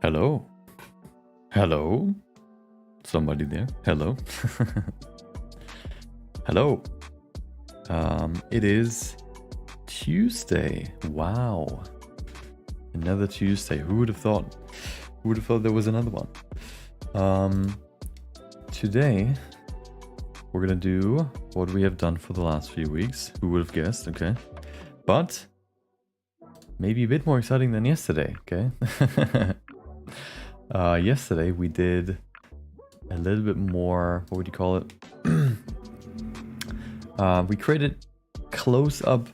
Hello? Hello? Somebody there? Hello? Hello? It is Tuesday. Wow. Another Tuesday. Who would have thought? Who would have thought there was another one? Today, we're gonna do what we have done for the last few weeks. Who would have guessed? Okay. But maybe a bit more exciting than yesterday, okay? Yesterday we did a little bit more, what would you call it? We created close-up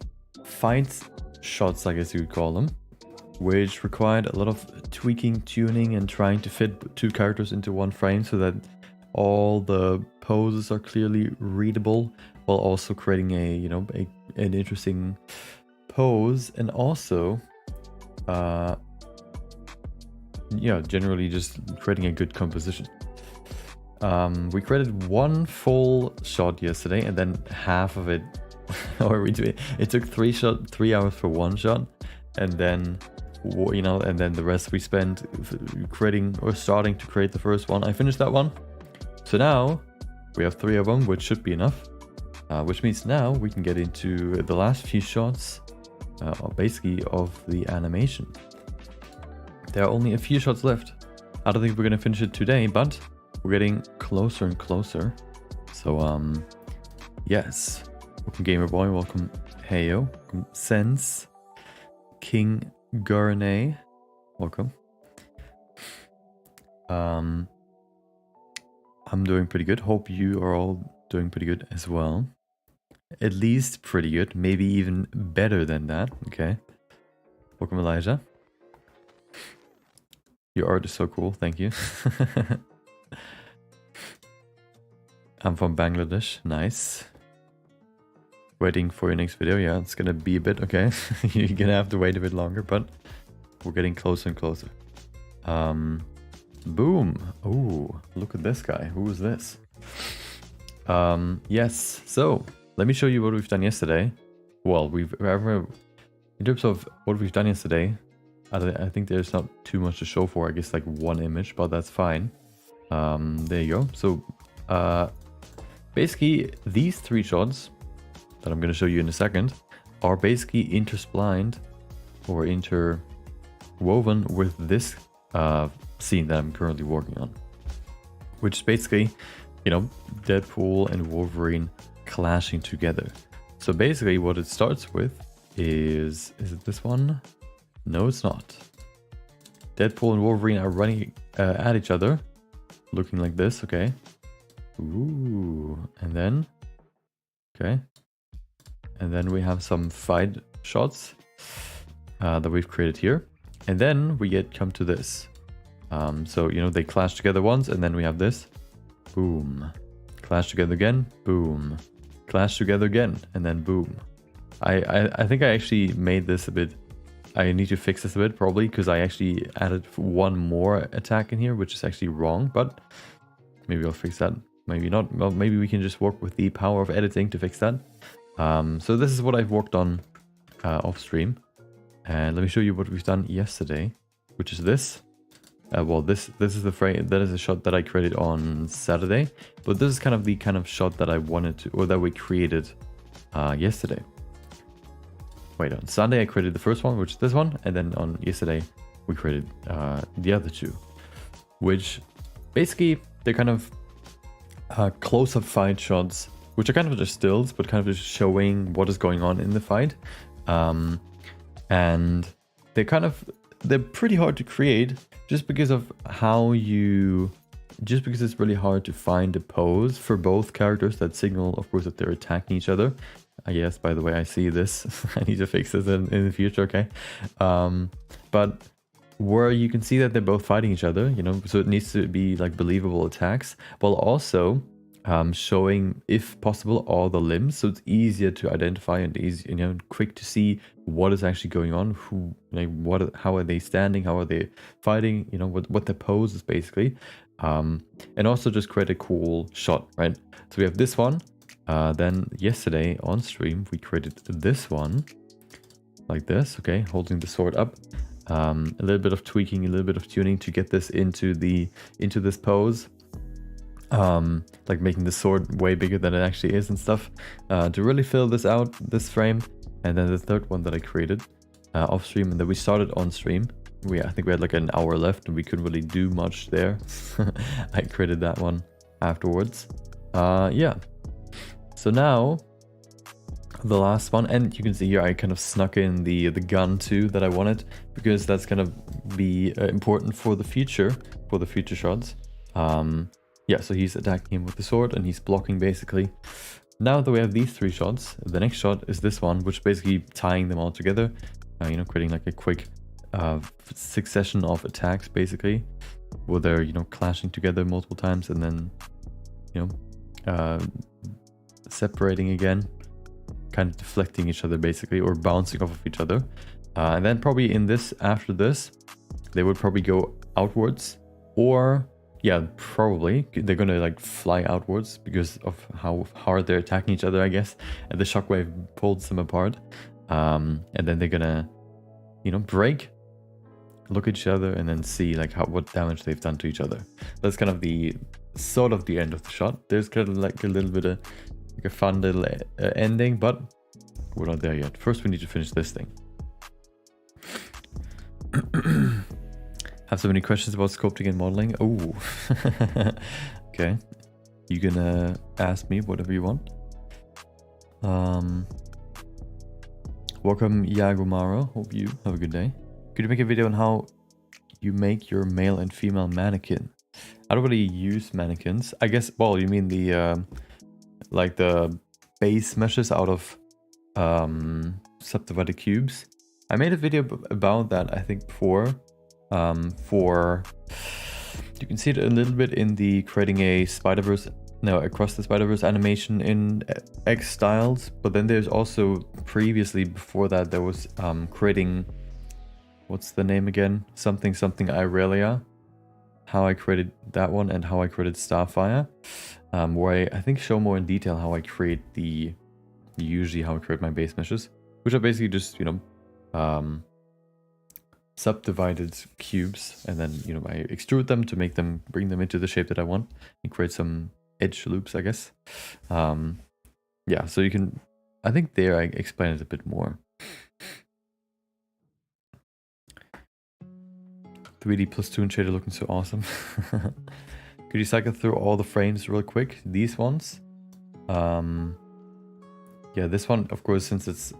fight shots, I guess you would call them, which required a lot of tweaking, tuning, and trying to fit two characters into one frame so that all the poses are clearly readable, while also creating an interesting pose, and also generally just creating a good composition. We created one full shot yesterday, and then half of it, it took 3 hours for one shot, and then and then the rest we spent creating or starting to create the first one. I finished that one, so now we have 3 of them, which should be enough. Which means now we can get into the last few shots, basically of the animation. There are only a few shots left. I don't think we're gonna finish it today, but we're getting closer and closer. So yes. Welcome Gamer Boy, welcome Heyo, welcome Sense, King Gurney, welcome. I'm doing pretty good. Hope you are all doing pretty good as well. At least pretty good, maybe even better than that. Okay. Welcome Elijah. Your art is so cool, thank you. I'm from Bangladesh, nice. Waiting for your next video, yeah, it's gonna be a bit, okay. You're gonna have to wait a bit longer, but we're getting closer and closer. Boom. Oh, look at this guy. Who is this? Yes, so let me show you what we've done yesterday. Well, in terms of what we've done yesterday, I think there's not too much to show for. I guess like one image, but that's fine. There you go. So basically these 3 shots that I'm going to show you in a second are basically intersplined or interwoven with this scene that I'm currently working on, which is basically, Deadpool and Wolverine clashing together. So basically what it starts with is it this one? No, it's not. Deadpool and Wolverine are running at each other, looking like this, okay. Ooh, and then, okay. And then we have some fight shots that we've created here. And then we come to this. So, they clash together once, and then we have this. Boom. Clash together again. Boom. Clash together again, and then boom. I think I actually made this a bit... I need to fix this a bit, probably, because I actually added one more attack in here, which is actually wrong, but maybe I'll fix that. Maybe not. Well, maybe we can just work with the power of editing to fix that. So this is what I've worked on off stream. And let me show you what we've done yesterday, which is this. Well, this is the frame. That is a shot that I created on Saturday, but this is kind of the shot that I wanted to, or that we created yesterday. Wait, on Sunday I created the first one, which is this one, and then on yesterday we created the other 2, which basically they're kind of close-up fight shots, which are kind of just stills, but kind of just showing what is going on in the fight. And they're pretty hard to create just because of because it's really hard to find a pose for both characters that signal, of course, that they're attacking each other. Yes, by the way, I see this. I need to fix this in the future, okay? But where you can see that they're both fighting each other, you know, so it needs to be like believable attacks, while also showing, if possible, all the limbs, so it's easier to identify and easy, you know, quick to see what is actually going on, who, like, how are they standing, how are they fighting, you know, what their pose is basically, and also just create a cool shot, right? So we have this one. Then yesterday on stream we created this one, like this, okay, holding the sword up. A little bit of tweaking, a little bit of tuning to get this into this pose. Like making the sword way bigger than it actually is and stuff, to really fill this out, this frame. And then the third one that I created off stream, and then we started on stream. I think we had like an hour left and we couldn't really do much there. I created that one afterwards. Yeah. So now the last one, and you can see here I kind of snuck in the gun too that I wanted, because that's gonna be important for the future shots. Yeah, so he's attacking him with the sword and he's blocking basically. Now that we have these three shots, the next shot is this one, which basically tying them all together, you know, creating like a quick succession of attacks basically, where they're, you know, clashing together multiple times and then, you know, separating again, kind of deflecting each other basically, or bouncing off of each other. And then probably after this, they would probably go outwards, or yeah, probably they're gonna like fly outwards because of how hard they're attacking each other, I guess, and the shockwave pulls them apart. And then they're gonna, you know, break, look at each other, and then see like what damage they've done to each other. That's kind of the end of the shot. There's kind of like a little bit of like a fun little ending, but we're not there yet. First we need to finish this thing. Have so many questions about sculpting and modeling. Oh, okay. You can ask me whatever you want. Welcome Yagomaro. Hope you have a good day. Could you make a video on how you make your male and female mannequin? I don't really use mannequins. I guess, well, you mean the like the base meshes out of subdivided cubes. I made a video about that, I think, before. You can see it a little bit in the creating a across the Spider-Verse animation in X styles, but then there's also previously before that there was creating, what's the name again, something Irelia, how I created that one, and how I created Starfire, where I think show more in detail how I create usually how I create my base meshes, which are basically just, you know, subdivided cubes, and then, you know, I extrude them to bring them into the shape that I want and create some edge loops, I guess. Yeah, so you can, I think there I explain it a bit more. 3D plus toon shader looking so awesome. Could you cycle through all the frames real quick? These ones? Yeah, this one, of course, since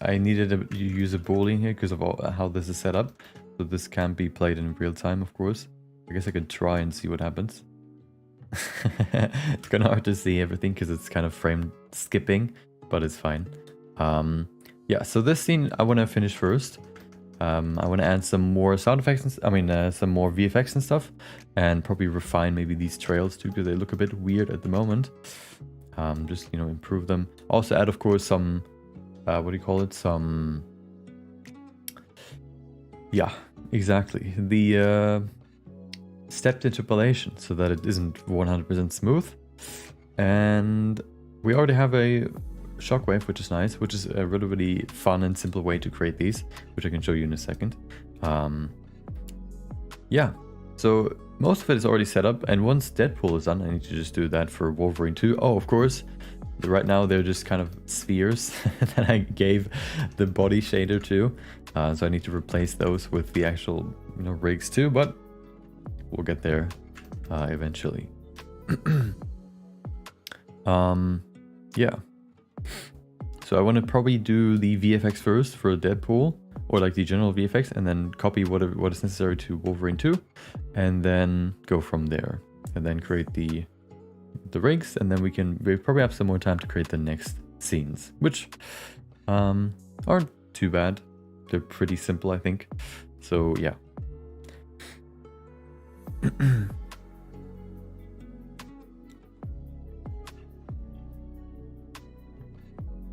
I needed to use a boolean here because of how this is set up. So this can't be played in real time, of course. I guess I could try and see what happens. It's kind of hard to see everything because it's kind of frame skipping, but it's fine. Yeah, so this scene I want to finish first. I want to add some more sound effects, some more VFX and stuff, and probably refine maybe these trails too, because they look a bit weird at the moment. Just, you know, improve them. Also add, of course, some, what do you call it? Some, yeah, exactly. The stepped interpolation, so that it isn't 100% smooth. And we already have a shockwave, which is nice, which is a really, really fun and simple way to create these, which I can show you in a second. Yeah, so most of it is already set up, and once Deadpool is done, I need to just do that for Wolverine 2. Oh, of course, right now they're just kind of spheres that I gave the body shader to, so I need to replace those with the actual, you know, rigs too, but we'll get there eventually. Yeah. So I want to probably do the VFX first for Deadpool, or like the general VFX, and then copy what is necessary to Wolverine 2, and then go from there, and then create the rigs, and then we probably have some more time to create the next scenes, which aren't too bad. They're pretty simple, I think. So yeah,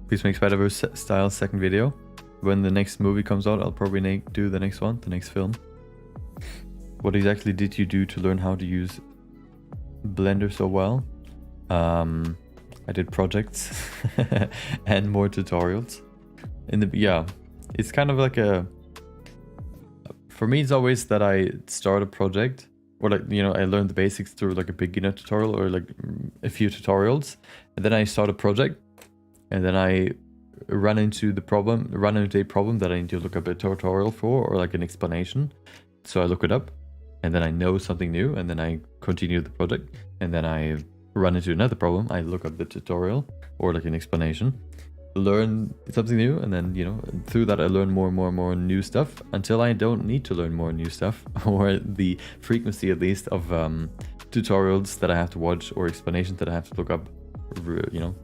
Please make Spider-Verse style second video. When the next movie comes out, I'll probably do the next one, the next film. What exactly did you do to learn how to use Blender so well? I did projects and more tutorials. Yeah, it's kind of like for me, it's always that I start a project, or like, you know, I learn the basics through like a beginner tutorial or like a few tutorials, and then I start a project, and then I run into a problem that I need to look up a tutorial for, or like an explanation. So I look it up, and then I know something new, and then I continue the project, and then I run into another problem. I look up the tutorial or like an explanation, learn something new, and then, you know, through that I learn more and more new stuff until I don't need to learn more new stuff, or the frequency at least of tutorials that I have to watch or explanations that I have to look up, you know,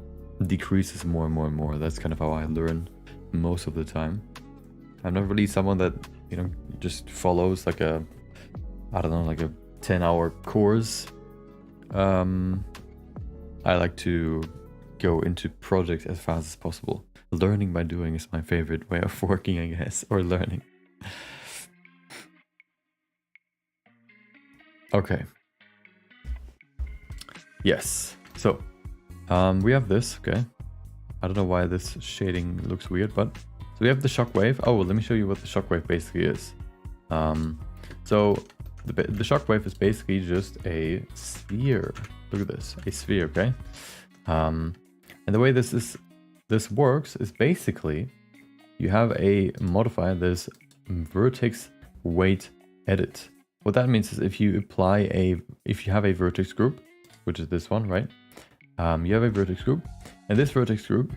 decreases more and more. That's kind of how I learn most of the time. I'm not really someone that, you know, just follows like a, I don't know, like a 10-hour course. I like to go into projects as fast as possible. Learning by doing is my favorite way of working, I guess, or learning. Okay. Yes. So, we have this, okay. I don't know why this shading looks weird, but so we have the Shockwave. Oh, let me show you what the Shockwave basically is. So the Shockwave is basically just a sphere. Look at this, a sphere, okay. And the way this works is basically you have a modifier, this vertex weight edit. What that means is if you have a vertex group, which is this one, right? You have a vertex group, and this vertex group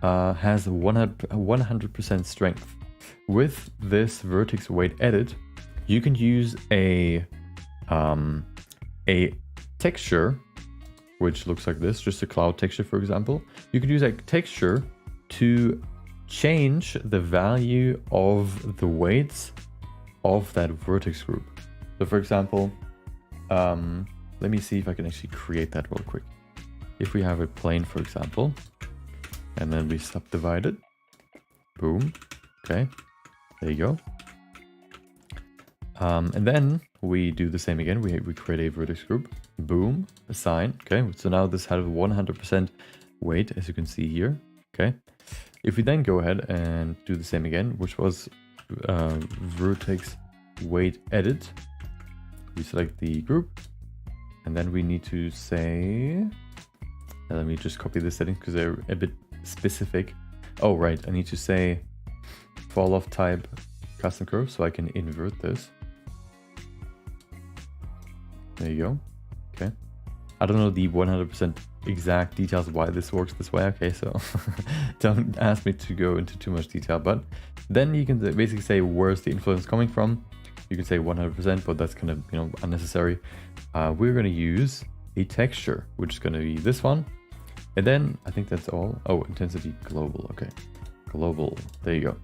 has 100% strength. With this vertex weight edit, you can use a texture, which looks like this, just a cloud texture, for example. You could use a texture to change the value of the weights of that vertex group. So for example, let me see if I can actually create that real quick. If we have a plane, for example, and then we subdivide it, boom, okay, there you go. And then we do the same again. We create a vertex group, boom, assign, okay. So now this has 100% weight, as you can see here, okay. If we then go ahead and do the same again, which was vertex weight edit, we select the group, and then we need to say, let me just copy the settings because they're a bit specific. Oh, right, I need to say fall off type custom curve, so I can invert this. There you go. Okay. I don't know the 100% exact details why this works this way. Okay, so don't ask me to go into too much detail, but then you can basically say where's the influence coming from. You can say 100%, but that's kind of, you know, unnecessary. We're going to use a texture, which is going to be this one. And then I think that's all. Oh, intensity global. Okay. Global. There you go.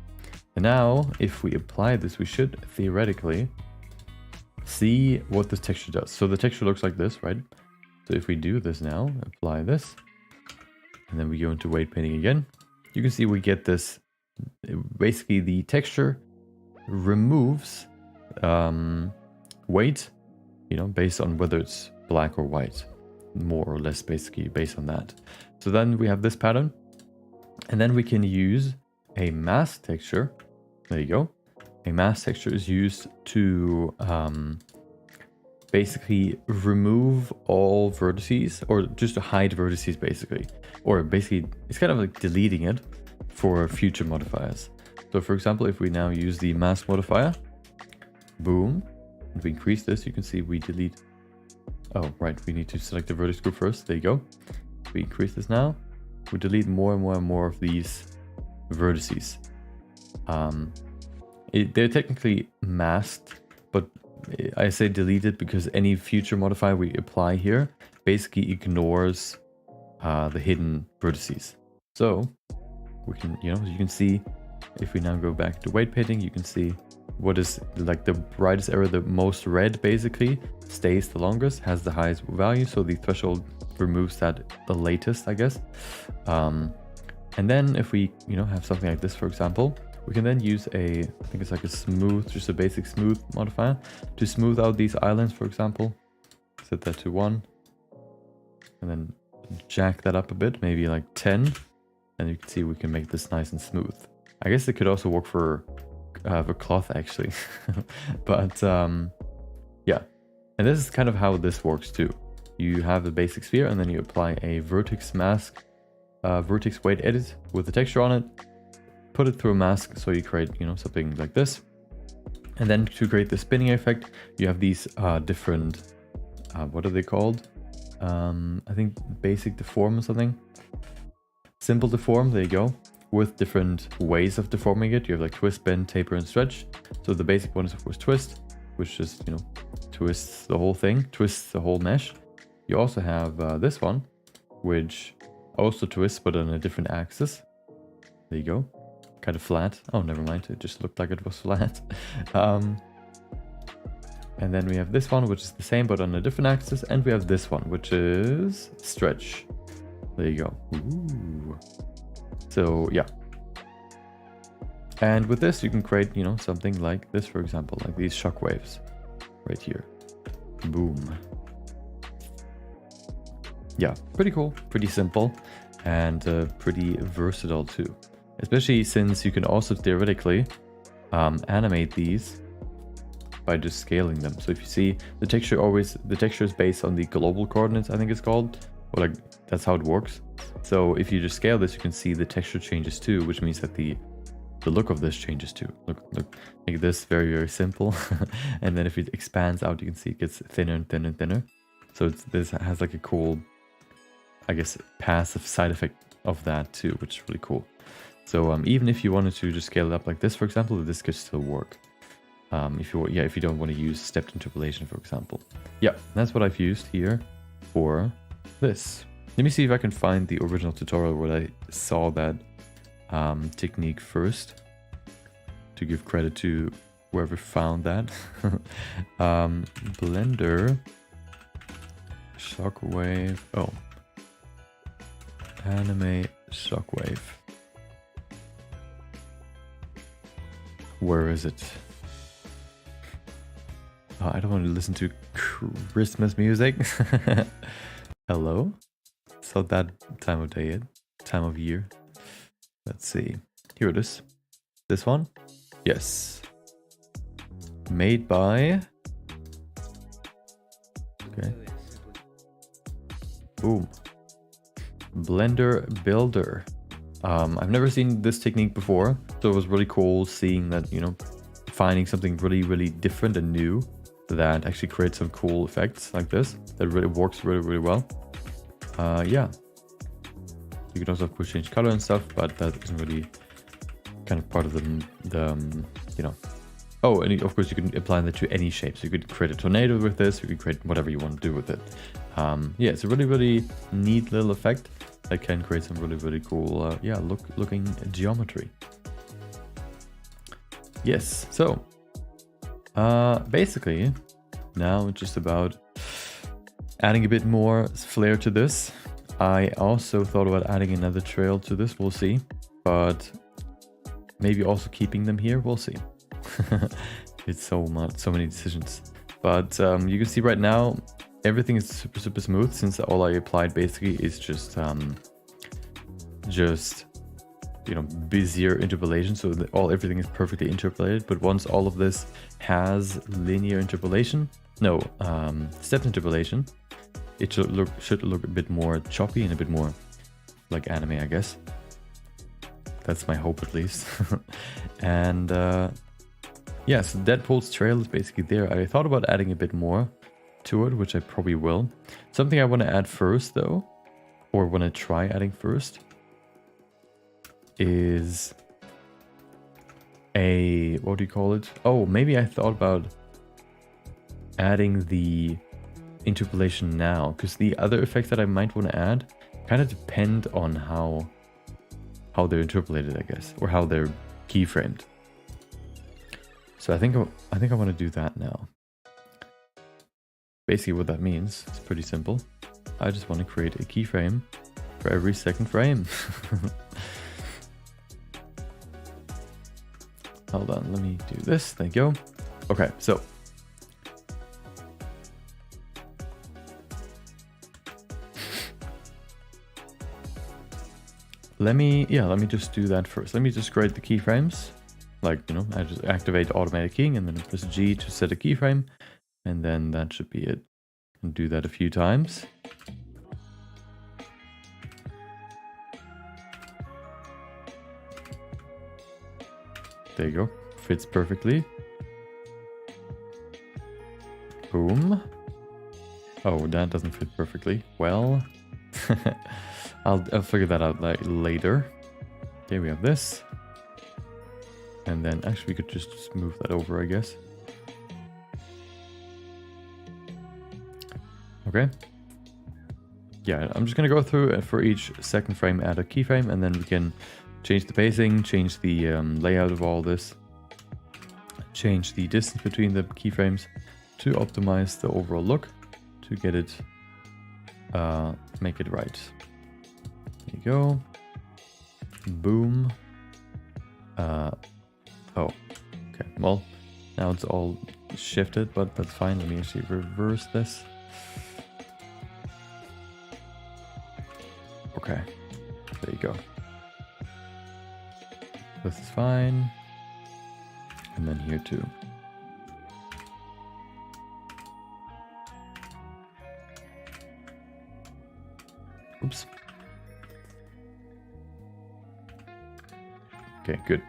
And now if we apply this, we should theoretically see what this texture does. So the texture looks like this, right? So if we do this now, apply this, and then we go into weight painting again, you can see we get this. Basically the texture removes weight, you know, based on whether it's black or white, more or less, basically based on that. So then we have this pattern, and then we can use a mask texture. There you go. A mask texture is used to basically remove all vertices, or just to hide vertices, basically. Or basically, it's kind of like deleting it for future modifiers. So for example, if we now use the mask modifier, boom, if we increase this, you can see we delete. Oh, right, we need to select the vertex group first. There you go. We increase this now. We delete more and more of these vertices. They're technically masked, but I say deleted because any future modifier we apply here basically ignores the hidden vertices. So we can, you know, you can see if we now go back to weight painting, you can see what is like the brightest area, the most red basically, stays the longest, has the highest value. So the threshold removes that the latest, I guess. And then if we, have something like this, for example, we can then use I think it's like a smooth, just a basic smooth modifier to smooth out these islands, for example. Set that to 1. And then jack that up a bit, maybe like 10. And you can see we can make this nice and smooth. I guess it could also work for cloth actually. But yeah. And this is kind of how this works too. You have a basic sphere and then you apply a vertex mask, vertex weight edit with the texture on it. Put it through a mask so you create, something like this. And then to create the spinning effect, you have these different, what are they called? I think basic deform or something. Simple deform, there you go. With different ways of deforming it. You have like twist, bend, taper, and stretch. So the basic one is of course twist, which just, twists the whole thing, twists the whole mesh. You also have this one, which also twists but on a different axis. There you go. Kind of flat. Oh, never mind. It just looked like it was flat. And then we have this one, which is the same but on a different axis. And we have this one, which is stretch. There you go. Ooh. So yeah. And with this, you can create, something like this, for example, like these shockwaves right here. Boom. Yeah, pretty cool, pretty simple, and pretty versatile too. Especially since you can also theoretically animate these by just scaling them. So if you see the texture is based on the global coordinates, I think it's called, or like that's how it works. So if you just scale this, you can see the texture changes too, which means that the look of this changes too. Look, make this very, very simple. And then if it expands out, you can see it gets thinner and thinner and thinner. So this has like a cool, I guess, passive side effect of that too, which is really cool. So even if you wanted to just scale it up like this, for example, this could still work. If you don't want to use stepped interpolation, for example. Yeah, that's what I've used here for this. Let me see if I can find the original tutorial where I saw that technique first, to give credit to whoever found that. Blender Shockwave. Oh, Animate Shockwave. Where is it? Oh, I don't want to listen to Christmas music. Hello? So that time of day, time of year. Let's see. Here it is. This one? Yes. Made by... Okay. Boom. Blender Builder. I've never seen this technique before, so it was really cool seeing that, finding something really, really different and new that actually creates some cool effects like this. That really works really, really well. Yeah. You can also of course change color and stuff, but that isn't really kind of part of the Oh, and of course you can apply that to any shape. So you could create a tornado with this, you could create whatever you want to do with it. Yeah, it's a really, really neat little effect that can create some really, really cool, looking geometry. Yes, so basically now it's just about adding a bit more flair to this. I also thought about adding another trail to this, we'll see, but maybe also keeping them here, we'll see. It's so many decisions, but you can see right now everything is super, super smooth, since all I applied basically is just busier interpolation, so that everything is perfectly interpolated. But once all of this has linear interpolation, stepped interpolation, it should look a bit more choppy and a bit more like anime, I guess. That's my hope, at least. And yeah, so Deadpool's trail is basically there. I thought about adding a bit more to it, which I probably will. Something I want to add first, though, or want to try adding first, is what do you call it? Oh, maybe I thought about adding the interpolation now, because the other effects that I might want to add kind of depend on how they're interpolated, I guess, or how they're keyframed. So I think I want to do that now. Basically what that means is pretty simple. I just want to create a keyframe for every second frame. Hold on, let me do this. Thank you. Okay, so let me just do that first. Let me just create the keyframes. Like, you know, I just activate automatic keying and then press G to set a keyframe. And then that should be it. And do that a few times. There you go. Fits perfectly. Boom. Oh, that doesn't fit perfectly. Well, I'll figure that out later. Okay, we have this. And then actually we could just move that over, I guess. Okay. Yeah, I'm just gonna go through for each second frame, add a keyframe, and then we can change the pacing, change the layout of all this, change the distance between the keyframes to optimize the overall look, to get it, make it right. There you go. Boom. Oh, okay. Well, now it's all shifted, but that's fine. Let me actually reverse this. Okay, there you go. This is fine. And then here too. Oops. Okay, good.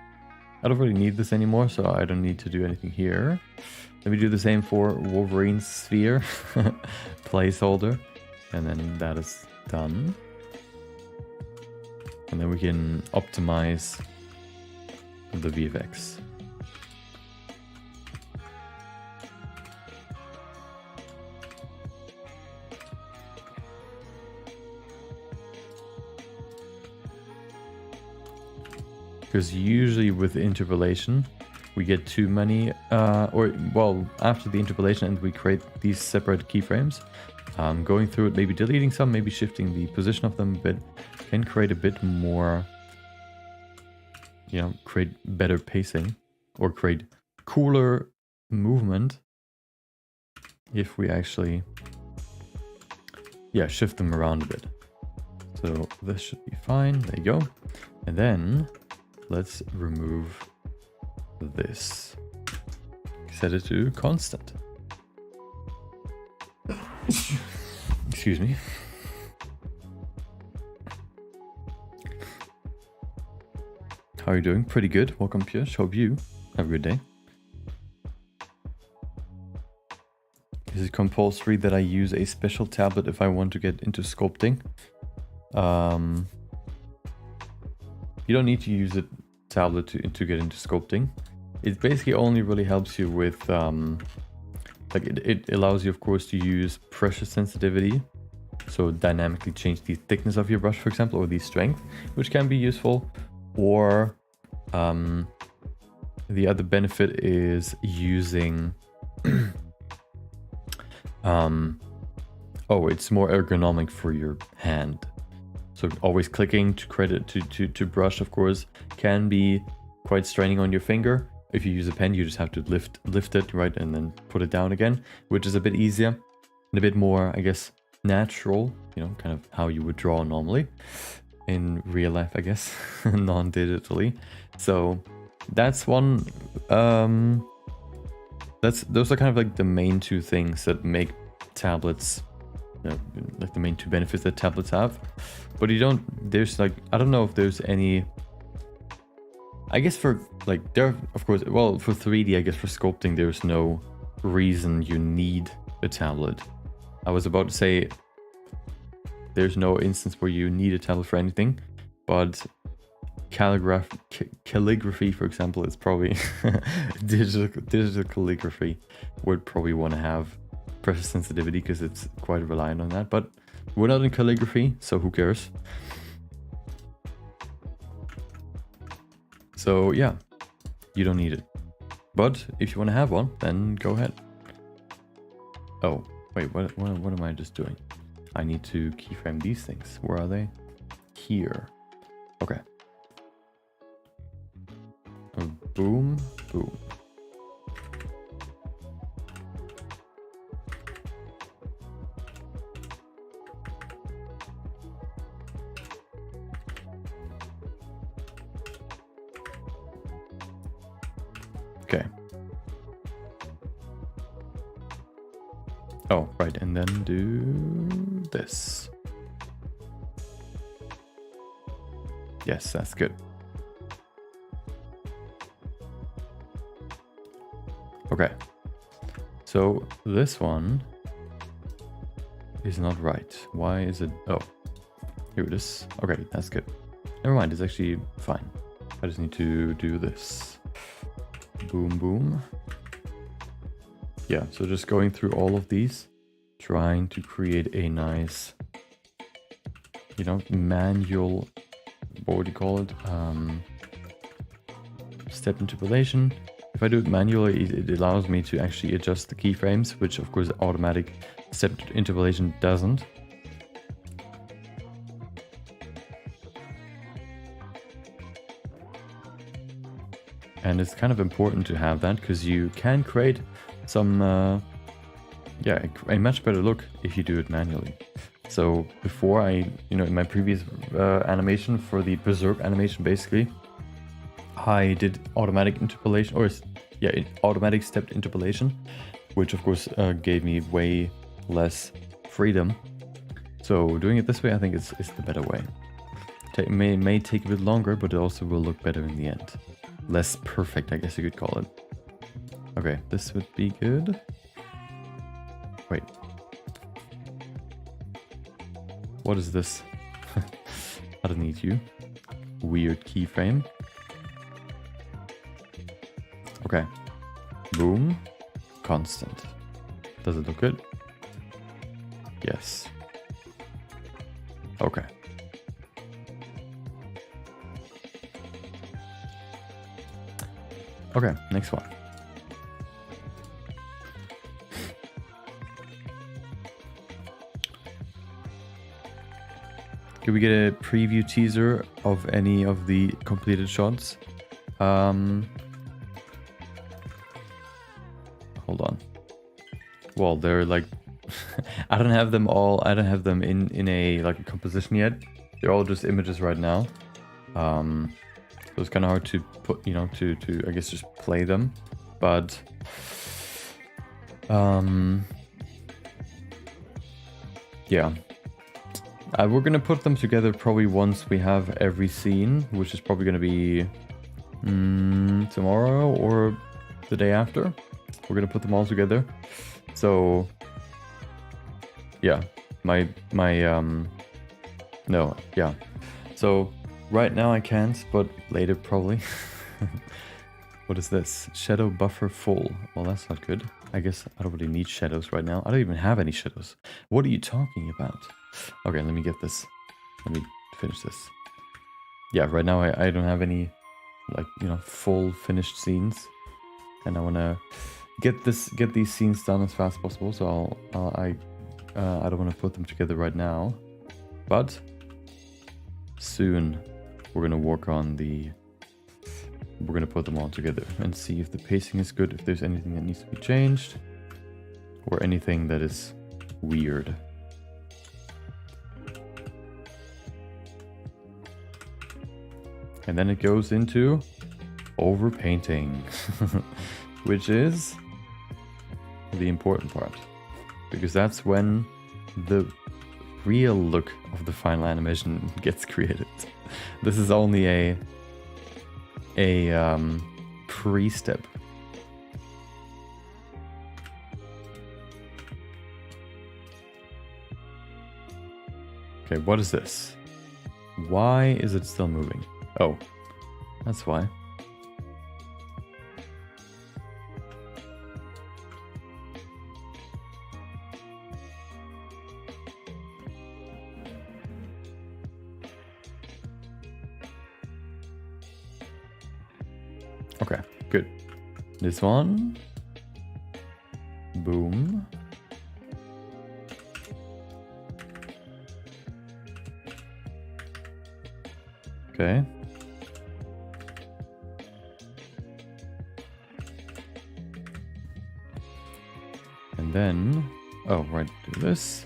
I don't really need this anymore, so I don't need to do anything here. Let me do the same for Wolverine's sphere placeholder. And then that is done. And then we can optimize the VFX. Because usually with interpolation, we get too many, after the interpolation and we create these separate keyframes, going through it, maybe deleting some, maybe shifting the position of them a bit, can create a bit more, you know, create better pacing or create cooler movement if we actually, yeah, shift them around a bit. So this should be fine. There you go. And then let's remove this. Set it to constant. Excuse me. How are you doing? Pretty good. Welcome, Piyush. Hope you have a good day. Is it compulsory that I use a special tablet if I want to get into sculpting? You don't need to use a tablet to get into sculpting. It basically only really helps you with, it allows you, of course, to use pressure sensitivity. So dynamically change the thickness of your brush, for example, or the strength, which can be useful. Or the other benefit is using, it's more ergonomic for your hand. So always clicking to credit to brush, of course, can be quite straining on your finger. If you use a pen, you just have to lift it, right, and then put it down again, which is a bit easier and a bit more, I guess, natural, you know, kind of how you would draw normally in real life, I guess, non-digitally. So that's one, those are kind of like the main two things that make tablets, like the main two benefits that tablets have. But there's like, I don't know if there's any, I guess for like, there, of course, well, for 3D, I guess for sculpting, there's no reason you need a tablet. I was about to say, there's no instance where you need a tablet for anything, but calligraphy, for example, is probably digital calligraphy would probably want to have pressure sensitivity because it's quite reliant on that. But we're not in calligraphy, so who cares? So yeah, you don't need it. But if you want to have one, then go ahead. Oh, wait, what am I just doing? I need to keyframe these things. Where are they? Here. Okay. Boom, boom. Okay. Oh, right, and then do this. Yes, that's good. Okay. So this one is not right. Why is it? Oh, here it is. Okay, that's good. Never mind, it's actually fine. I just need to do this. Boom, boom. Yeah, so just going through all of these, trying to create a nice, you know, manual, what would you call it? Step interpolation. If I do it manually, it allows me to actually adjust the keyframes, which of course automatic step interpolation doesn't. And it's kind of important to have that because you can create some, yeah, a much better look if you do it manually. So before I, you know, in my previous animation for the Berserk animation, basically, I did automatic interpolation, or yeah, automatic stepped interpolation, which of course gave me way less freedom. So doing it this way, I think is the better way. It may take a bit longer, but it also will look better in the end. Less perfect, I guess you could call it. Okay, this would be good. Wait. What is this? I don't need you. Weird keyframe. Okay. Boom. Constant. Does it look good? Yes. Okay. Okay, next one. Can we get a preview teaser of any of the completed shots? Hold on. Well, they're like, I don't have them all. I don't have them in a like a composition yet. They're all just images right now. So it's kind of hard to put, you know, to I guess just play them, but yeah, we're gonna put them together probably once we have every scene, which is probably gonna be tomorrow or the day after. We're gonna put them all together. So yeah, no, yeah. So right now I can't, but later probably. What is this? Shadow buffer full. Well, that's not good. I guess I don't really need shadows right now. I don't even have any shadows. What are you talking about? Okay, let me get this. Let me finish this. Yeah, right now I don't have any, like, you know, full finished scenes. And I want to get these scenes done as fast as possible. So I don't want to put them together right now. But soon we're going to work on we're going to put them all together and see if the pacing is good, if there's anything that needs to be changed, or anything that is weird. And then it goes into overpainting, which is the important part, because that's when the real look of the final animation gets created. This is only a pre-step. Okay, what is this? Why is it still moving? Oh, that's why. Okay, good. This one. Boom. Okay. And then, oh, right, do this.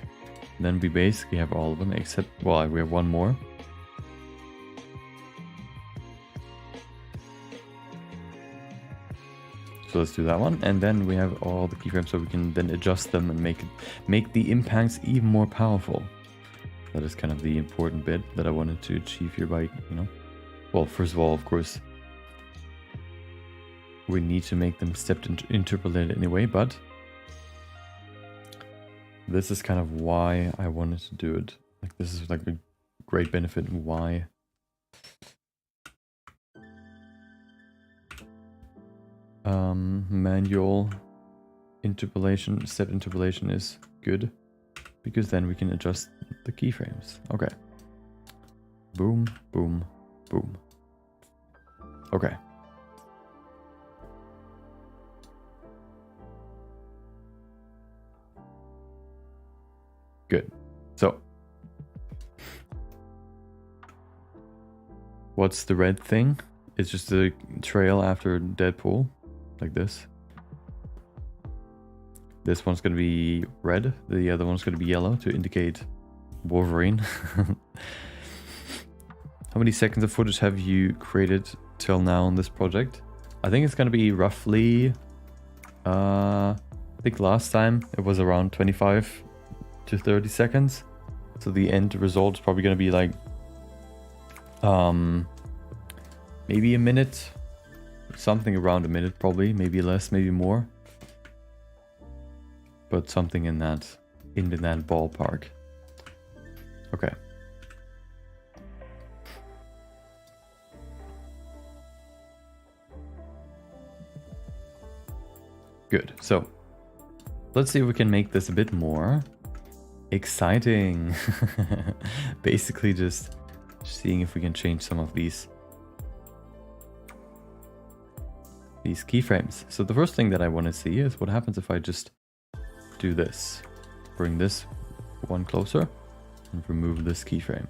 Then we basically have all of them except, well, we have one more. So let's do that one. And then we have all the keyframes so we can then adjust them and make the impacts even more powerful. That is kind of the important bit that I wanted to achieve here by, well, first of all, of course, we need to make them stepped interpolated anyway, but this is kind of why I wanted to do it. Like, this is like a great benefit and why manual interpolation, step interpolation is good, because then we can adjust the keyframes. Okay. Boom, boom, boom. Okay. Good. So, what's the red thing? It's just a trail after Deadpool, like this. This one's going to be red. The other one's going to be yellow to indicate Wolverine. How many seconds of footage have you created till now on this project? I think it's going to be roughly, I think last time it was around 25 to 30 seconds. So the end result is probably going to be like, maybe a minute, something around a minute, probably, maybe less, maybe more. But something in that ballpark. Okay. Good. So let's see if we can make this a bit more exciting. Basically just seeing if we can change some of these keyframes. So the first thing that I want to see is what happens if I just do this. Bring this one closer and remove this keyframe.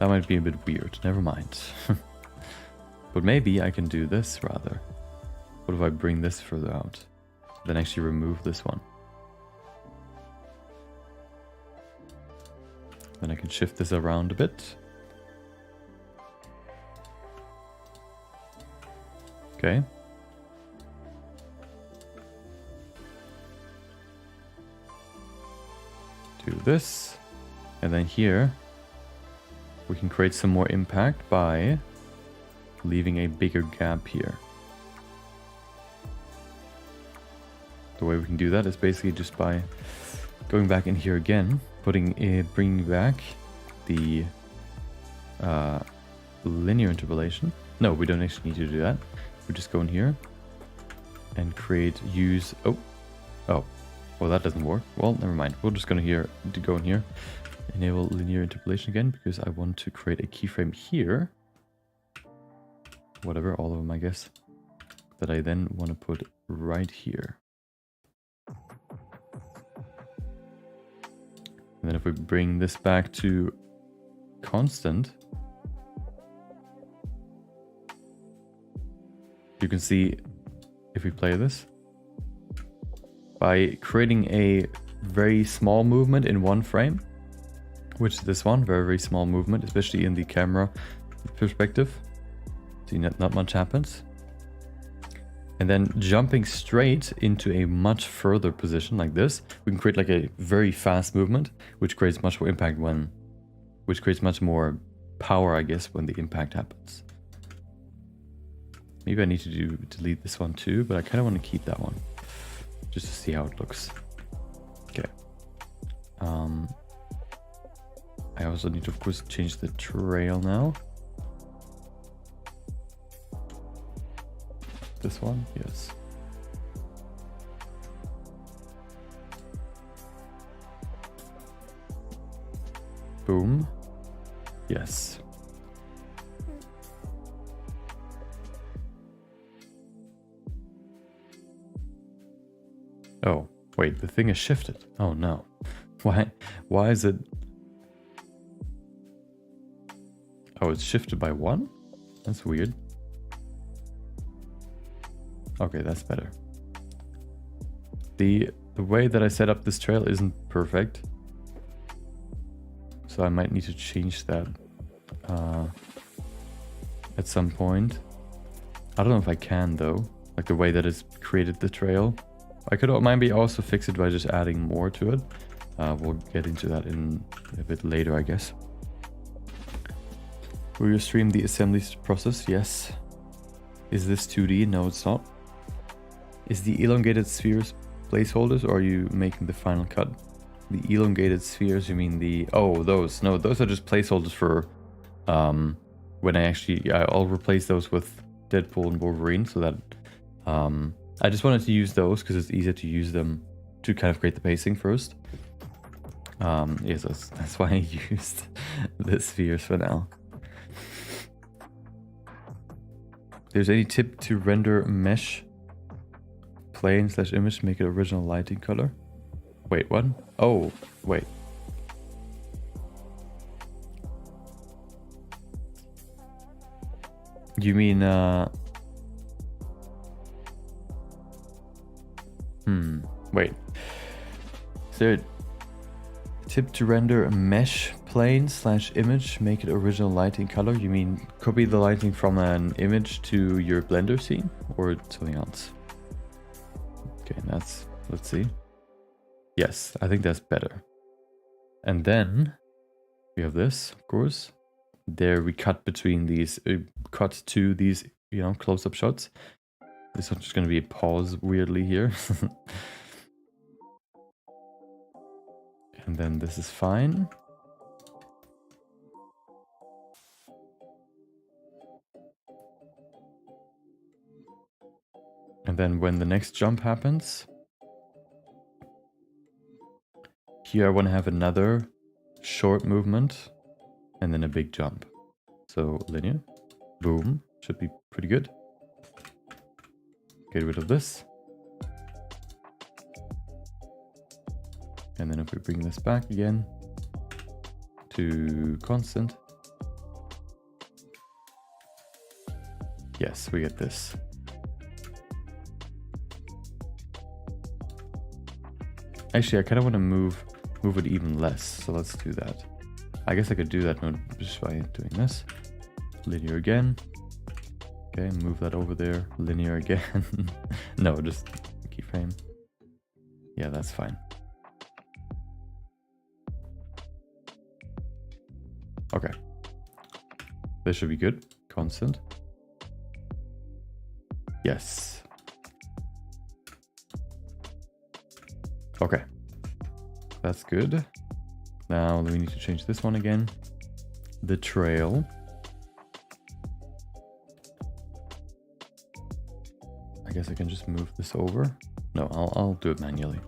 That might be a bit weird, never mind. But maybe I can do this rather. What if I bring this further out? Then actually remove this one. Then I can shift this around a bit. Okay. Do this. And then here, we can create some more impact by leaving a bigger gap here. The way we can do that is basically just by going back in here again, bringing back the linear interpolation. No, we don't actually need to do that. We just go in here and well, that doesn't work. Well, never mind. We're just gonna go in here, enable linear interpolation again, because I want to create a keyframe here. Whatever, all of them, I guess, that I then want to put right here. And then if we bring this back to constant, you can see, if we play this, by creating a very small movement in one frame, which is this one, very, very small movement, especially in the camera perspective. See, not much happens. And then jumping straight into a much further position like this, we can create like a very fast movement, which creates much more impact which creates much more power, I guess, when the impact happens. Maybe I need to delete this one too, but I kind of want to keep that one just to see how it looks. Okay. I also need to, of course, change the trail now. This one, yes. Boom. Yes. Oh, wait, the thing is shifted. Oh no. Why is it? Oh, it's shifted by 1? That's weird. Okay, that's better. The way that I set up this trail isn't perfect. So I might need to change that at some point. I don't know if I can though. Like the way that it's created the trail. I could maybe also fix it by just adding more to it. We'll get into that in a bit later, I guess. Will you stream the assembly process? Yes. Is this 2D? No, it's not. Is the elongated spheres placeholders, or are you making the final cut? The elongated spheres, you mean the... Oh, those. No, those are just placeholders for... when I actually... I'll replace those with Deadpool and Wolverine, so that... I just wanted to use those because it's easier to use them to kind of create the pacing first. Yes, that's why I used the spheres for now. There's any tip to render mesh plane / image, make it original lighting color? Wait, what? Oh, wait. You mean, wait. Is there a tip to render a mesh plane / image, make it original lighting color? You mean copy the lighting from an image to your Blender scene or something else? Okay, let's see. Yes, I think that's better. And then we have this, of course. There we cut between these, cut to these, you know, close-up shots. This one's just going to be a pause weirdly here. And then this is fine. And then when the next jump happens, here I want to have another short movement and then a big jump. So linear, boom, should be pretty good. Get rid of this. And then if we bring this back again to constant. Yes, we get this. Actually, I kind of want to move it even less, so let's do that. I guess I could do that just by doing this. Linear again. Okay, move that over there. Linear again. No, just keyframe. Yeah, that's fine. Okay. This should be good. Constant. Yes. Okay. That's good. Now we need to change this one again. The trail. I guess I can just move this over. No, I'll do it manually.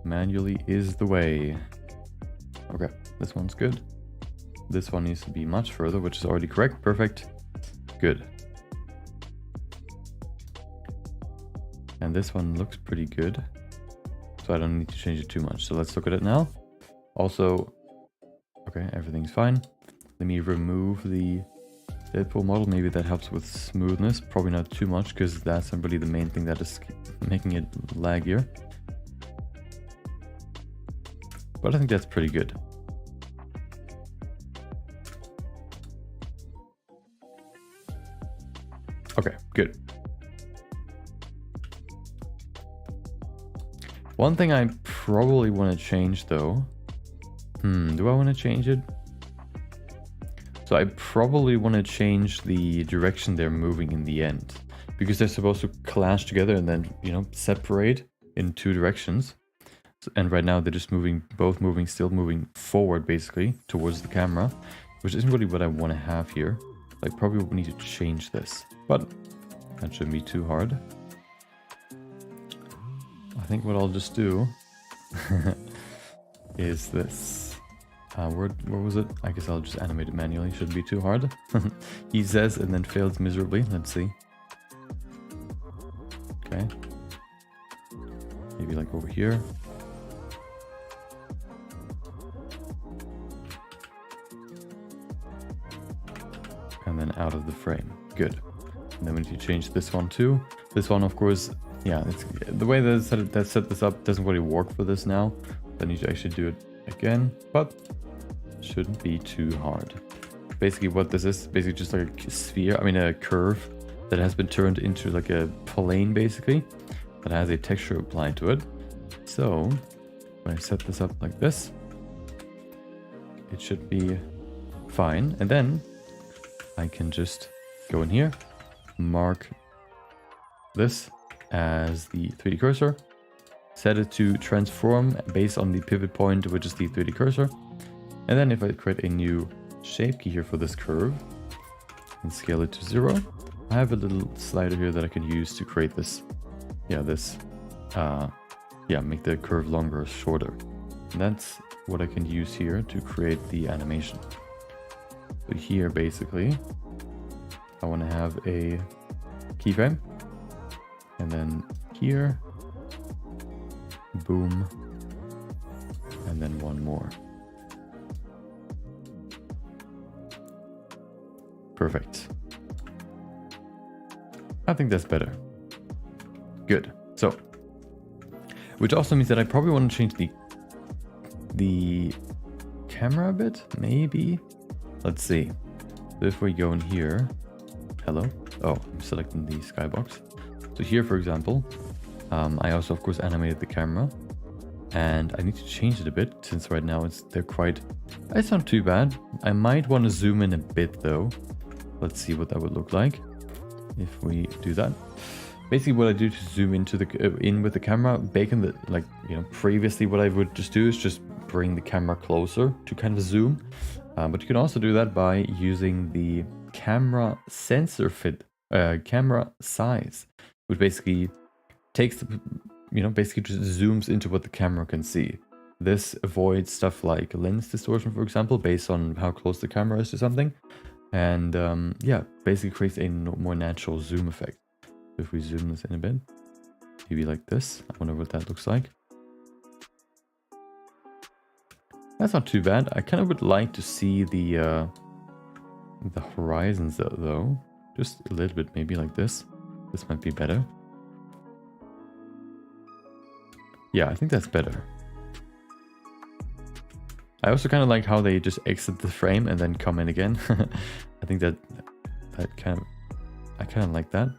Manually is the way. Okay, this one's good. This one needs to be much further, which is already correct. Perfect. Good. And this one looks pretty good. So I don't need to change it too much. So let's look at it now. Also, okay, everything's fine. Let me remove the Deadpool model. Maybe that helps with smoothness. Probably not too much because that's not really the main thing that is making it laggier. But I think that's pretty good. Okay, good. One thing I probably want to change though. Do I want to change it? So I probably want to change the direction they're moving in the end. Because they're supposed to clash together and then, you know, separate in two directions. And right now they're just moving, still moving forward basically towards the camera. Which isn't really what I want to have here. I probably need to change this. But that shouldn't be too hard. I think what I'll just do is this. Where was it? I guess I'll just animate it manually. Shouldn't be too hard. He says and then fails miserably. Let's see. Okay. Maybe like over here. And then out of the frame. Good. And then we need to change this one too. This one, of course, yeah, it's the way that set this up doesn't really work for this now. I need to actually do it again, but shouldn't be too hard. Basically what this is, basically just like a sphere, I mean a curve that has been turned into like a plane basically, that has a texture applied to it. So when I set this up like this, it should be fine. And then I can just go in here, mark this as the 3D cursor, set it to transform based on the pivot point, which is the 3D cursor. And then if I create a new shape key here for this curve and scale it to 0, I have a little slider here that I can use to create this, make the curve longer or shorter. And that's what I can use here to create the animation. So here basically, I want to have a keyframe, and then here, boom, and then one more. Perfect. I think that's better. Good. So, which also means that I probably want to change the camera a bit, maybe. Let's see. So if we go in here, hello. Oh, I'm selecting the skybox. So here, for example, I also, of course, animated the camera, and I need to change it a bit since right now it's not too bad. I might want to zoom in a bit though. Let's see what that would look like if we do that. Basically, what I do to zoom into in with the camera, previously what I would just do is just bring the camera closer to kind of zoom. But you can also do that by using the camera sensor fit, camera size, which basically takes basically just zooms into what the camera can see. This avoids stuff like lens distortion, for example, based on how close the camera is to something. And basically creates a more natural zoom effect. If we zoom this in a bit, maybe like this, I wonder what that looks like. That's not too bad. I kind of would like to see the horizons though, just a little bit, maybe like this. This might be better. Yeah, I think that's better. I also kind of like how they just exit the frame and then come in again. I think I kind of like that.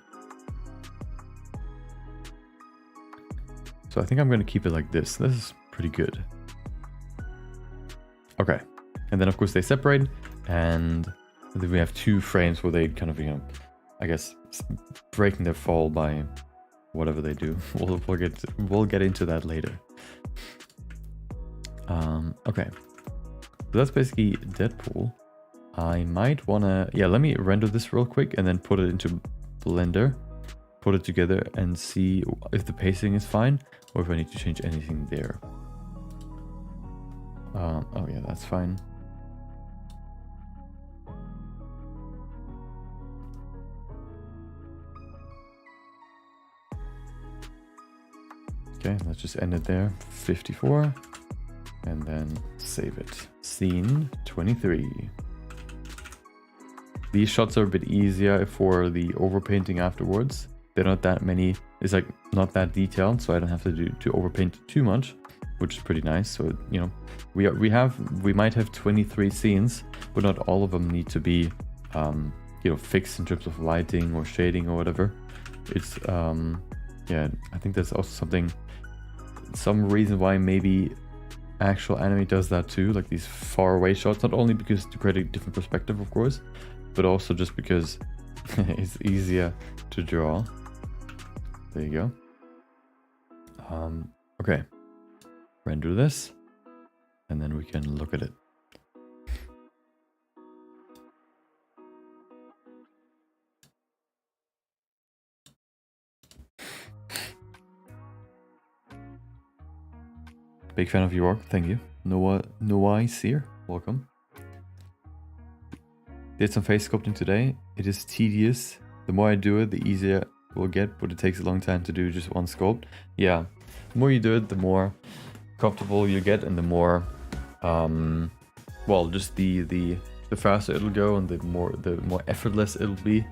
So I think I'm going to keep it like this. This is pretty good. Okay. And then of course they separate, and then we have 2 frames where they kind of, I guess breaking their fall by whatever they do. We'll get into that later. Okay. So that's basically Deadpool. I might wanna, let me render this real quick and then put it into Blender, put it together and see if the pacing is fine or if I need to change anything there. Oh yeah, that's fine. Okay, let's just end it there. 54. And then save it. Scene 23. These shots are a bit easier for the overpainting afterwards. They're not that many. It's like not that detailed, so I don't have to overpaint too much, which is pretty nice. So we might have 23 scenes, but not all of them need to be fixed in terms of lighting or shading or whatever. It's I think that's also some reason why maybe actual anime does that too, like these far away shots, not only because to create a different perspective, of course, but also just because it's easier to draw. There you go. Okay, render this and then we can look at it. Big fan of your work, thank you. Noah Sear, welcome. Did some face sculpting today. It is tedious. The more I do it, the easier it will get, but it takes a long time to do just one sculpt. Yeah, the more you do it, the more comfortable you get, and the more, well, just the faster it'll go, and the more effortless it'll be.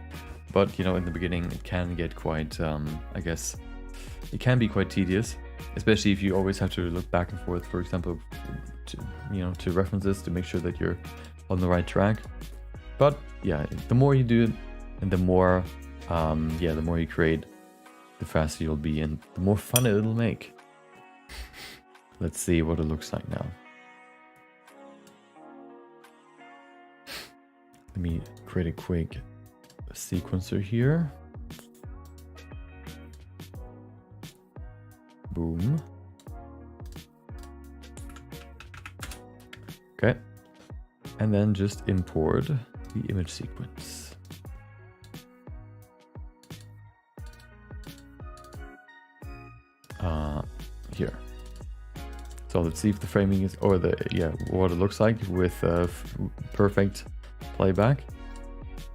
But you know, in the beginning, it can get quite, I guess, it can be quite tedious, especially if you always have to look back and forth, for example, to references to make sure that you're on the right track. But yeah, the more you do it, and the more, the more you create, the faster you'll be, and the more fun it'll make. Let's see what it looks like now. Let me create a quick sequencer here. Boom. Okay. And then just import the image sequence. Here. So let's see if the framing is, or what it looks like with perfect playback,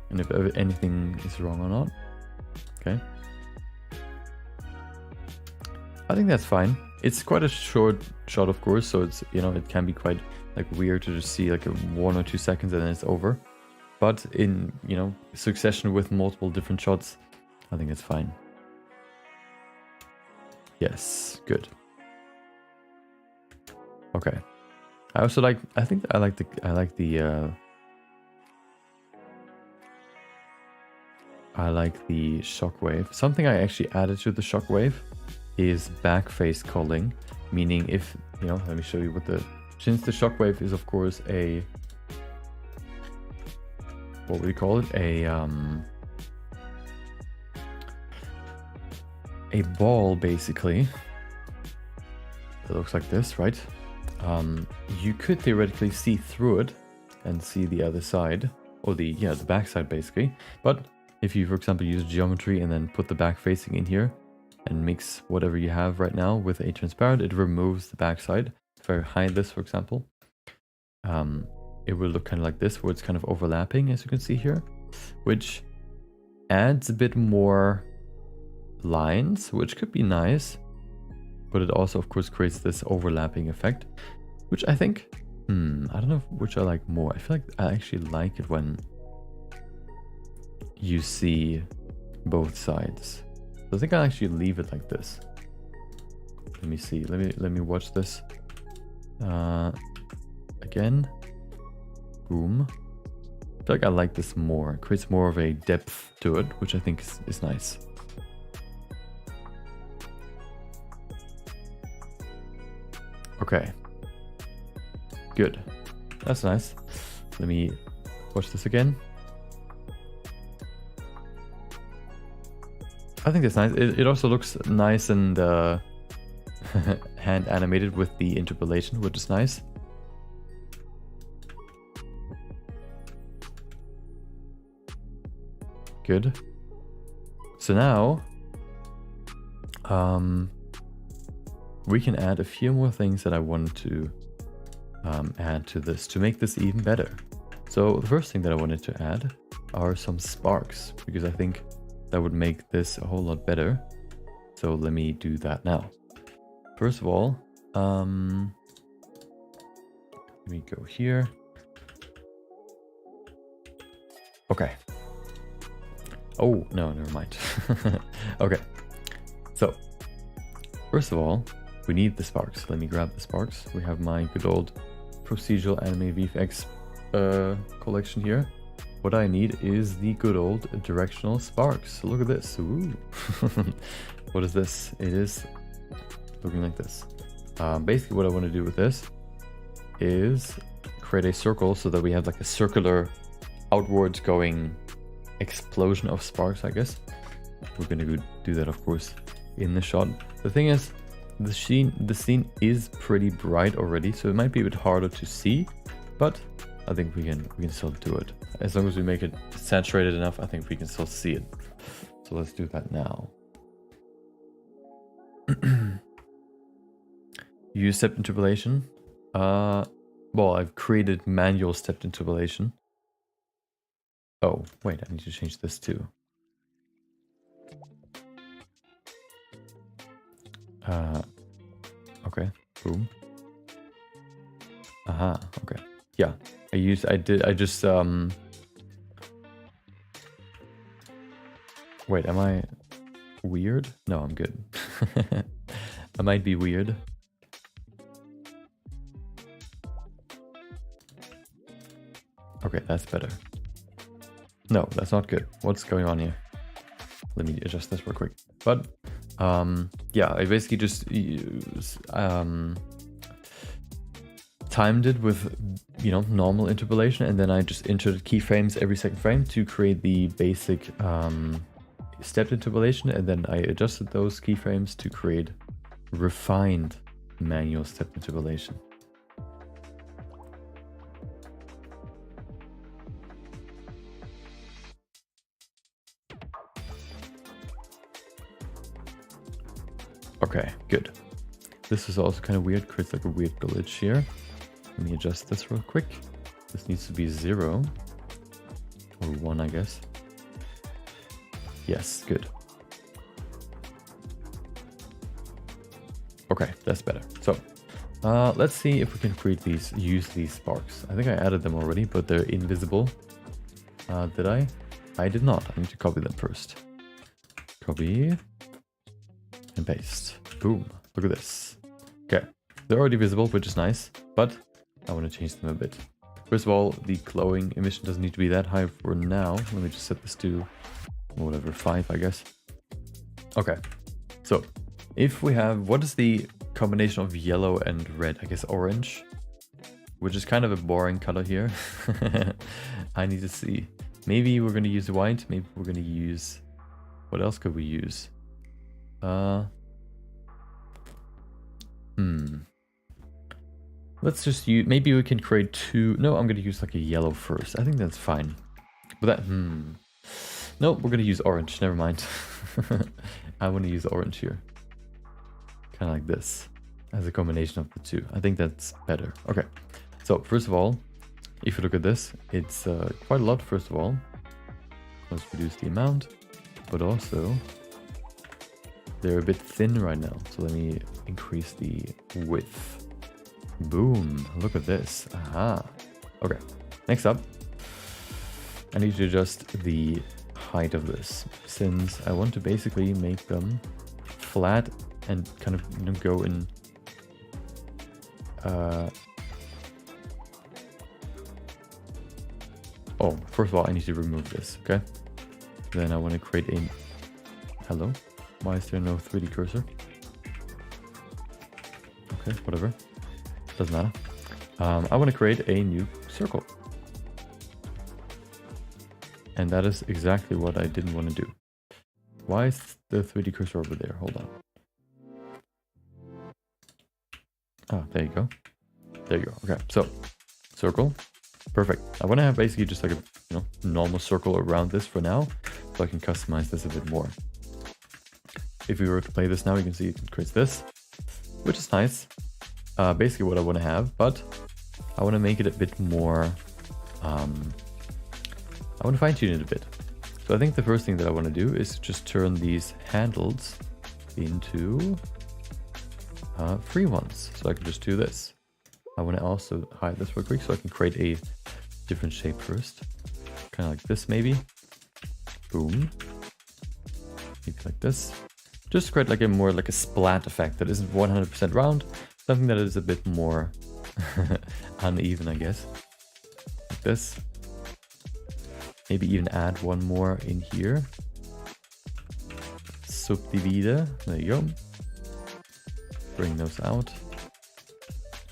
and if anything is wrong or not. Okay. I think that's fine. It's quite a short shot, of course, so it's, you know, it can be quite like weird to just see like a 1 or 2 seconds and then it's over. But in, you know, succession with multiple different shots, I think it's fine. Yes, good. Okay. I also like, I like the shockwave. Something I actually added to the shockwave is back face culling, meaning if, you know, let me show you what since the shockwave is of course a, what would you call it? A ball, basically. It looks like this, right? You could theoretically see through it and see the other side, or the back side basically. But if you, for example, use geometry and then put the back facing in here and mix whatever you have right now with a transparent, it removes the back side. If I hide this, for example, it will look kind of like this, where it's kind of overlapping, as you can see here, which adds a bit more lines, which could be nice. But it also, of course, creates this overlapping effect, which I think, I don't know which I like more. I feel like I actually like it when you see both sides. So I think I'll actually leave it like this. Let me see. Let me watch this. Again. Boom. I feel like I like this more. It creates more of a depth to it, which I think is nice. Okay. Good. That's nice. Let me watch this again. I think that's nice. It also looks nice and hand animated with the interpolation, which is nice. Good. So now we can add a few more things that I wanted to add to this to make this even better. So the first thing that I wanted to add are some sparks, because I think that would make this a whole lot better. So let me do that now. First of all, let me go here. Okay. Oh, no, never mind. Okay. So, first of all, we need the sparks. Let me grab the sparks. We have my good old procedural Animating VFX collection here. What I need is the good old directional sparks. Look at this. Ooh. What is this? It is looking like this. Basically what I want to do with this is create a circle so that we have like a circular outwards going explosion of sparks, I guess. We're gonna go do that, of course, in the shot. The thing is, the scene is pretty bright already, so it might be a bit harder to see, but I think we can still do it. As long as we make it saturated enough, I think we can still see it. So let's do that now. use step interpolation. Well, I've created manual step interpolation. Oh, wait, I need to change this too. Okay, boom. Aha, okay. Yeah, I just, wait, am I weird? No, I'm good. I might be weird. Okay, that's better. No, that's not good. What's going on here? Let me adjust this real quick. But, yeah, I basically just timed it with, you know, normal interpolation, and then I just inserted keyframes every second frame to create the basic stepped interpolation, and then I adjusted those keyframes to create refined manual stepped interpolation. Okay, good. This is also kind of weird, creates like a weird glitch here. Let me adjust this real quick. This needs to be 0 or 1, I guess. Yes, good. Okay, that's better. So, let's see if we can use these sparks. I think I added them already, but they're invisible. Did I? I did not. I need to copy them first. Copy and paste. Boom. Look at this. Okay, they're already visible, which is nice, but I want to change them a bit. First of all, the glowing emission doesn't need to be that high for now. Let me just set this to whatever, 5, I guess. Okay, so if we have, what is the combination of yellow and red? I guess orange, which is kind of a boring color here. I need to see. Maybe we're going to use white. Maybe we're going to use, what else could we use? Let's just use, maybe we can create 2. No, I'm going to use like a yellow first. I think that's fine. But that, no, we're going to use orange. Never mind. I want to use orange here. Kind of like this, as a combination of the two. I think that's better. Okay, so first of all, if you look at this, it's quite a lot, first of all. Let's reduce the amount, but also they're a bit thin right now. So let me increase the width. Boom, look at this. Aha. Okay, next up, I need to adjust the height of this, since I want to basically make them flat and kind of, you know, go in oh, first of all, I need to remove this. Okay, then I want to create a, hello, why is there no 3D cursor? Okay, whatever, doesn't matter. I want to create a new circle, and that is exactly what I didn't want to do. Why is the 3D cursor over there? Hold on. Ah, there you go. There you go. Okay, so circle, perfect. I want to have basically just like a, you know, normal circle around this for now, so I can customize this a bit more. If we were to play this now, you can see it creates this, which is nice. Basically what I want to have, but I want to make it a bit more. I want to fine tune it a bit. So I think the first thing that I want to do is just turn these handles into free ones. So I can just do this. I want to also hide this real quick so I can create a different shape first. Kind of like this maybe. Boom. Maybe like this. Just create like a more like a splat effect that isn't 100% round. Something that is a bit more uneven, I guess. Like this. Maybe even add one more in here. Subdivide. There you go. Bring those out.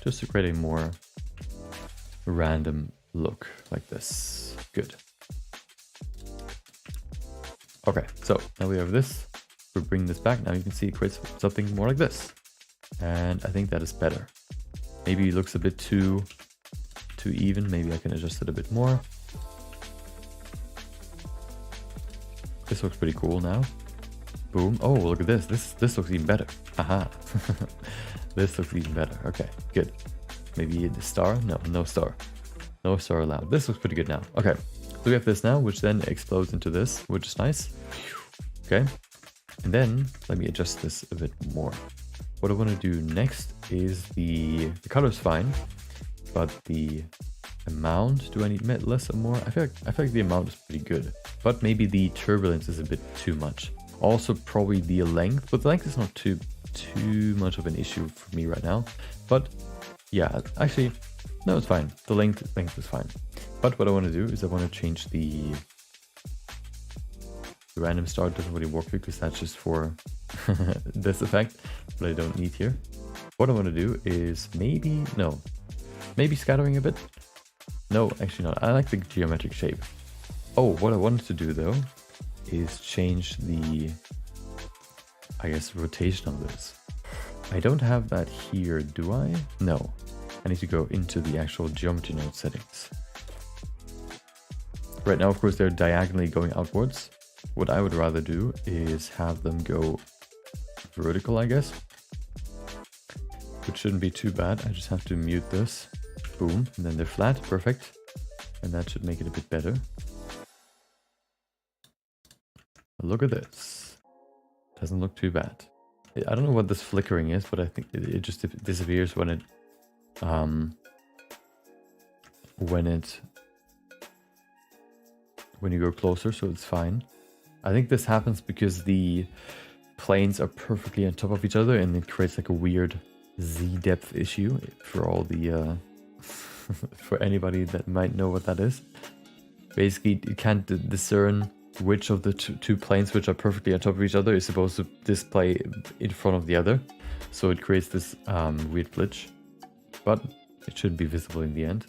Just to create a more random look like this. Good. Okay, so now we have this. We bring this back. Now you can see it creates something more like this. And I think that is better. Maybe it looks a bit too even. Maybe I can adjust it a bit more. This looks pretty cool now. Boom. Oh, look at this. This looks even better. Aha. This looks even better. Okay, good. Maybe the star? No, no star. No star allowed. This looks pretty good now. Okay, so we have this now, which then explodes into this, which is nice. Okay, and then let me adjust this a bit more. What I want to do next is the color's fine, but the amount, do I need less or more? I feel like the amount is pretty good, but maybe the turbulence is a bit too much. Also probably the length, but the length is not too much of an issue for me right now. But yeah, actually, no, it's fine. The length is fine. But what I want to do is I want to change the random start. Doesn't really work because that's just for this effect, but I don't need here. What I want to do is maybe scattering a bit. No, actually not. I like the geometric shape. Oh, what I wanted to do though is change the, I guess, rotation of this. I don't have that here, do I? No. I need to go into the actual geometry node settings. Right now, of course, they're diagonally going outwards. What I would rather do is have them go vertical, I guess. Which shouldn't be too bad. I just have to mute this. Boom. And then they're flat. Perfect. And that should make it a bit better. Look at this. Doesn't look too bad. I don't know what this flickering is, but I think it just disappears when you go closer, so it's fine. I think this happens because the planes are perfectly on top of each other, and it creates like a weird Z depth issue for all the for anybody that might know what that is. Basically, you can't discern which of the two planes which are perfectly on top of each other is supposed to display in front of the other. So it creates this weird glitch, but it should be visible in the end.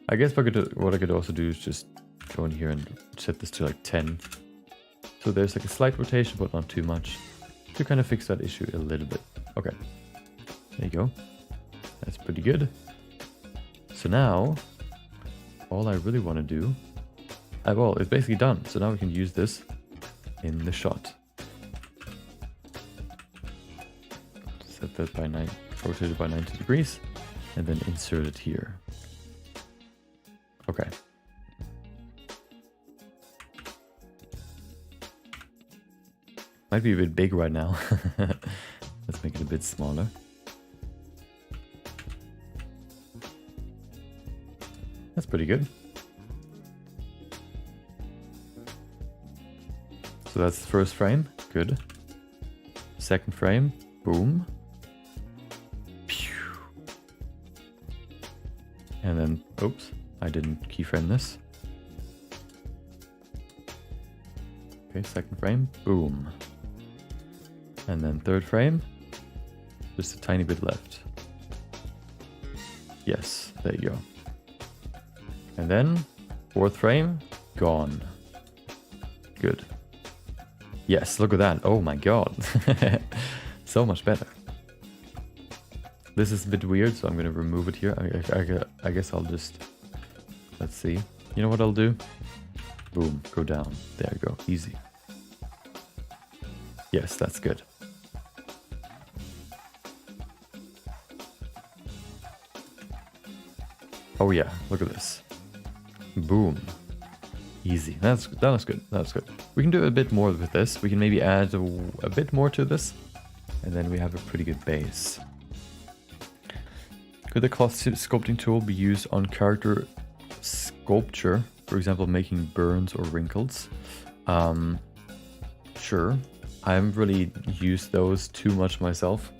I guess what I could also do is just go in here and set this to like 10. So there's like a slight rotation, but not too much, to kind of fix that issue a little bit. Okay, there you go. That's pretty good. So now, all I really want to do, well, it's basically done. So now we can use this in the shot. Set that by rotate it by 90 degrees, and then insert it here. Okay. Might be a bit big right now. Let's make it a bit smaller. That's pretty good. So that's the first frame. Good. Second frame. Boom. Pew. And then, oops, I didn't keyframe this. Okay, second frame. Boom. And then third frame. Just a tiny bit left. Yes, there you go. And then fourth frame. Gone. Good. Yes, look at that. Oh my god. So much better. This is a bit weird, so I'm going to remove it here. I guess I'll just... Let's see. You know what I'll do? Boom. Go down. There you go. Easy. Yes, that's good. Oh yeah, look at this. Boom. Easy. That was good. That was good. We can do a bit more with this. We can maybe add a bit more to this, and then we have a pretty good base. Could the cloth sculpting tool be used on character sculpture, for example, making burns or wrinkles? Sure. I haven't really used those too much myself,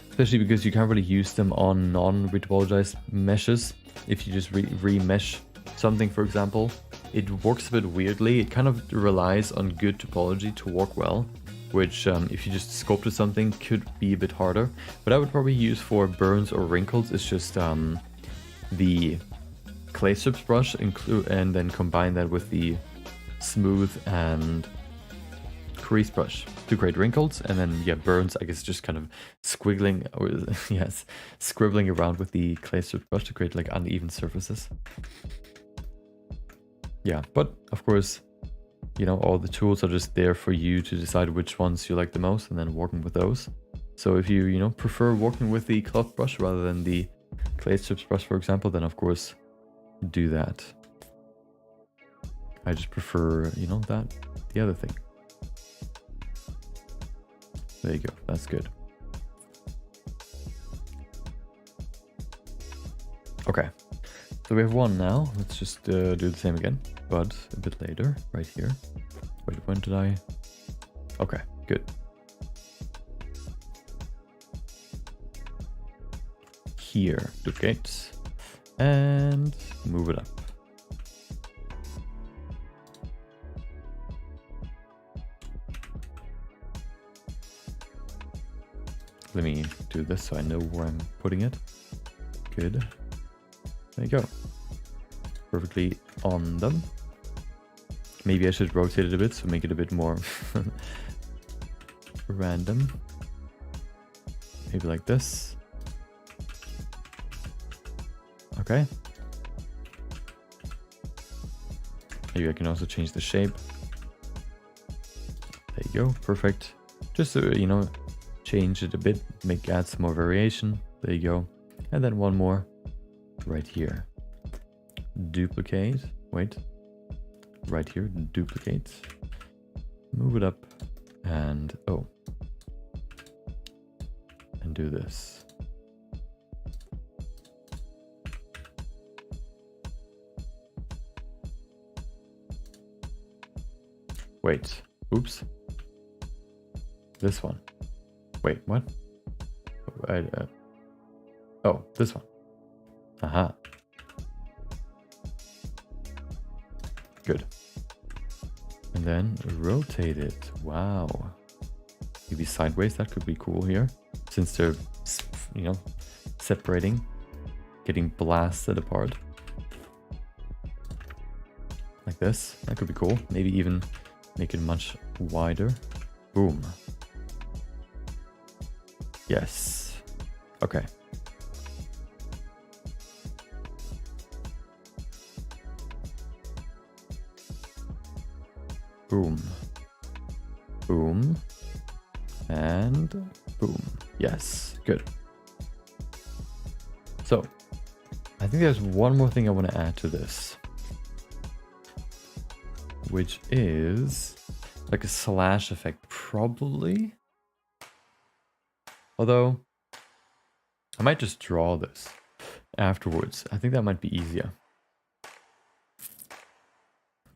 especially because you can't really use them on non-retopologized meshes. If you just remesh something, for example, it works a bit weirdly. It kind of relies on good topology to work well, which if you just sculpted something could be a bit harder. But I would probably use for burns or wrinkles is just the clay strips brush, and then combine that with the smooth and crease brush to create wrinkles, and then yeah, burns, I guess just kind of squiggling, or yes, scribbling around with the clay strip brush to create like uneven surfaces. Yeah, but of course, you know, all the tools are just there for you to decide which ones you like the most and then working with those. So if you, you know, prefer working with the cloth brush rather than the clay strips brush, for example, then of course do that. I just prefer, you know, the other thing. There you go, that's good. Okay, so we have one now. Let's just do the same again, but a bit later, right here. Wait, when did I? Okay, good. Here, duplicate, and move it up. Let me do this so I know where I'm putting it. Good. There you go. Perfectly on them. Maybe I should rotate it a bit, so make it a bit more random. Maybe like this. Okay. Maybe I can also change the shape. There you go, perfect. Just so, you know, change it a bit, add some more variation. There you go. And then one more right here. Duplicate, wait. Right here, duplicate. Move it up and, oh. And do this. Wait, oops. This one. Wait, what? Oh, this one. Aha. Good. And then rotate it. Wow. Maybe sideways, that could be cool here. Since they're, you know, separating, getting blasted apart. Like this, that could be cool. Maybe even make it much wider. Boom. Yes. Okay. Boom. Boom. And boom. Yes. Good. So, I think there's one more thing I want to add to this. Which is like a slash effect, probably. Although, I might just draw this afterwards. I think that might be easier.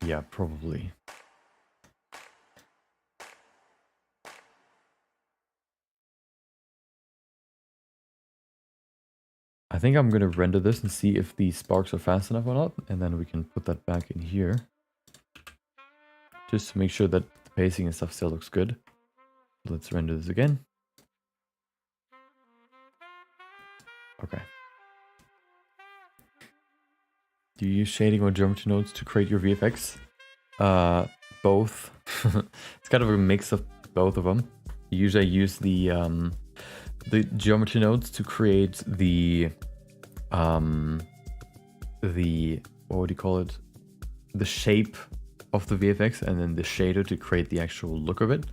Yeah, probably. I think I'm going to render this and see if the sparks are fast enough or not. And then we can put that back in here. Just to make sure that the pacing and stuff still looks good. Let's render this again. Okay. Do you use shading or geometry nodes to create your VFX? Both. It's kind of a mix of both of them. Usually I use the geometry nodes to create the what do you call it? The shape of the VFX, and then the shader to create the actual look of it.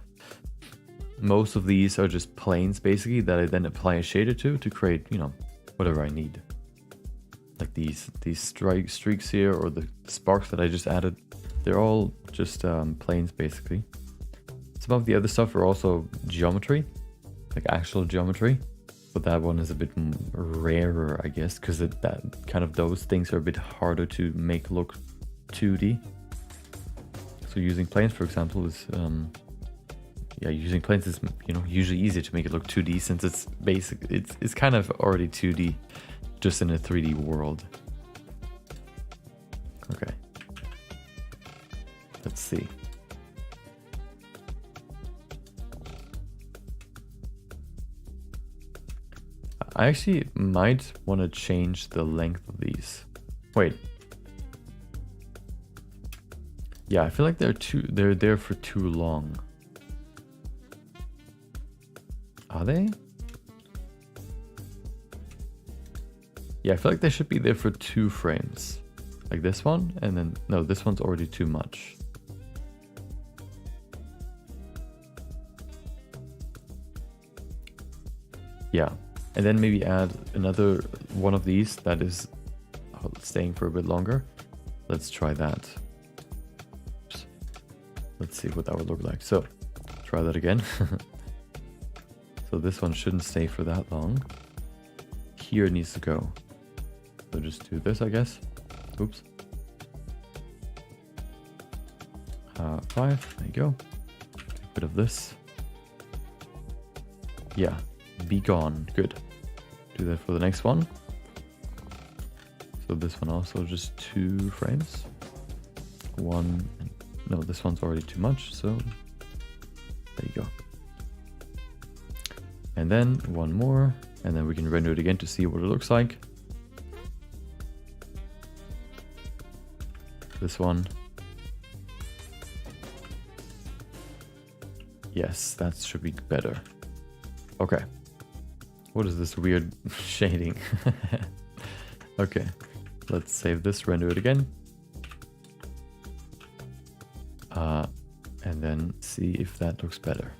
Most of these are just planes basically that I then apply a shader to create, you know, whatever I need. Like these streaks here, or the sparks that I just added, they're all just planes basically. Some of the other stuff are also geometry, like actual geometry, but that one is a bit rarer, I guess, because that kind of those things are a bit harder to make look 2D. So using planes, for example, is yeah, using planes is, you know, usually easier to make it look 2D, since it's basic. It's kind of already 2D, just in a 3D world. Okay. Let's see. I actually might want to change the length of these. Wait. Yeah, I feel like they're there for too long. Are they? Yeah, I feel like they should be there for 2 frames. Like this one, and then, no, this one's already too much. Yeah. And then maybe add another one of these that is staying for a bit longer. Let's try that. Let's see what that would look like. So try that again. So this one shouldn't stay for that long. Here it needs to go. So just do this, I guess. Oops. 5, there you go. Get rid of this. Yeah, be gone. Good. Do that for the next one. So this one also just 2 frames. 1. No, this one's already too much, so there you go. And then 1 more, and then we can render it again to see what it looks like. This one. Yes, that should be better. Okay. What is this weird shading? Okay, let's save this, render it again. And then see if that looks better.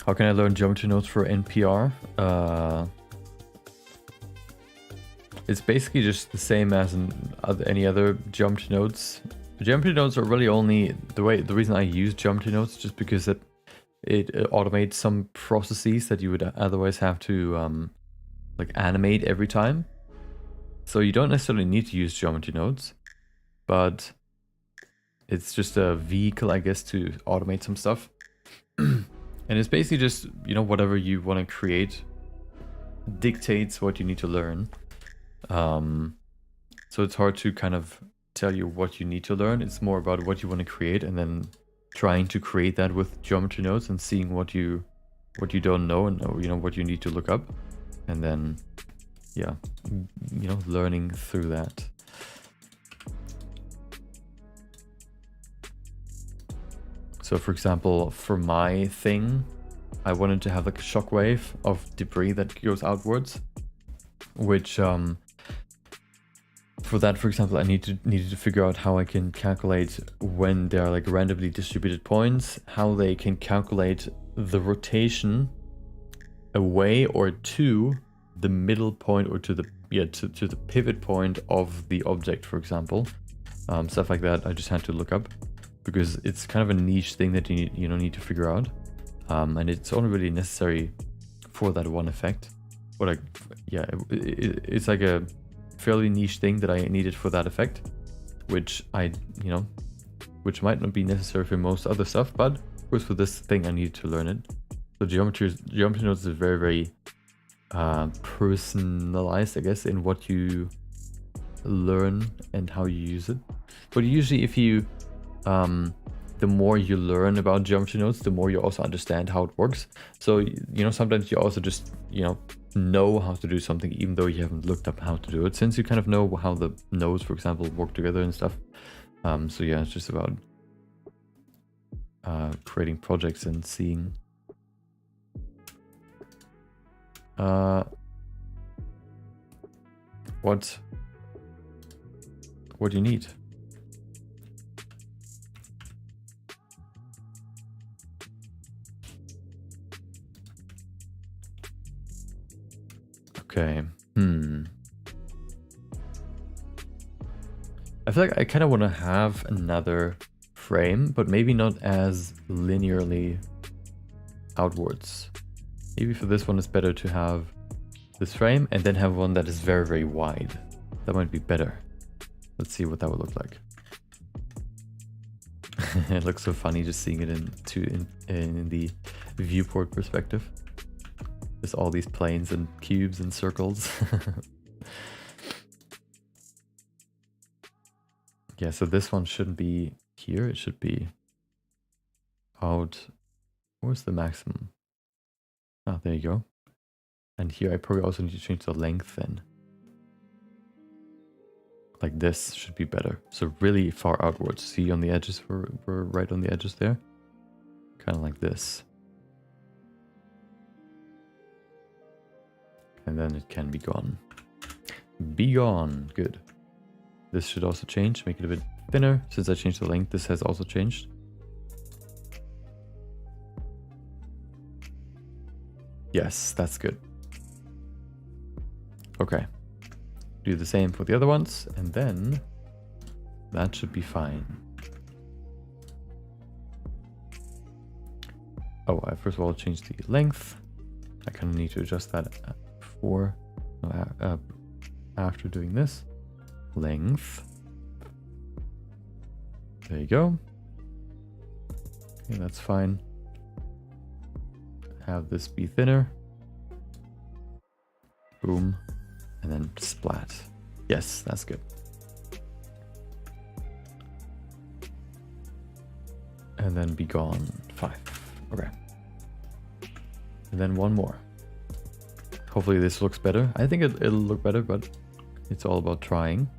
How can I learn geometry nodes for NPR? It's basically just the same as in any other geometry nodes. Geometry nodes are really only the reason I use geometry nodes just because it automates some processes that you would otherwise have to like animate every time. So you don't necessarily need to use geometry nodes, but it's just a vehicle, I guess, to automate some stuff. And it's basically just, you know, whatever you want to create dictates what you need to learn. So it's hard to kind of tell you what you need to learn. It's more about what you want to create and then trying to create that with geometry nodes and seeing what you don't know and you know what you need to look up, and then yeah, you know, learning through that. So for example, for my thing, I wanted to have like a shockwave of debris that goes outwards, which for that, for example, I needed to figure out how I can calculate when they're like randomly distributed points, how they can calculate the rotation away or to the middle point or to the to the pivot point of the object, for example. Stuff like that I just had to look up because it's kind of a niche thing that you need to figure out, and it's only really necessary for that one effect. But like, yeah, it's like a fairly niche thing that I needed for that effect, which which might not be necessary for most other stuff, but of course for this thing I need to learn it. So geometry nodes is very, very personalized, I guess, in what you learn and how you use it. But usually if you the more you learn about geometry nodes, the more you also understand how it works. So sometimes you also just know how to do something even though you haven't looked up how to do it, since you kind of know how the nodes, for example, work together and stuff. So yeah, it's just about creating projects and seeing what you need. Okay. I feel like I kind of want to have another frame, but maybe not as linearly outwards. Maybe for this one it's better to have this frame and then have one that is very, very wide. That might be better. Let's see what that would look like. It looks so funny just seeing it in the viewport perspective. There's all these planes and cubes and circles. Yeah, so this one shouldn't be here. It should be out. Where's the maximum? Ah, there you go. And here I probably also need to change the length then. Like this should be better. So really far outwards. See on the edges, we're right on the edges there. Kind of like this. And then it can be gone. Be gone. Good. This should also change. Make it a bit thinner. Since I changed the length, this has also changed. Yes, that's good. Okay. Do the same for the other ones, and then that should be fine. Oh, I first of all change the length. I kind of need to adjust that before, no, after doing this. Length. There you go. Okay, that's fine. Have this be thinner. Boom. And then splat. Yes, that's good. And then be gone 5. Okay. And then one more. Hopefully this looks better. I think it'll look better, but it's all about trying.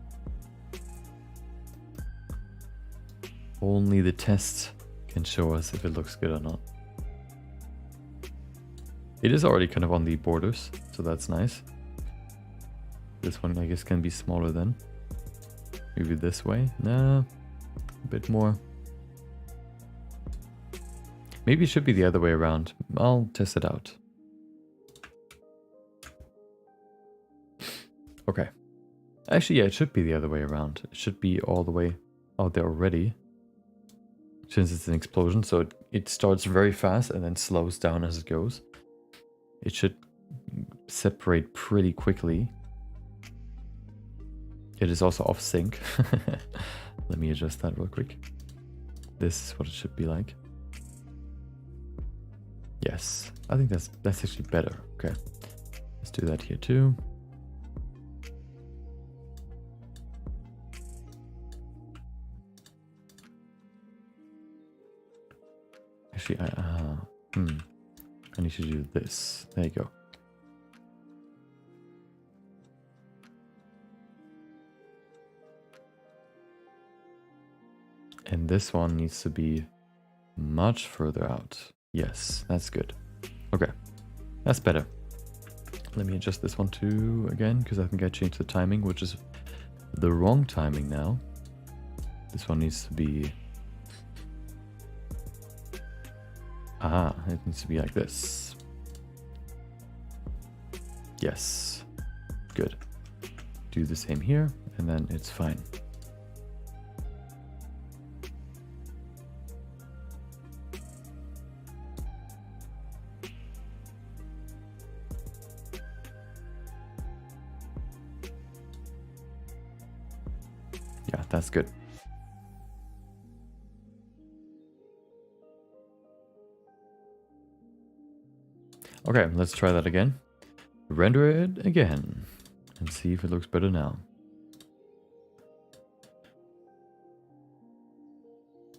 Only the test can show us if it looks good or not. It is already kind of on the borders, so that's nice. This one, I guess, can be smaller then. Maybe this way. Nah, a bit more. Maybe it should be the other way around. I'll test it out. Okay. Actually, yeah, it should be the other way around. It should be all the way out there already. Since it's an explosion, so it starts very fast and then slows down as it goes. It should separate pretty quickly. It is also off sync. Let me adjust that real quick. This is what it should be like. Yes, I think that's actually better. Okay, let's do that here too. Actually, I need to do this. There you go. And this one needs to be much further out. Yes, that's good. Okay, that's better. Let me adjust this one too again, because I think I changed the timing, which is the wrong timing now. This one needs to be... Ah, it needs to be like this. Yes, good. Do the same here, and then it's fine. Yeah, that's good. Okay, let's try that again. Render it again and see if it looks better now.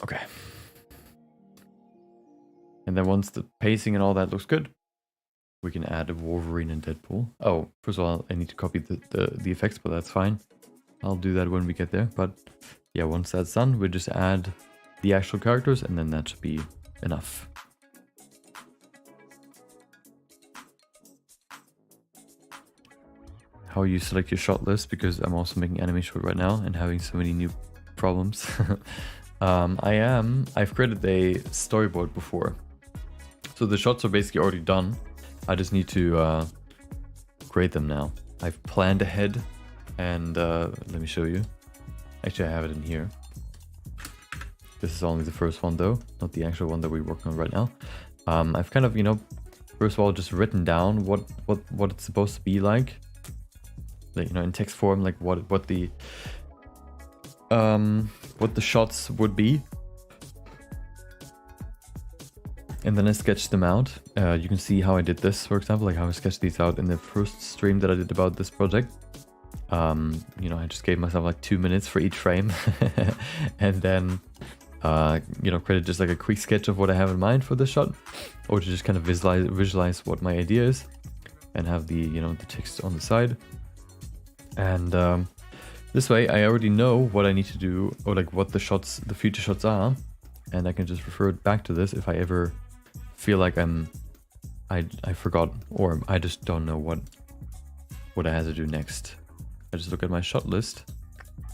Okay. And then once the pacing and all that looks good, we can add a Wolverine and Deadpool. Oh, first of all, I need to copy the effects, but that's fine. I'll do that when we get there. But yeah, once that's done, we just add the actual characters and then that should be enough. How you select your shot list, because I'm also making anime short right now and having so many new problems. I've created a storyboard before. So the shots are basically already done. I just need to create them now. I've planned ahead and let me show you. Actually, I have it in here. This is only the first one though, not the actual one that we're working on right now. I've kind of, you know, first of all, just written down what it's supposed to be like. You know, in text form, like what the shots would be, and then I sketched them out. You can see how I did this, for example, like how I sketched these out in the first stream that I did about this project. You know, I just gave myself like 2 minutes for each frame, and then you know, created just like a quick sketch of what I have in mind for this shot, or to just kind of visualize what my idea is, and have the, you know, the text on the side. And this way I already know what I need to do, or like what the future shots are, and I can just refer back to this if I ever feel like I forgot, or I just don't know what I have to do next. I just look at my shot list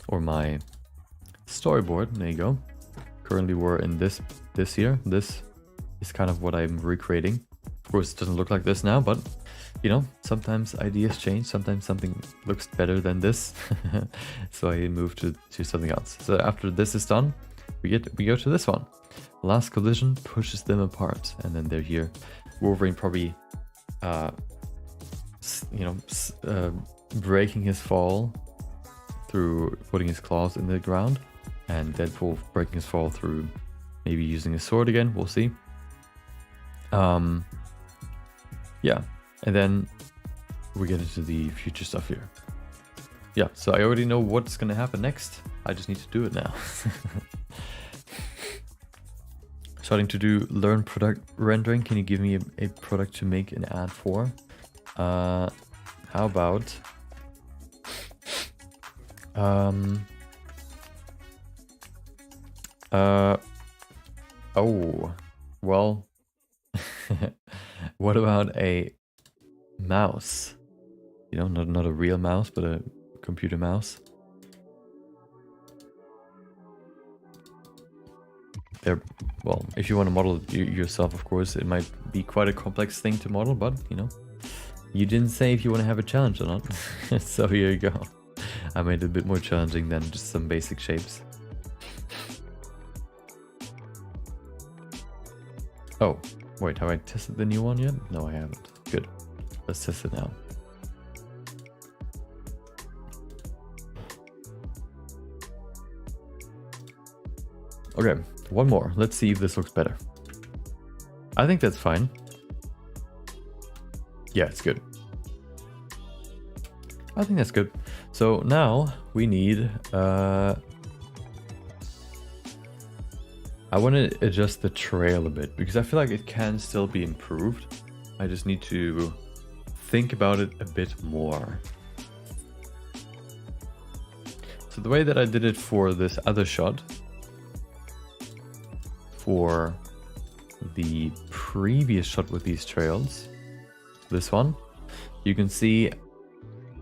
or my storyboard. There you go. Currently we're in this here. This is kind of what I'm recreating. course, it doesn't look like this now, but you know, sometimes ideas change. Sometimes something looks better than this. So I moved to something else. So after this is done, we go to this one. Last collision pushes them apart, and then they're here. Wolverine probably, breaking his fall through putting his claws in the ground, and Deadpool breaking his fall through maybe using his sword again. We'll see. Yeah, and then we get into the future stuff here. Yeah, so I already know what's gonna happen next. I just need to do it now. Starting to do learn product rendering. Can you give me a product to make an ad for? How about oh, well, what about a mouse? You know, not a real mouse, but a computer mouse. There, well, if you want to model it yourself, of course, it might be quite a complex thing to model, but you know, you didn't say if you want to have a challenge or not. So here you go. I made it a bit more challenging than just some basic shapes. Oh, wait, have I tested the new one yet? No, I haven't. Good. Let's test it now. Okay, one more. Let's see if this looks better. I think that's fine. Yeah, it's good. I think that's good. So now we need... I want to adjust the trail a bit, because I feel like it can still be improved. I just need to think about it a bit more. So the way that I did it for this other shot, for the previous shot with these trails, this one, you can see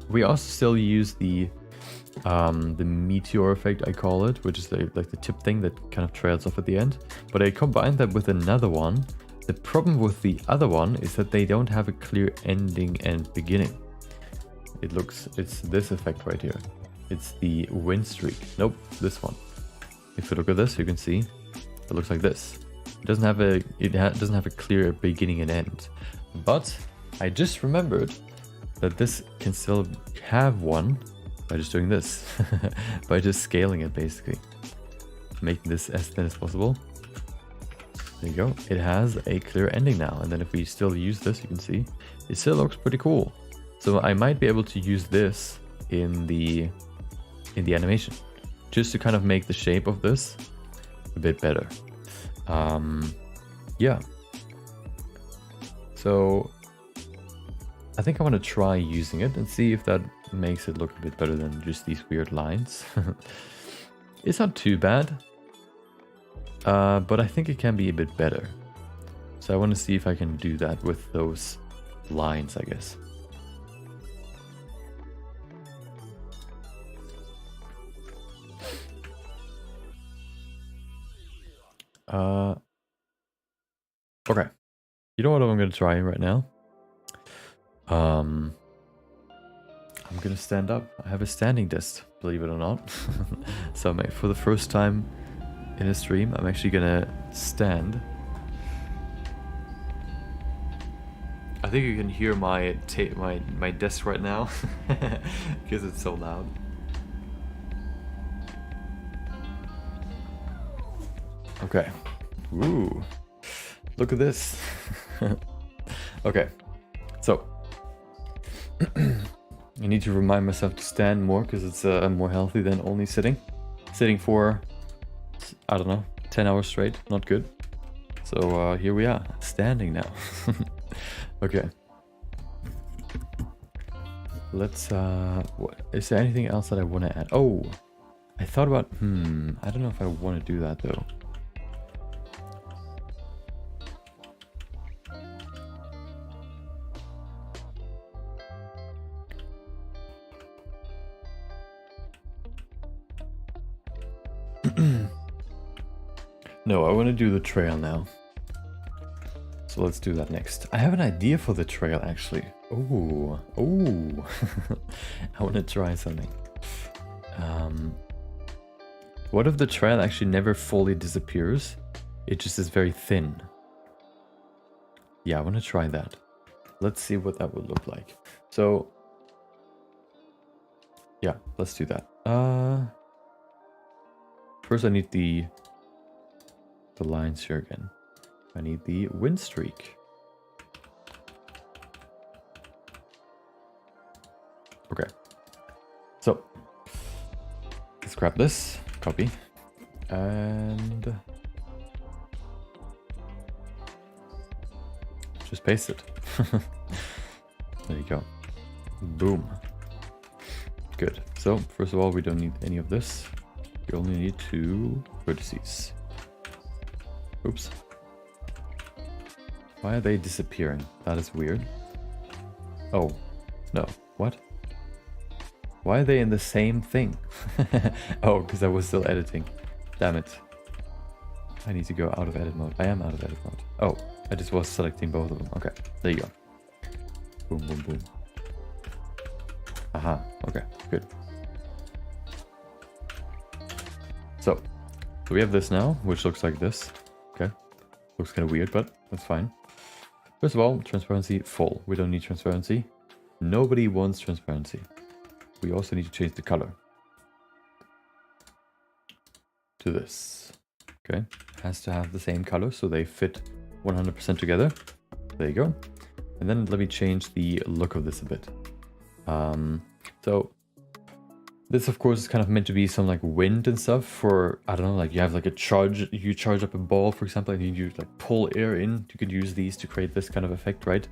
we also still use the meteor effect, I call it, which is like the tip thing that kind of trails off at the end. But I combined that with another one. The problem with the other one is that they don't have a clear ending and beginning. It's this effect right here. It's the wind streak. Nope, this one. If you look at this, you can see it looks like this. It doesn't have a clear beginning and end. But I just remembered that this can still have one by just doing this. By just scaling it, basically. Making this as thin as possible. There you go. It has a clear ending now. And then if we still use this, you can see it still looks pretty cool. So I might be able to use this in the animation, just to kind of make the shape of this a bit better. Yeah. So I think I want to try using it and see if that makes it look a bit better than just these weird lines. It's not too bad, but I think it can be a bit better. So I want to see if I can do that with those lines, I guess. Okay. You know what I'm going to try right now? I'm going to stand up. I have a standing desk, believe it or not. So for the first time in a stream, I'm actually going to stand. I think you can hear my desk right now because it's so loud. Okay. Ooh. Look at this. Okay. So I need to remind myself to stand more because it's more healthy than only sitting. Sitting for, I don't know, 10 hours straight. Not good. So here we are, standing now. Okay. Let's, is there anything else that I want to add? Oh, I thought about, I don't know if I want to do that though. No, I want to do the trail now. So So let's do that next. I have an idea for the trail actually. Oh, I want to try something. What if the trail actually never fully disappears? It just is very thin. Yeah, I want to try that. Let's see what that would look like. So, yeah, let's do that. First I need the lines here again. I need the wind streak. Okay. So, let's grab this, copy, and just paste it. There you go. Boom. Good. So, first of all, we don't need any of this. We only need 2 vertices. Oops. Why are they disappearing? That is weird. Oh, no. What? Why are they in the same thing? Oh, because I was still editing. Damn it. I need to go out of edit mode. I am out of edit mode. Oh, I just was selecting both of them. Okay, there you go. Boom, boom, boom. Aha, okay, good. So we have this now, which looks like this. Okay, looks kind of weird, but that's fine. First of all, transparency full. We don't need transparency. Nobody wants transparency. We also need to change the color to this. Okay, has to have the same color so they fit 100% together. There you go. And then let me change the look of this a bit. So this of course is kind of meant to be some like wind and stuff for, I don't know, like you have like a charge, you charge up a ball, for example, and you like pull air in. You could use these to create this kind of effect, right?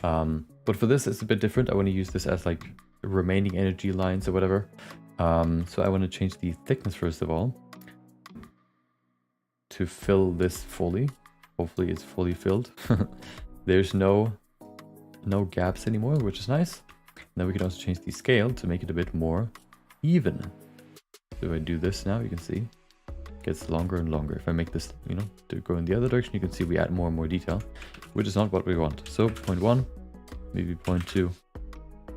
But for this, it's a bit different. I want to use this as like remaining energy lines or whatever. So I want to change the thickness first of all to fill this fully. Hopefully it's fully filled. There's no gaps anymore, which is nice. And then we can also change the scale to make it a bit more even. So if I do this now, you can see it gets longer and longer. If I make this, you know, to go in the other direction, you can see we add more and more detail, which is not what we want. So 0.1, maybe 0.2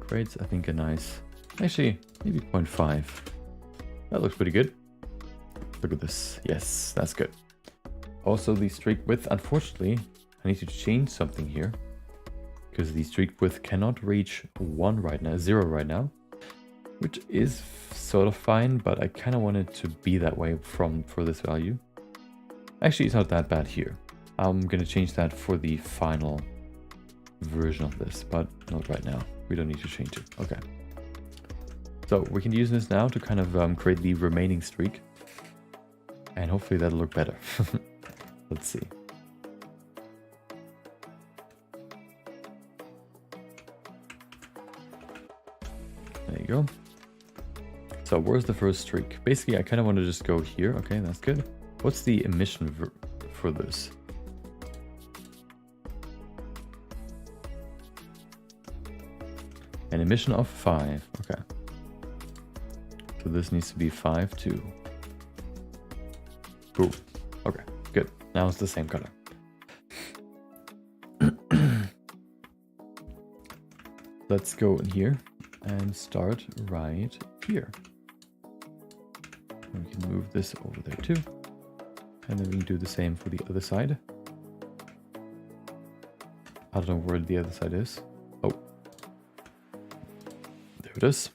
creates, I think, a nice, actually maybe 0.5. That looks pretty good. Look at this. Yes, that's good. Also the streak width, unfortunately, I need to change something here because the streak width cannot reach 1 right now, 0 right now, which is sort of fine, but I kind of want it to be that way for this value. Actually, it's not that bad here. I'm going to change that for the final version of this, but not right now. We don't need to change it. Okay. So we can use this now to kind of create the remaining streak. And hopefully that'll look better. Let's see. There you go. So where's the first streak? Basically, I kind of want to just go here. Okay, that's good. What's the emission for this? An emission of 5. Okay. So this needs to be 5 too. Cool. Okay, good. Now it's the same color. Let's go in here and start right here. And we can move this over there too. And then we can do the same for the other side. I don't know where the other side is. Oh. There it is.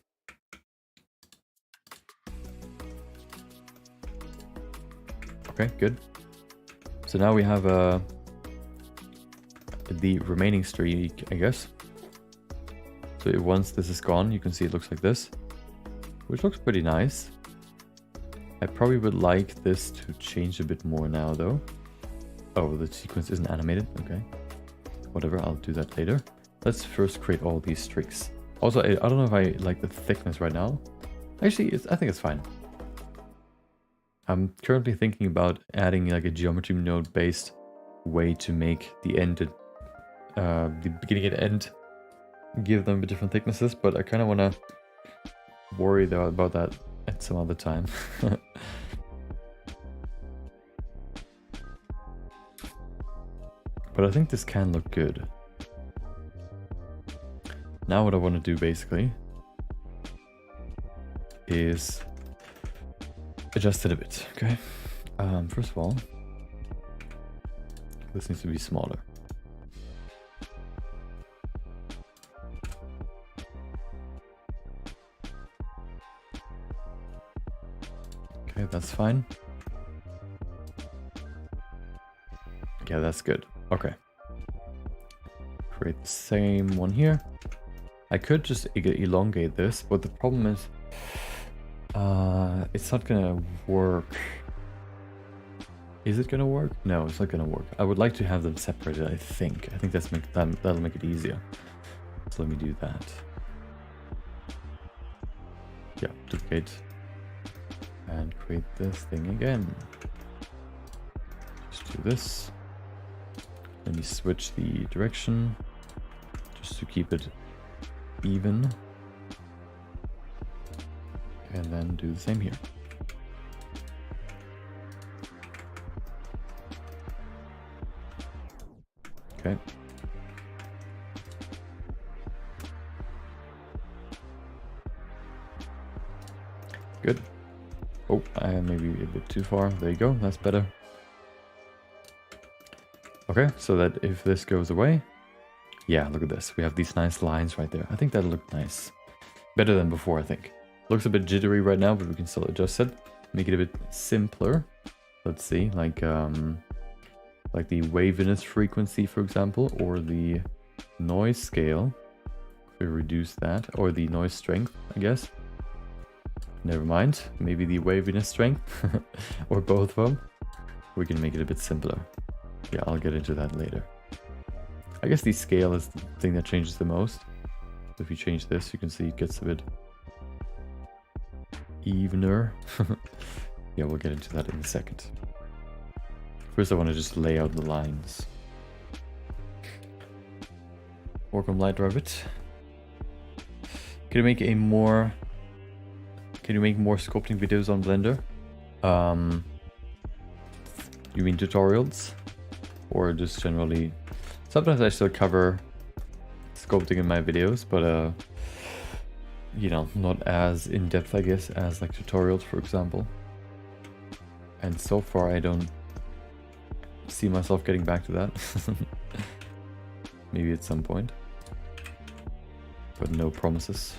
Okay, good. So now we have the remaining streak, I guess. So once this is gone, you can see it looks like this, which looks pretty nice. I probably would like this to change a bit more now, though. Oh, the sequence isn't animated. Okay. Whatever, I'll do that later. Let's first create all these streaks. Also, I don't know if I like the thickness right now. Actually, I think it's fine. I'm currently thinking about adding like a geometry node based way to make the end, the beginning and end, give them different thicknesses, but I kind of want to worry about that at some other time. But But I think this can look good. Now what I want to do basically is adjust it a bit, okay? First of all, this needs to be smaller. Okay, that's fine. Yeah, that's good. Okay. Create the same one here. I could just elongate this, but the problem is it's not gonna work. Is it gonna work? No, it's not gonna work. I would like to have them separated, I think. I think that'll make it easier. So let me do that. Yeah, duplicate. And create this thing again. Just do this. Let me switch the direction just to keep it even. And then do the same here. Okay. Good. Oh, I am maybe a bit too far. There you go. That's better. Okay, so that if this goes away, yeah, look at this. We have these nice lines right there. I think that'll look nice. Better than before, I think. Looks a bit jittery right now, but we can still adjust it. Make it a bit simpler. Let's see, like the waviness frequency, for example, or the noise scale. If we reduce that, or the noise strength, I guess. Never mind, maybe the waviness strength, or both of them. We can make it a bit simpler. Yeah, I'll get into that later. I guess the scale is the thing that changes the most. If you change this, you can see it gets a bit evener. Yeah, we'll get into that in a second. First, I want to just lay out the lines. Work on light rabbit. Can you make more sculpting videos on Blender? You mean tutorials? Or just generally? Sometimes I still cover sculpting in my videos, but you know, not as in depth, I guess, as like tutorials, for example. And so far, I don't see myself getting back to that. Maybe at some point, but no promises.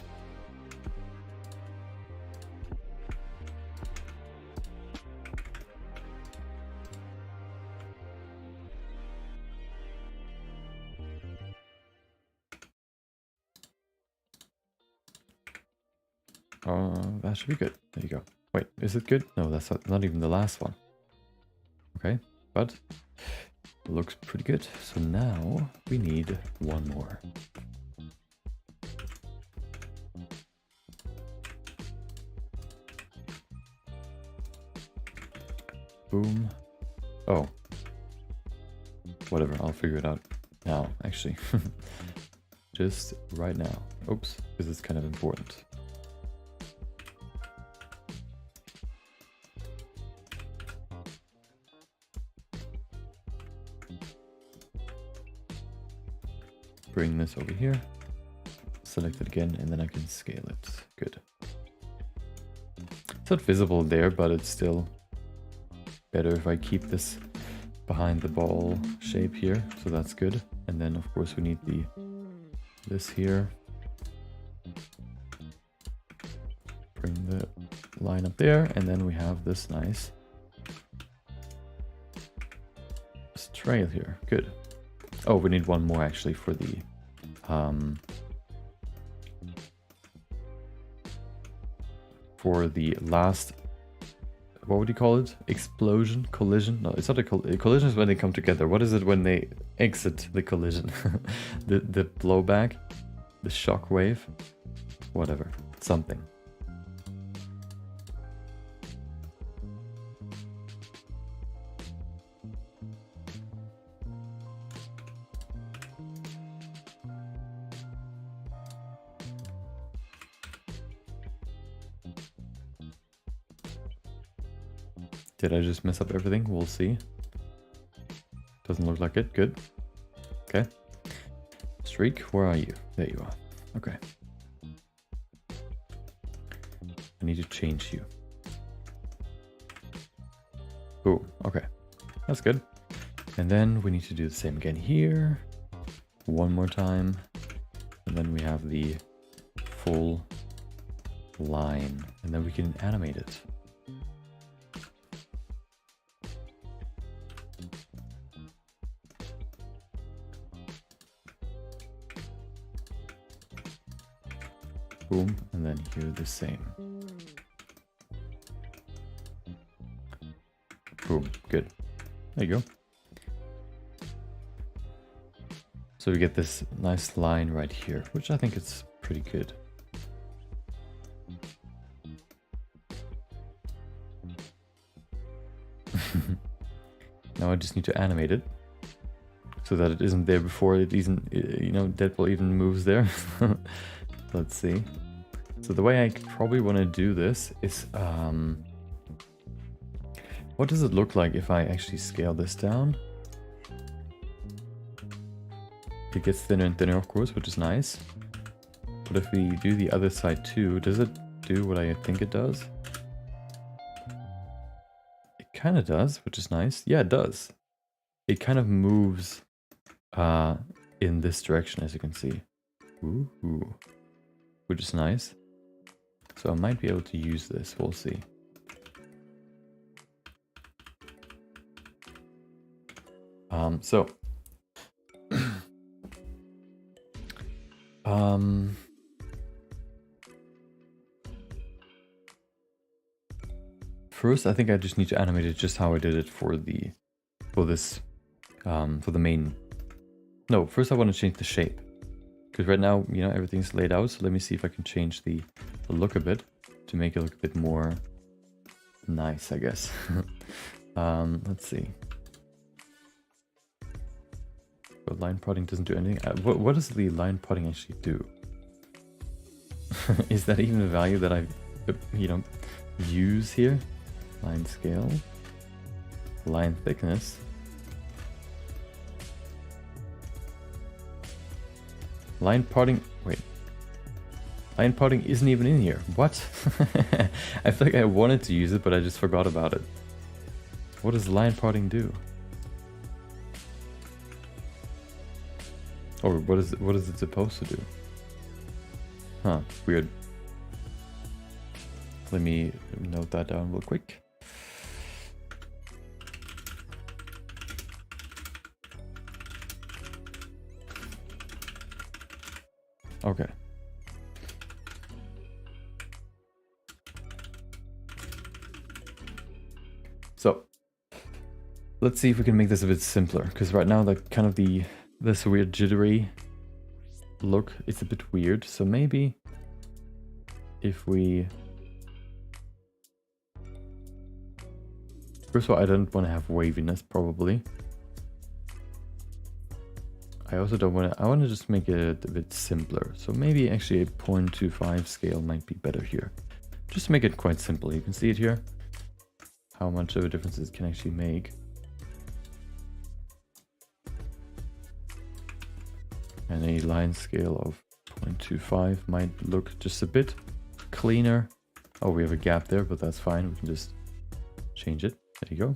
That should be good. There you go. Wait, is it good? No, that's not even the last one. Okay, but it looks pretty good. So now we need one more. Boom. Oh. Whatever, I'll figure it out now, actually. Just right now. Oops, this is kind of important. Bring this over here, select it again, and then I can scale it. Good. It's not visible there, but it's still better if I keep this behind the ball shape here, so that's good. And then of course we need this here. Bring the line up there, and then we have this nice trail here. Good. Oh, we need one more actually for the last, what would you call it? Explosion? Collision? No, it's not a collision is when they come together. What is it when they exit the collision? the blowback? The shockwave? Whatever. Something. Did I just mess up everything? We'll see. Doesn't look like it. Good. Okay. Streak, where are you? There you are. Okay. I need to change you. Boom. Okay. That's good. And then we need to do the same again here. One more time. And then we have the full line. And then we can animate it. Boom. And then here the same. Boom. Good. There you go. So we get this nice line right here, which I think is pretty good. Now I just need to animate it so that it isn't there before it even, you know, Deadpool even moves there. Let's see. So the way I probably want to do this is, what does it look like if I actually scale this down? It gets thinner and thinner, of course, which is nice. But if we do the other side too, does it do what I think it does? It kind of does, which is nice. Yeah, it does. It kind of moves in this direction, as you can see. Ooh, which is nice. So I might be able to use this. We'll see. So first, I think I just need to animate it just how I did it for the main. No, first I want to change the shape, because right now, you know, everything's laid out. So let me see if I can change the look a bit to make it look a bit more nice, I guess. Let's see. But line prodding doesn't do anything. What does the line prodding actually do? Is that even a value that I, you know, use here? Line scale, line thickness. Line prodding. Wait. Line prodding isn't even in here. What? I feel like I wanted to use it, but I just forgot about it. What does line prodding do? Or what is it supposed to do? Huh, weird. Let me note that down real quick. Okay. So let's see if we can make this a bit simpler, because right now like kind of this weird jittery look, it's a bit weird. So maybe if we, first of all, I don't want to have waviness probably. I also don't want to, I want to just make it a bit simpler. So maybe actually a 0.25 scale might be better here. Just to make it quite simple. You can see it here, how much of a difference it can actually make. And a line scale of 0.25 might look just a bit cleaner. Oh, we have a gap there, but that's fine. We can just change it. There you go.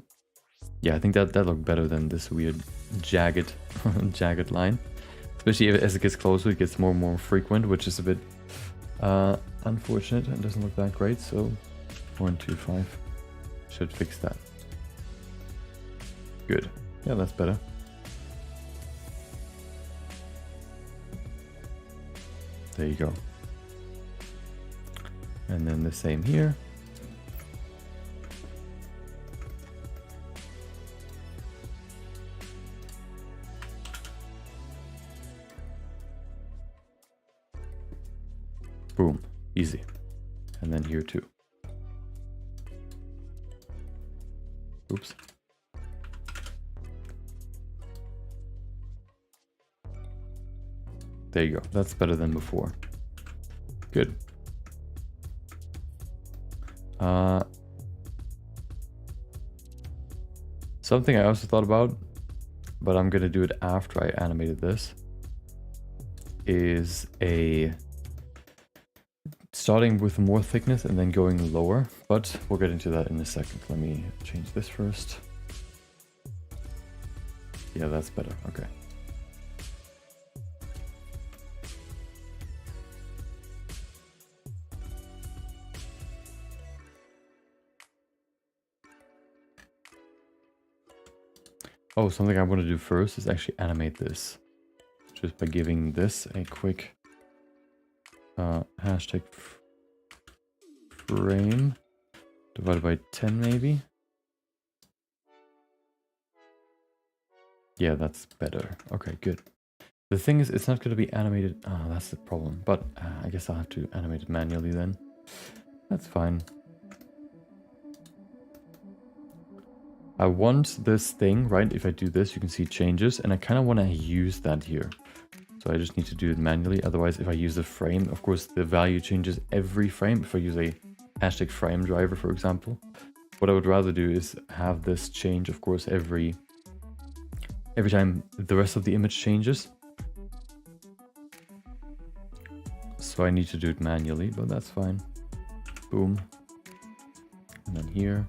Yeah, I think that looked better than this weird jagged jagged line. Especially as it gets closer, it gets more and more frequent, which is a bit unfortunate and doesn't look that great. So 0.25 should fix that. Good. Yeah, that's better. There you go. And then the same here. Boom, easy. And then here too. Oops. There you go. That's better than before. Good. Something I also thought about but I'm gonna do it after I animated this, is a starting with more thickness and then going lower, but we'll get into that in a second. Let me change this first. Yeah, that's better. Okay. Oh, something I want to do first is actually animate this. Just by giving this a quick hashtag frame divided by 10 maybe. Yeah, that's better. Okay, good. The thing is, it's not going to be animated. Ah, that's the problem. But I guess I'll have to animate it manually then. That's fine. I want this thing, right? If I do this, you can see changes, and I kind of want to use that here. So I just need to do it manually. Otherwise, if I use a frame, of course, the value changes every frame. If I use a hashtag frame driver, for example, what I would rather do is have this change, of course, every time the rest of the image changes. So I need to do it manually, but that's fine. Boom. And then here.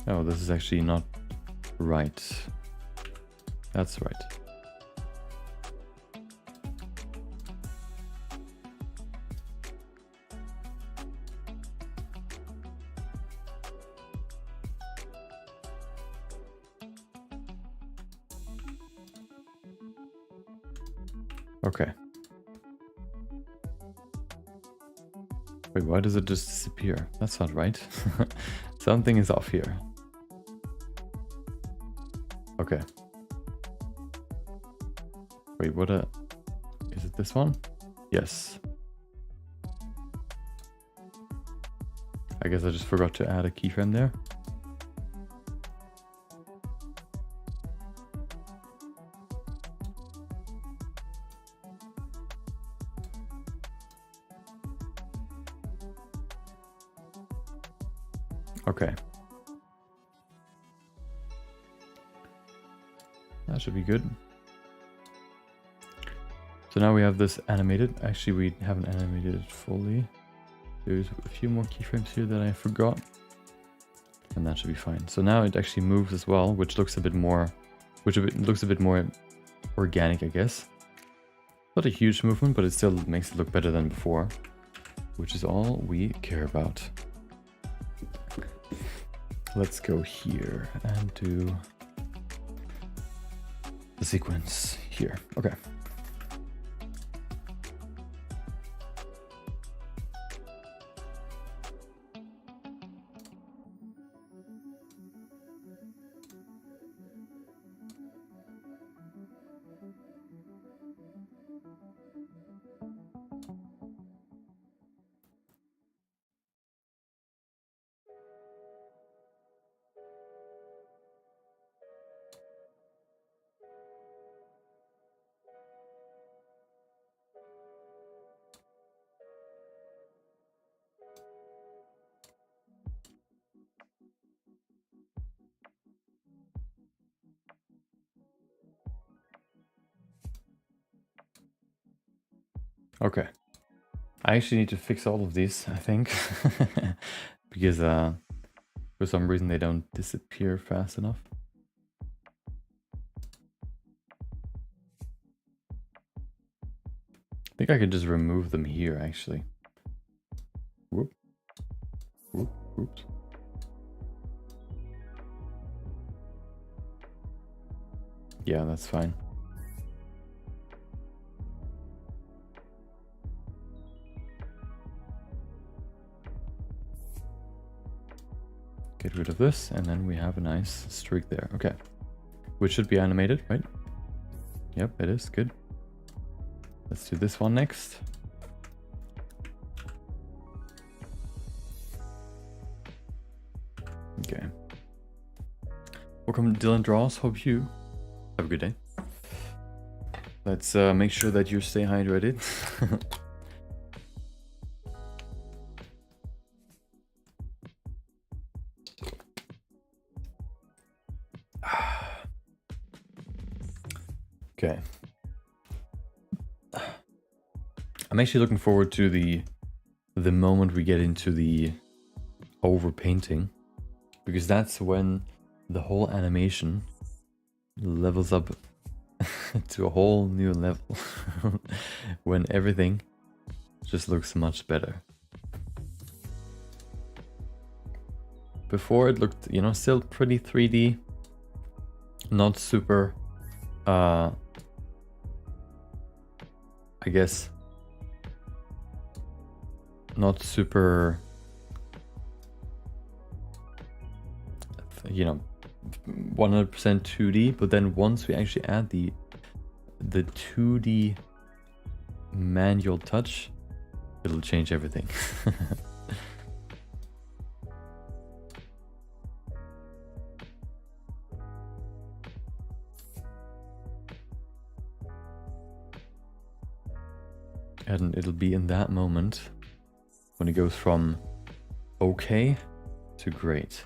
Oh, this is actually not right. That's right. Okay. Wait, why does it just disappear? That's not right. Something is off here. Okay. Wait, what is it this one? Yes. I guess I just forgot to add a keyframe there. Okay. That should be good. So now we have this animated. Actually, we haven't animated it fully. There's a few more keyframes here that I forgot. And that should be fine. So now it actually moves as well, which looks a bit more, organic, I guess. Not a huge movement, but it still makes it look better than before, which is all we care about. Let's go here and do the sequence here. Okay. Okay. I actually need to fix all of these, I think, because for some reason they don't disappear fast enough. I think I could just remove them here, actually. Whoop. Whoop. Oops. Yeah, that's fine. Get rid of this, and then we have a nice streak there. Okay. Which should be animated, right? Yep, it is. Good. Let's do this one next. Okay. welcome Dylan Draws. Hope you have a good day. Let's make sure that you stay hydrated. Okay. I'm actually looking forward to the moment we get into the overpainting, because that's when the whole animation levels up to a whole new level. When everything just looks much better. Before it looked, you know, still pretty 3D, not super I guess not super, you know, 100% 2D, but then once we actually add the 2D manual touch, it'll change everything. And it'll be in that moment when it goes from okay to great.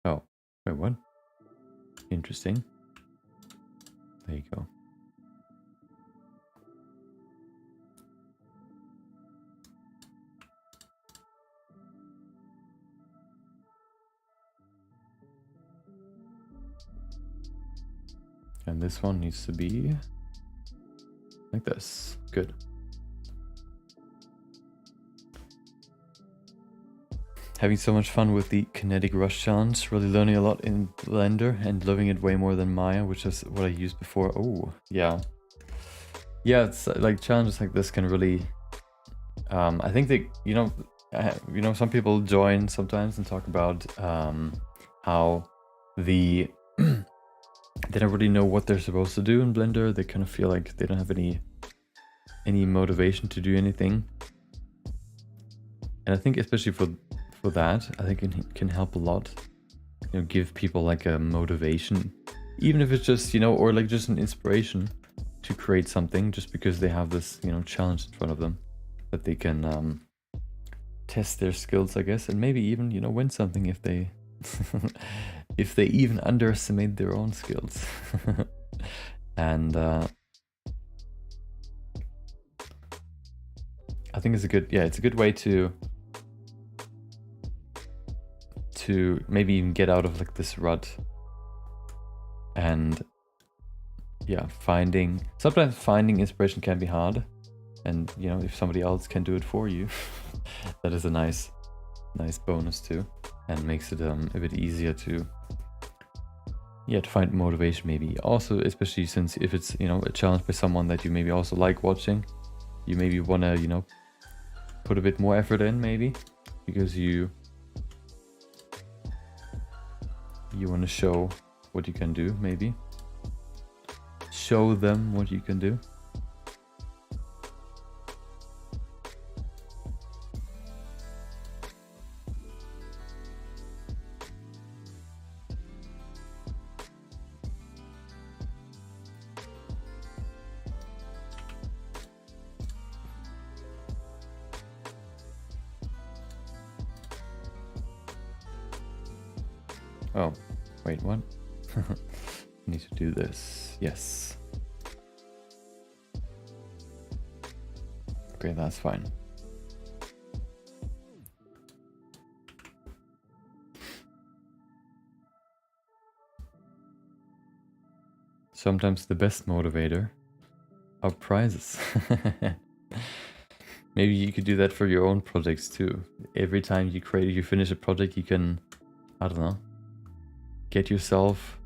Oh, wait, what? Interesting. There you go. And this one needs to be like this. Good. Having so much fun with the kinetic rush challenge. Really learning a lot in Blender and loving it way more than Maya, which is what I used before. Oh, yeah. Yeah, it's like challenges like this can really... I think that, you know, some people join sometimes and talk about how the... they don't really know what they're supposed to do in Blender. They kind of feel like they don't have any motivation to do anything. And I think especially for that, I think it can help a lot. You know, give people like a motivation, even if it's just, you know, or like just an inspiration to create something, just because they have this, you know, challenge in front of them that they can test their skills, I guess, and maybe even, you know, win something if they if they even underestimate their own skills. And I think it's a good, it's a good way to maybe even get out of like this rut. And yeah, sometimes finding inspiration can be hard, and you know, if somebody else can do it for you, that is a nice bonus too, and makes it a bit easier to find motivation, maybe. Also, especially since if it's, you know, a challenge by someone that you maybe also like watching, you maybe want to, you know, put a bit more effort in, maybe, because you want to show what you can do, maybe. Show them what you can do. Oh, wait, what? Need to do this. Yes. Okay, that's fine. Sometimes the best motivator are prizes. Maybe you could do that for your own projects too. Every time you finish a project, you can, I don't know, get yourself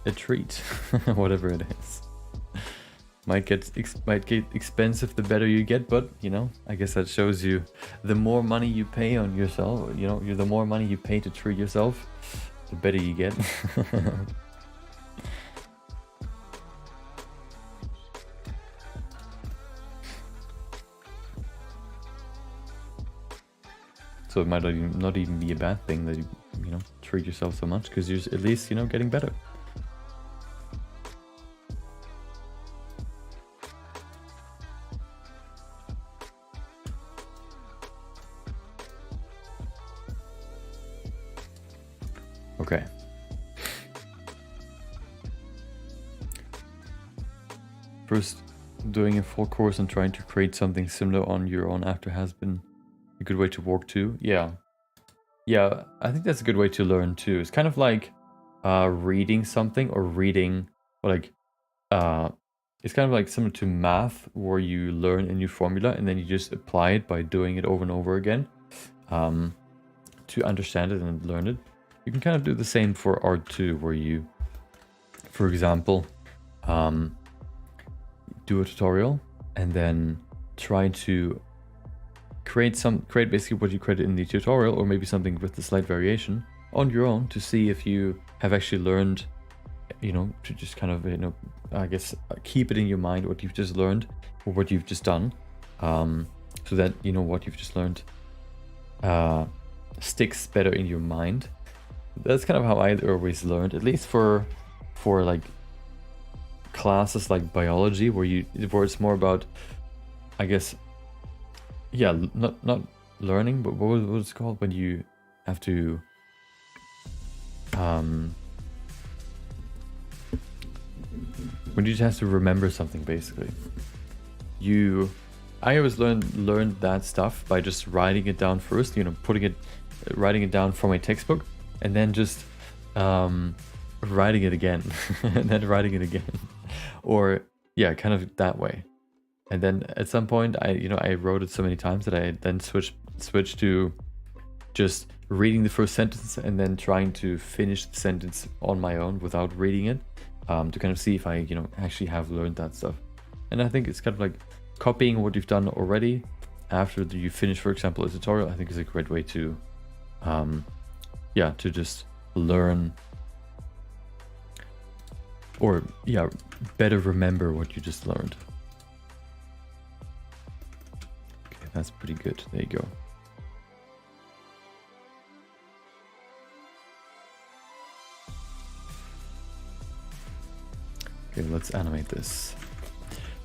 a treat, whatever it is. Might get expensive the better you get, but you know, I guess that shows you the more money you pay on yourself, you know, the more money you pay to treat yourself, the better you get. So it might not even be a bad thing that you know, treat yourself so much, because you're at least, you know, getting better. Okay. First, doing a full course and trying to create something similar on your own after has been a good way to work too. Yeah, I think that's a good way to learn too. It's kind of like reading something, or reading, or like it's kind of like similar to math, where you learn a new formula and then you just apply it by doing it over and over again to understand it and learn it. You can kind of do the same for art too, where you, for example, do a tutorial and then try to create basically what you created in the tutorial, or maybe something with a slight variation on your own, to see if you have actually learned, you know, to just kind of, you know, I guess keep it in your mind what you've just learned or what you've just done, so that, you know, what you've just learned sticks better in your mind. That's kind of how I always learned, at least for like classes like biology, where it's more about, I guess, yeah, not learning, but what was it called when you have to when you just have to remember something, basically. I always learned that stuff by just writing it down first, you know, writing it down from a textbook, and then just writing it again and then writing it again, or yeah, kind of that way. And then at some point I wrote it so many times that I then switched to just reading the first sentence and then trying to finish the sentence on my own without reading it, to kind of see if I, you know, actually have learned that stuff. And I think it's kind of like copying what you've done already after you finish, for example, a tutorial. I think is a great way to to just learn, or better remember what you just learned. Okay, that's pretty good. There you go. Okay, let's animate this.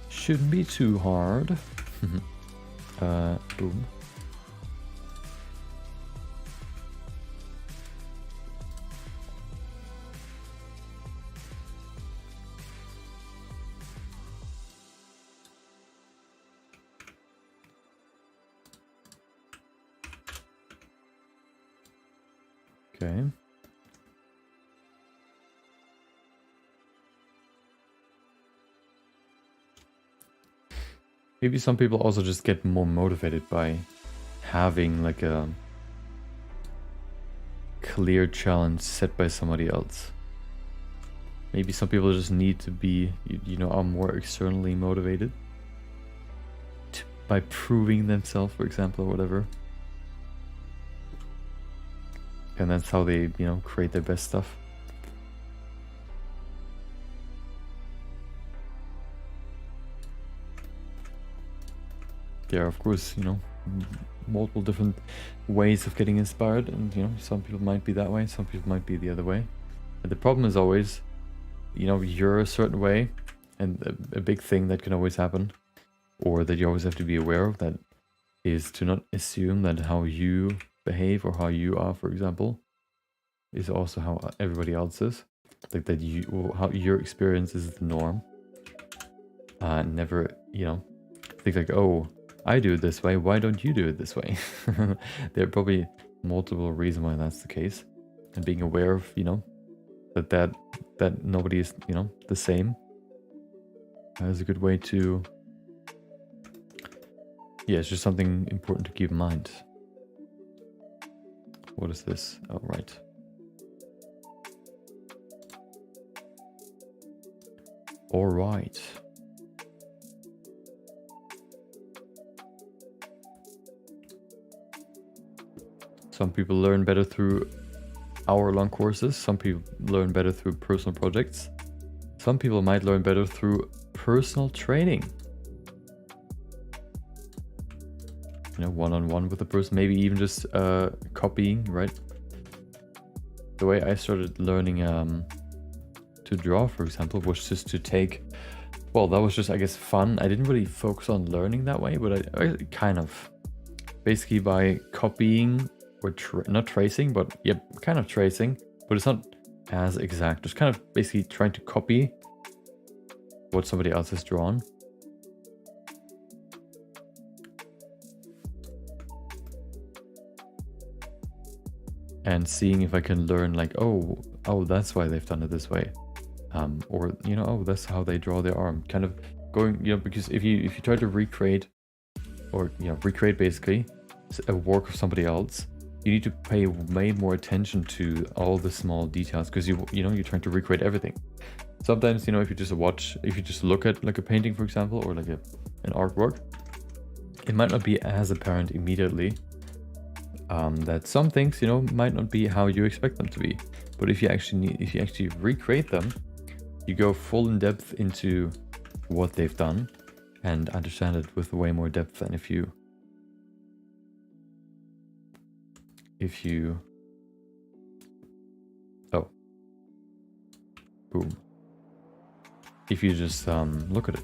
Shouldn't be too hard. Boom. Okay. Maybe some people also just get more motivated by having like a clear challenge set by somebody else. Maybe some people just need to be, you know, are more externally motivated by proving themselves, for example, or whatever. And that's how they, you know, create their best stuff. There are, of course, you know, multiple different ways of getting inspired, and, you know, some people might be that way, some people might be the other way. But the problem is always, you know, you're a certain way, and a big thing that can always happen, or that you always have to be aware of, that is to not assume that how you behave or how you are, for example, is also how everybody else is. Like that how your experience is the norm. Never, you know, think like, oh, I do it this way, why don't you do it this way? There are probably multiple reasons why that's the case. And being aware of, you know, that nobody is, you know, the same, is a good way to, yeah, it's just something important to keep in mind. What is this? Oh, right. All right. Some people learn better through hour-long courses. Some people learn better through personal projects. Some people might learn better through personal training. You know, one-on-one with a person, maybe even just copying, right? The way I started learning to draw, for example, was just to take, well, that was just, I guess, fun. I didn't really focus on learning that way, but I kind of, basically by copying or not tracing, but yep, kind of tracing, but it's not as exact. Just kind of basically trying to copy what somebody else has drawn. And seeing if I can learn, like, oh, that's why they've done it this way. Or, you know, oh, that's how they draw their arm. Kind of going, you know, because if you try to recreate, or, you know, recreate basically a work of somebody else, you need to pay way more attention to all the small details, because you know, you're trying to recreate everything. Sometimes, you know, if you just look at like a painting, for example, or like an artwork, it might not be as apparent immediately that some things, you know, might not be how you expect them to be. But if you actually recreate them, you go full in depth into what they've done and understand it with way more depth than if you oh, boom, if you just look at it.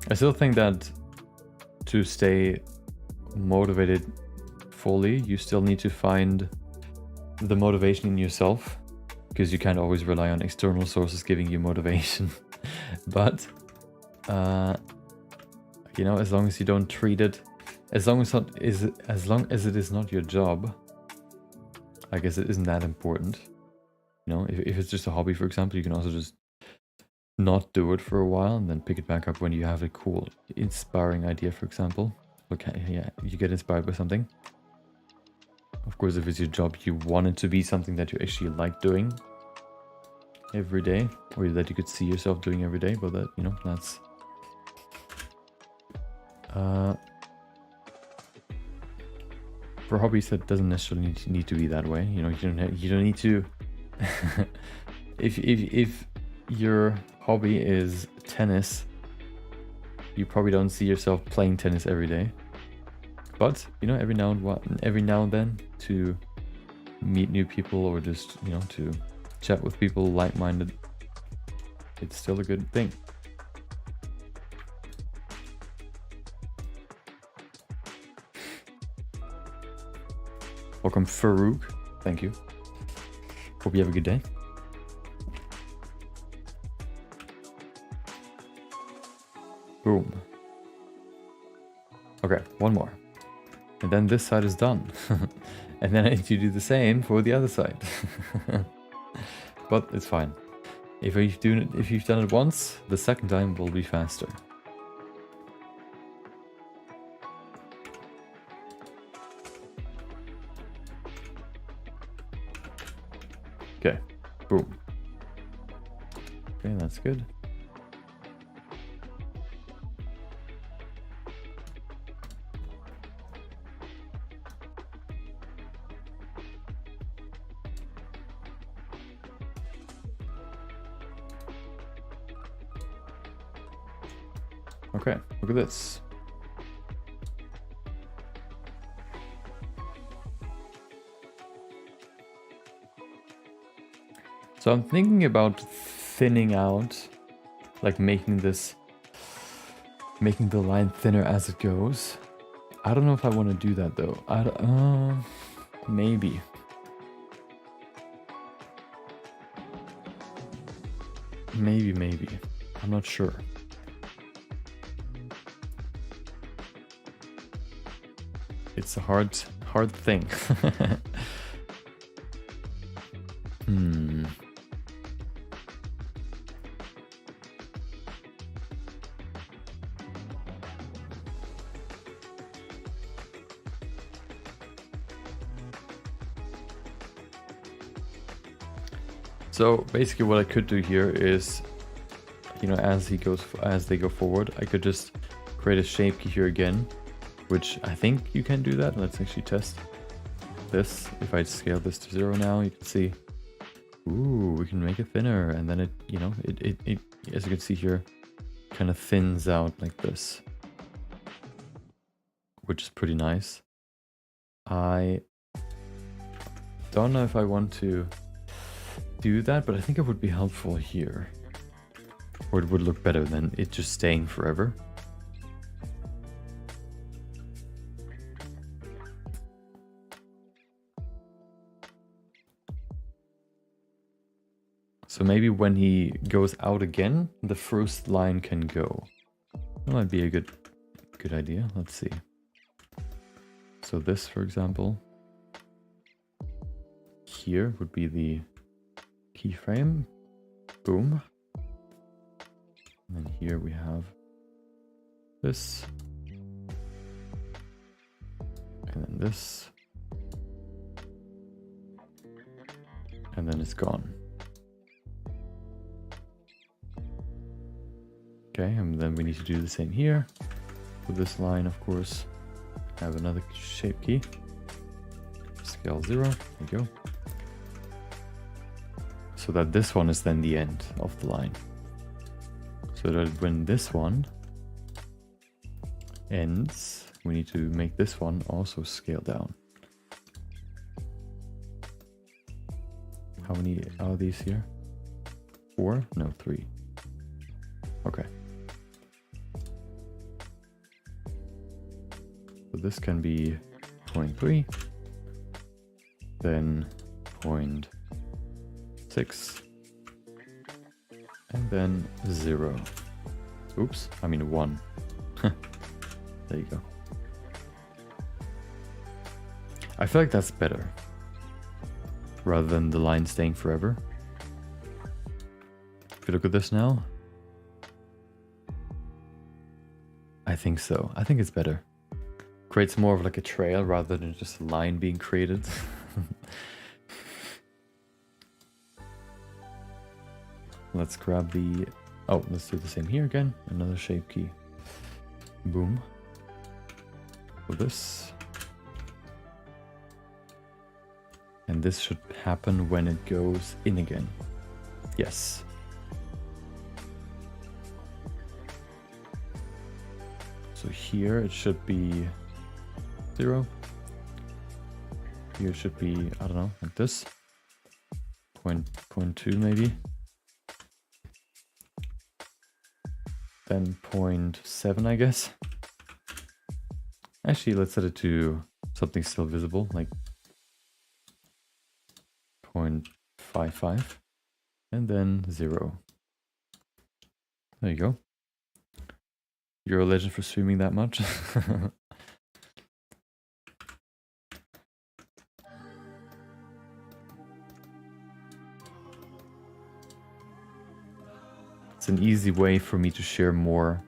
I still think that to stay motivated fully, you still need to find the motivation in yourself, because you can't always rely on external sources giving you motivation. But you know, as long as you don't treat it, as long as it is not your job, I guess it isn't that important. You know, if it's just a hobby, for example, you can also just not do it for a while and then pick it back up when you have a cool, inspiring idea, for example. Okay, yeah, you get inspired by something. Of course, if it's your job, you want it to be something that you actually like doing every day, or that you could see yourself doing every day. But that, you know, that's for hobbies, that doesn't necessarily need to be that way. You know, you don't need to. if your hobby is tennis, you probably don't see yourself playing tennis every day. But, you know, every now and then, to meet new people, or just, you know, to chat with people like-minded, it's still a good thing. Welcome, Farouk. Thank you. Hope you have a good day. Boom. Okay, one more. And then this side is done. And then I need to do the same for the other side. But it's fine. If you've done it once, the second time will be faster. Okay, boom. Okay, that's good. Okay, look at this. So I'm thinking about thinning out, like making the line thinner as it goes. I don't know if I want to do that though. Maybe. Maybe. I'm not sure. It's a hard thing. So basically what I could do here is, you know, as they go forward, I could just create a shape key here again, which I think you can do that. Let's actually test this. If I scale this to 0 now, you can see, ooh, we can make it thinner, and then it, you know, it as you can see here, kind of thins out like this, which is pretty nice. I don't know if I want to do that, but I think it would be helpful here, or it would look better than it just staying forever. So maybe when he goes out again, the first line can go. That might be a good idea. Let's see. So this, for example, here would be the keyframe. Boom. And then here we have this. And then this. And then it's gone. Okay, and then we need to do the same here. For this line, of course, have another shape key. Scale 0, there you go. So that this one is then the end of the line. So that when this one ends, we need to make this one also scale down. How many are these here? 4? No, 3. Okay. So this can be 0.3, then 0.6, and then 0. Oops, I mean 1. There you go. I feel like that's better, rather than the line staying forever. If you look at this now, I think so. I think it's better. Creates more of like a trail rather than just a line being created. Let's grab the... Oh, let's do the same here again. Another shape key. Boom. So this. And this should happen when it goes in again. Yes. So here it should be 0. Here it should be, I don't know, like this. 0.2 maybe. Then 0.7, I guess. Actually, let's set it to something still visible, like 0.55. And then 0. There you go. You're a legend for streaming that much. It's an easy way for me to share more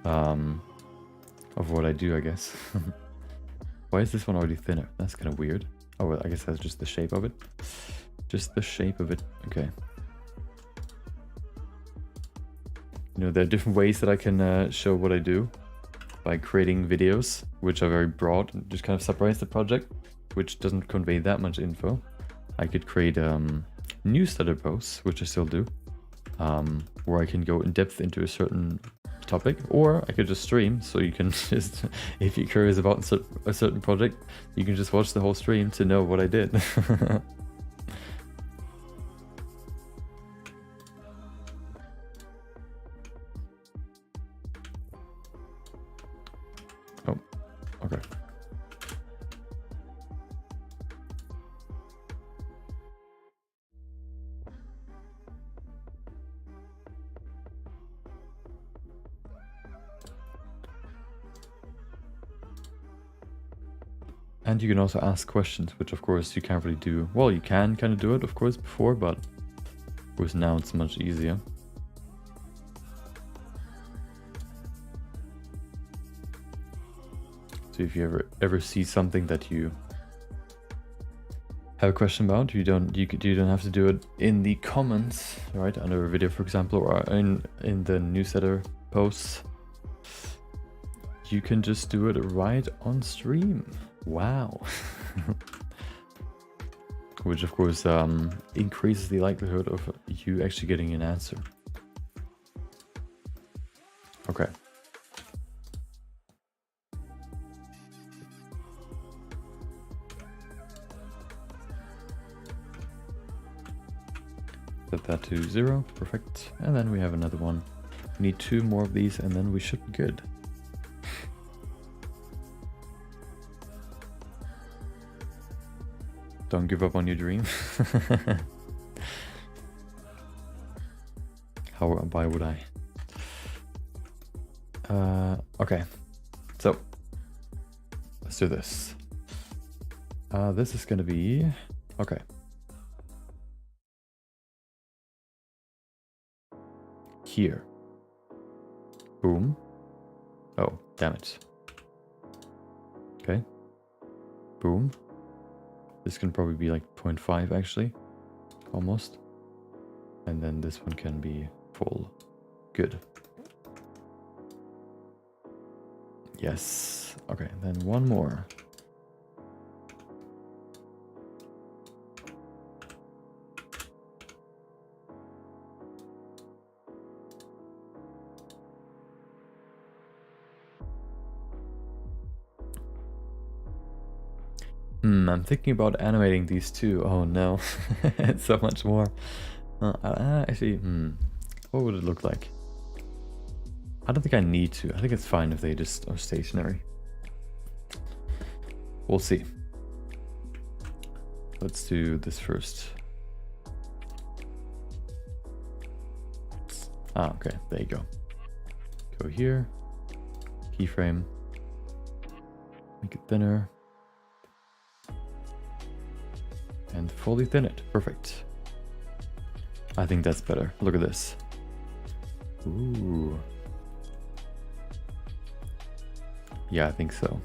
of what I do, I guess. Why is this one already thinner? That's kind of weird. Oh, well, I guess that's just the shape of it. Just the shape of it. Okay. You know, there are different ways that I can show what I do by creating videos, which are very broad and just kind of separates the project, which doesn't convey that much info. I could create newsletter posts, which I still do, where I can go in depth into a certain topic, or I could just stream, so you can just, if you're curious about a certain project, you can just watch the whole stream to know what I did. Oh, okay. And you can also ask questions, which of course you can't really do. Well, you can kind of do it, of course, before, but of course now it's much easier. So if you ever see something that you have a question about, you don't have to do it in the comments, right, under a video, for example, or in the newsletter posts. You can just do it right on stream. Wow. Which of course increases the likelihood of you actually getting an answer. Okay. Set that to 0, perfect. And then we have another one. We need 2 more of these and then we should be good. Don't give up on your dream. Why would I? Okay, so let's do this. This is gonna be, okay. Here. Boom. Oh, damn it. Okay. Boom. This can probably be like 0.5 actually, almost. And then this one can be full. Good. Yes. Okay, then one more. I'm thinking about animating these two. Oh no, it's so much more. Actually, what would it look like? I don't think I need to. I think it's fine if they just are stationary. We'll see. Let's do this first. Okay, there you go. Go here, keyframe, make it thinner. And fully thin it. Perfect. I think that's better. Look at this. Ooh. Yeah, I think so.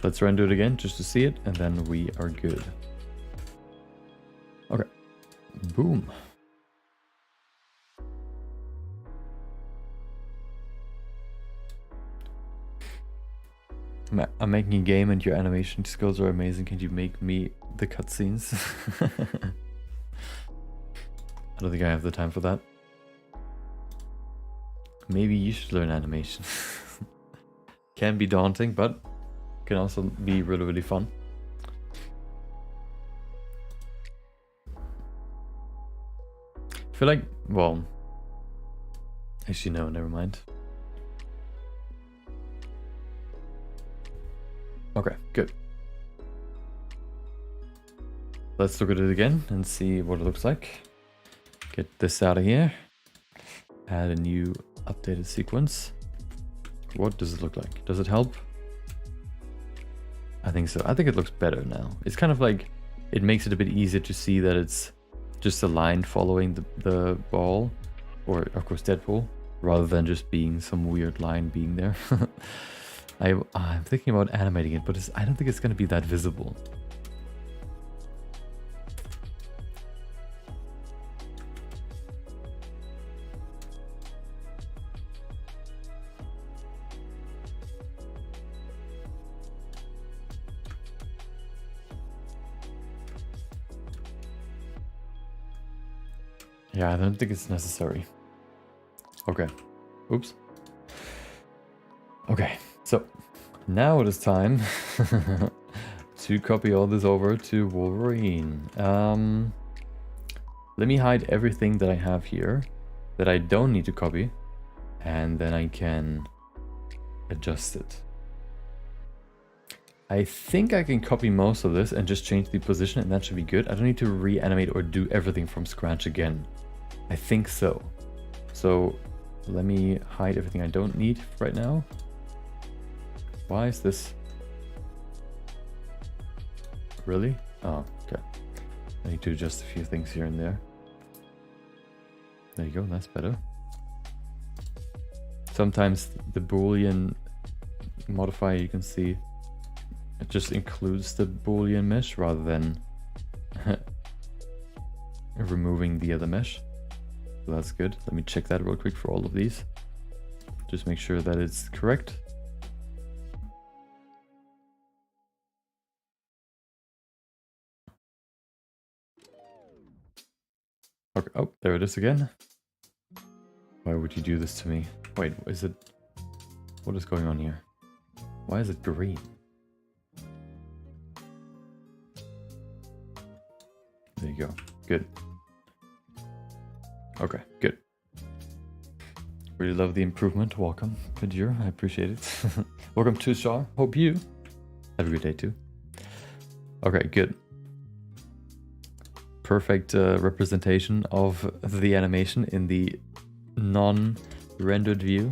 Let's render it again just to see it, and then we are good. Okay. Boom. I'm making a game and your animation skills are amazing. Can you make me the cutscenes? I don't think I have the time for that. Maybe you should learn animation. Can be daunting, but can also be really, really fun. I feel like, well, actually no, never mind. Okay, good. Let's look at it again and see what it looks like. Get this out of here. Add a new updated sequence. What does it look like? Does it help? I think so. I think it looks better now. It's kind of like, it makes it a bit easier to see that it's just a line following the ball, or of course Deadpool, rather than just being some weird line being there. I'm thinking about animating it, but I don't think it's going to be that visible. Yeah, I don't think it's necessary. Okay. Oops. Okay. So now it is time to copy all this over to Wolverine. Let me hide everything that I have here that I don't need to copy, and then I can adjust it. I think I can copy most of this and just change the position, and that should be good. I don't need to reanimate or do everything from scratch again. I think so. So let me hide everything I don't need right now. Why is this? Really? Oh, okay. I need to adjust a few things here and there. There you go, that's better. Sometimes the Boolean modifier, you can see, it just includes the Boolean mesh rather than removing the other mesh. So that's good. Let me check that real quick for all of these. Just make sure that it's correct. Okay. Oh, there it is again. Why would you do this to me? Wait, is it... What is going on here? Why is it green? There you go. Good. Okay, good. Really love the improvement. Welcome, Kadir. I appreciate it. Welcome to Shaw. Hope you have a good day too. Okay, good. Perfect representation of the animation in the non-rendered view.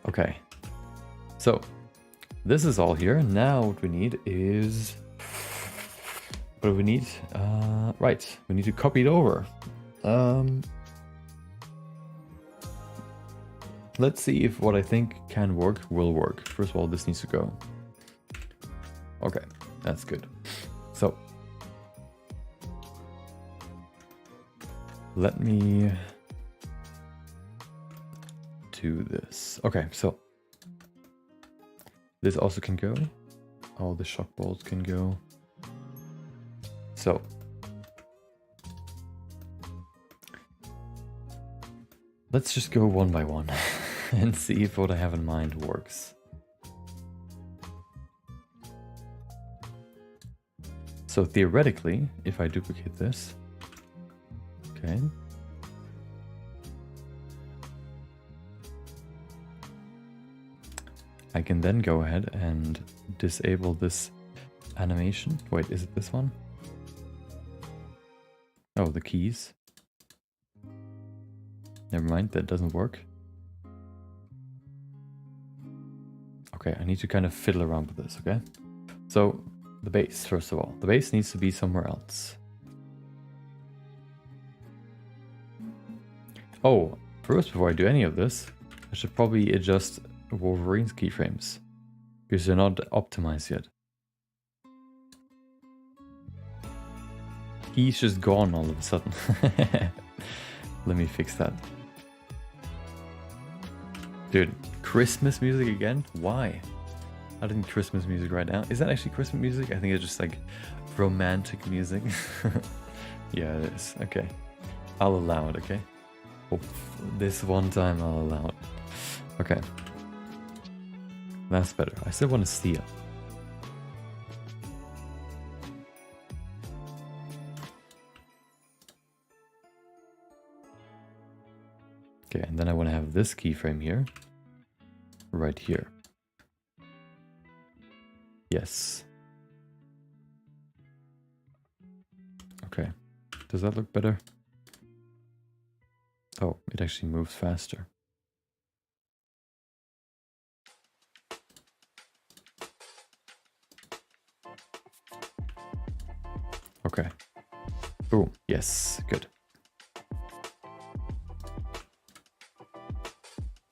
Okay, so this is all here. Now what we need is, what do we need? Right, we need to copy it over. Let's see if what I think can work will work. First of all, this needs to go. Okay, that's good. So let me do this. Okay, so this also can go. All the shock balls can go. So let's just go one by one and see if what I have in mind works. So theoretically, if I duplicate this, okay. I can then go ahead and disable this animation. Wait, is it this one? Oh, the keys. Never mind, that doesn't work. Okay, I need to kind of fiddle around with this, okay? So, the base, first of all. The base needs to be somewhere else. Oh, first, before I do any of this, I should probably adjust Wolverine's keyframes, because they're not optimized yet. He's just gone all of a sudden. Let me fix that. Dude, Christmas music again? Why? I didn't Christmas music right now. Is that actually Christmas music? I think it's just like romantic music. Yeah, it is. Okay. I'll allow it, okay? Oh, this one time I'll allow it. Okay. That's better. I still want to see it. Okay, and then I want to have this keyframe here. Right here. Yes. Okay. Does that look better? Oh, it actually moves faster. Okay. Boom. Yes. Good.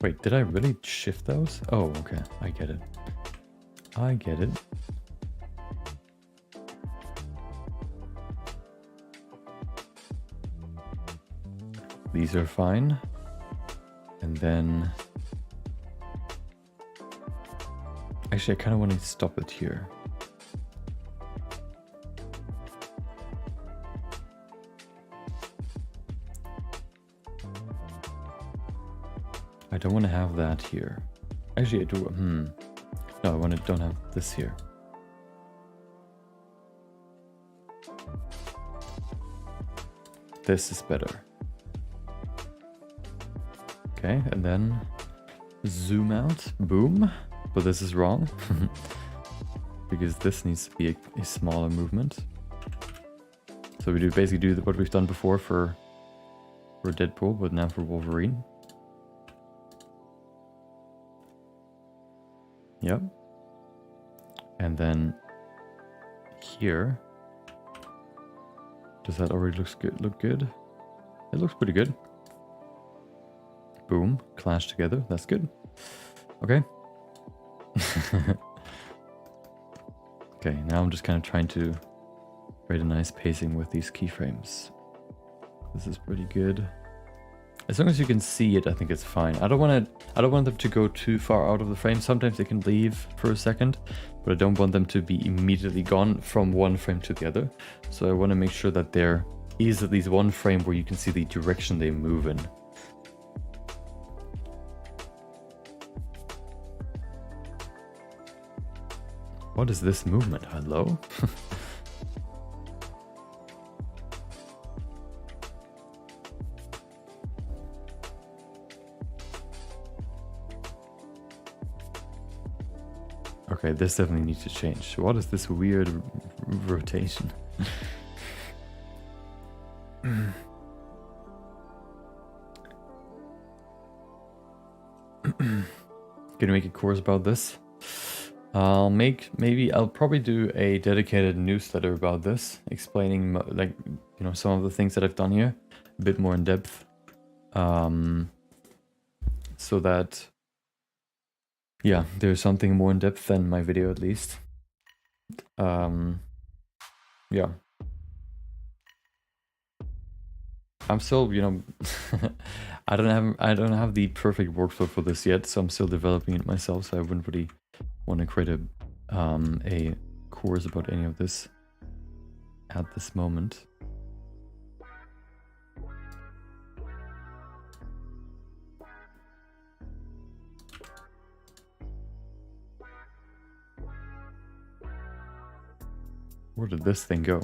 Wait, did I really shift those? Oh, okay. I get it. I get it. These are fine. And then... Actually, I kind of want to stop it here. I don't want to have that here. Actually, I do. No, I don't have this here. This is better. Okay, and then zoom out. Boom. But this is wrong. Because this needs to be a smaller movement. So we basically do what we've done before for Deadpool, but now for Wolverine. Yep. And then here, does that already look good? It looks pretty good. Boom, clash together. That's good. Okay. Okay, now I'm just kind of trying to create a nice pacing with these keyframes. This is pretty good. As long as you can see it, I think it's fine. I don't want them to go too far out of the frame. Sometimes they can leave for a second, but I don't want them to be immediately gone from one frame to the other. So I want to make sure that there is at least one frame where you can see the direction they move in. What is this movement? Hello? Okay, this definitely needs to change. What is this weird rotation? Gonna make a course about this. I'll probably do a dedicated newsletter about this, explaining like, you know, some of the things that I've done here a bit more in depth, so that, yeah, there's something more in depth than my video at least. Yeah. I'm still, you know, I don't have the perfect workflow for this yet, so I'm still developing it myself. So I wouldn't really want to create a course about any of this at this moment. Where did this thing go?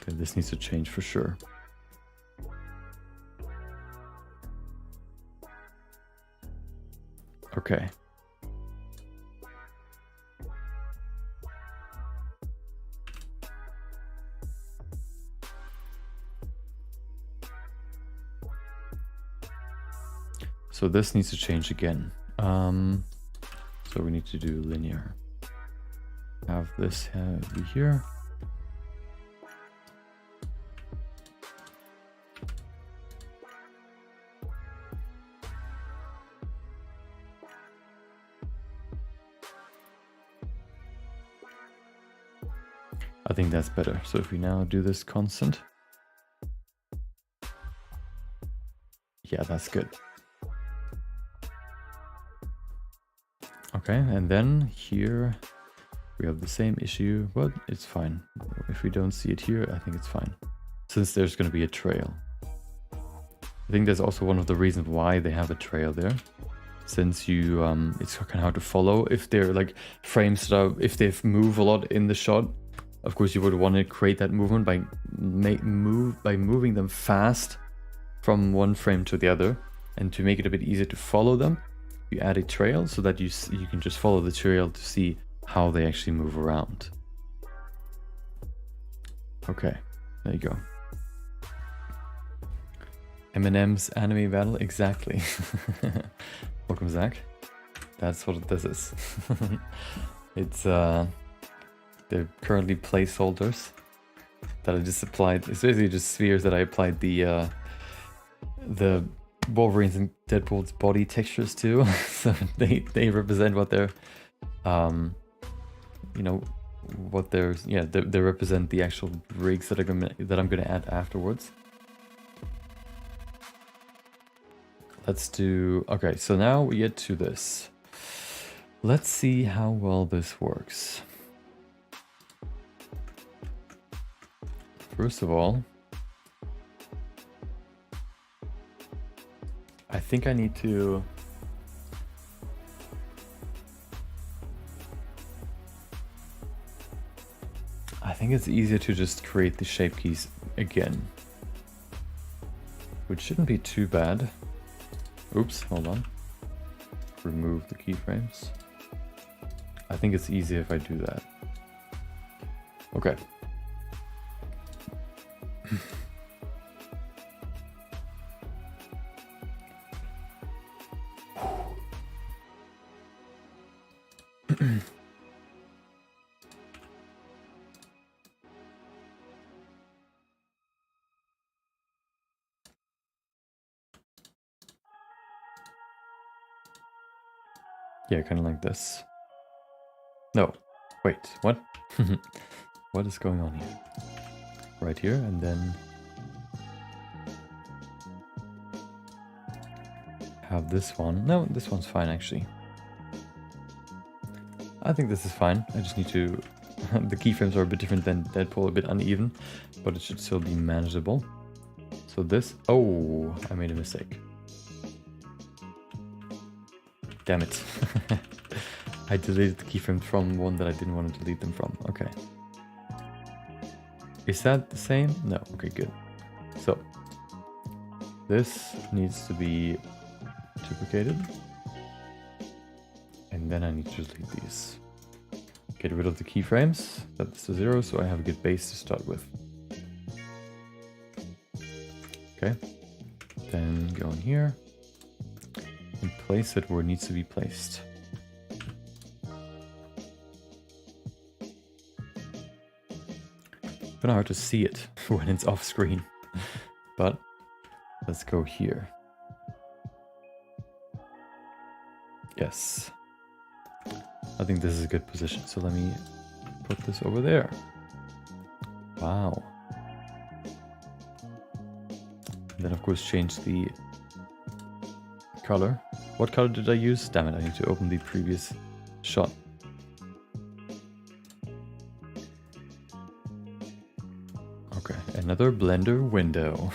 Okay, this needs to change for sure. Okay. So this needs to change again. So we need to do linear. Have this be here. I think that's better. So if we now do this constant. Yeah, that's good. Okay, and then here we have the same issue, but it's fine. If we don't see it here, I think it's fine. Since there's going to be a trail. I think that's also one of the reasons why they have a trail there. Since you, it's kind of hard to follow if they're like frames that are, if they move a lot in the shot. Of course, you would want to create that movement by moving them fast from one frame to the other, and to make it a bit easier to follow them, you add a trail so that you can just follow the trail to see how they actually move around. Okay, there you go. Eminem's anime battle, exactly. Welcome, Zach. That's what this is. It's they're currently placeholders that I just applied. It's basically just spheres that I applied the Wolverine's and Deadpool's body textures to. So they represent what they're, you know, what they're, yeah, they represent the actual rigs that I'm gonna add afterwards. Let's do, okay, so now we get to this. Let's see how well this works. First of all, I think I need to it's easier to just create the shape keys again, which shouldn't be too bad. Oops, hold on. Remove the keyframes. I think it's easier if I do that. Okay. Yeah, kind of like this. No, wait, what? What is going on here? Right here, and then have this one. No, this one's fine actually. I think this is fine. I just need to... the keyframes are a bit different than Deadpool, a bit uneven, but it should still be manageable. So this... Oh, I made a mistake. Damn it. I deleted the keyframe from one that I didn't want to delete them from. Okay. Is that the same? No. Okay, good. So, this needs to be duplicated. And then I need to delete these. Get rid of the keyframes. Set this to 0 so I have a good base to start with. Okay. Then go in here and place it where it needs to be placed. Kind of hard to see it when it's off screen, but let's go here. Yes. I think this is a good position, so let me put this over there. Wow. And then of course change the color. What color did I use? Damn it, I need to open the previous shot. Okay, another Blender window.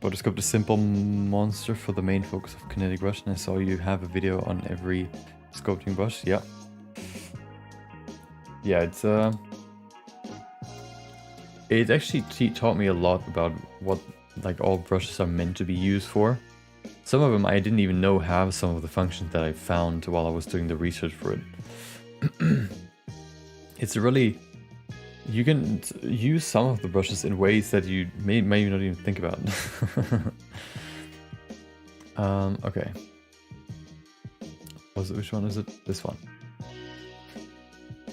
Rotoscope, the simple monster for the main focus of kinetic brush, and I saw you have a video on every sculpting brush. Yeah. Yeah, it actually taught me a lot about what like all brushes are meant to be used for. Some of them I didn't even know have some of the functions that I found while I was doing the research for it. It's really... You can use some of the brushes in ways that you may not even think about. Okay. Which one is it? This one.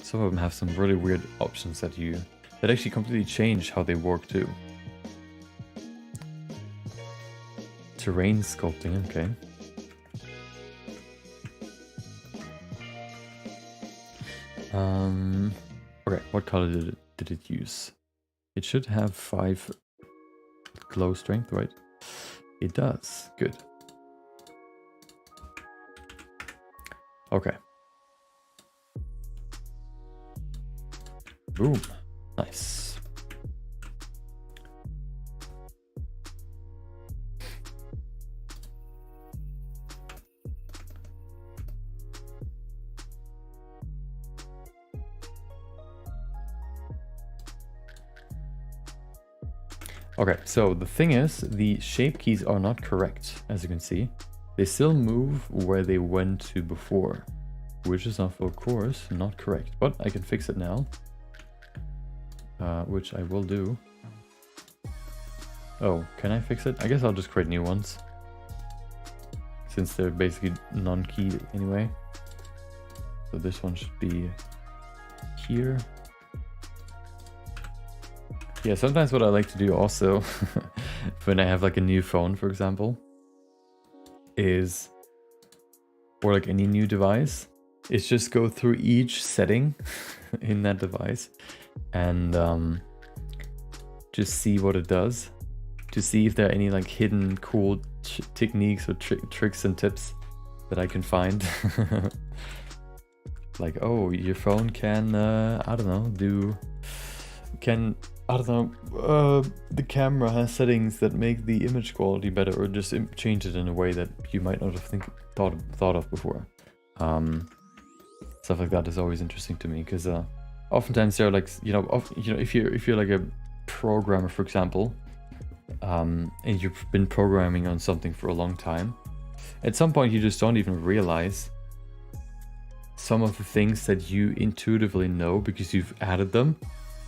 Some of them have some really weird options that actually completely change how they work too. Terrain sculpting, okay. Okay, what color did it use? It should have 5 glow strength, right? It does. Good. Okay. Boom. Nice. Okay, so the thing is, the shape keys are not correct, as you can see. They still move where they went to before, which is of course not correct, but I can fix it now, which I will do. Oh, can I fix it? I guess I'll just create new ones, since they're basically non-key anyway. So this one should be here. Yeah, sometimes what I like to do also, when I have like a new phone, for example, is, or like any new device, is just go through each setting in that device and just see what it does, to see if there are any like hidden cool techniques or tricks and tips that I can find. Like, oh, your phone can, I don't know, I don't know, the camera has settings that make the image quality better, or just change it in a way that you might not have thought of before. Stuff like that is always interesting to me, because oftentimes they're like, if you're like a programmer, for example, and you've been programming on something for a long time, at some point you just don't even realize some of the things that you intuitively know because you've added them,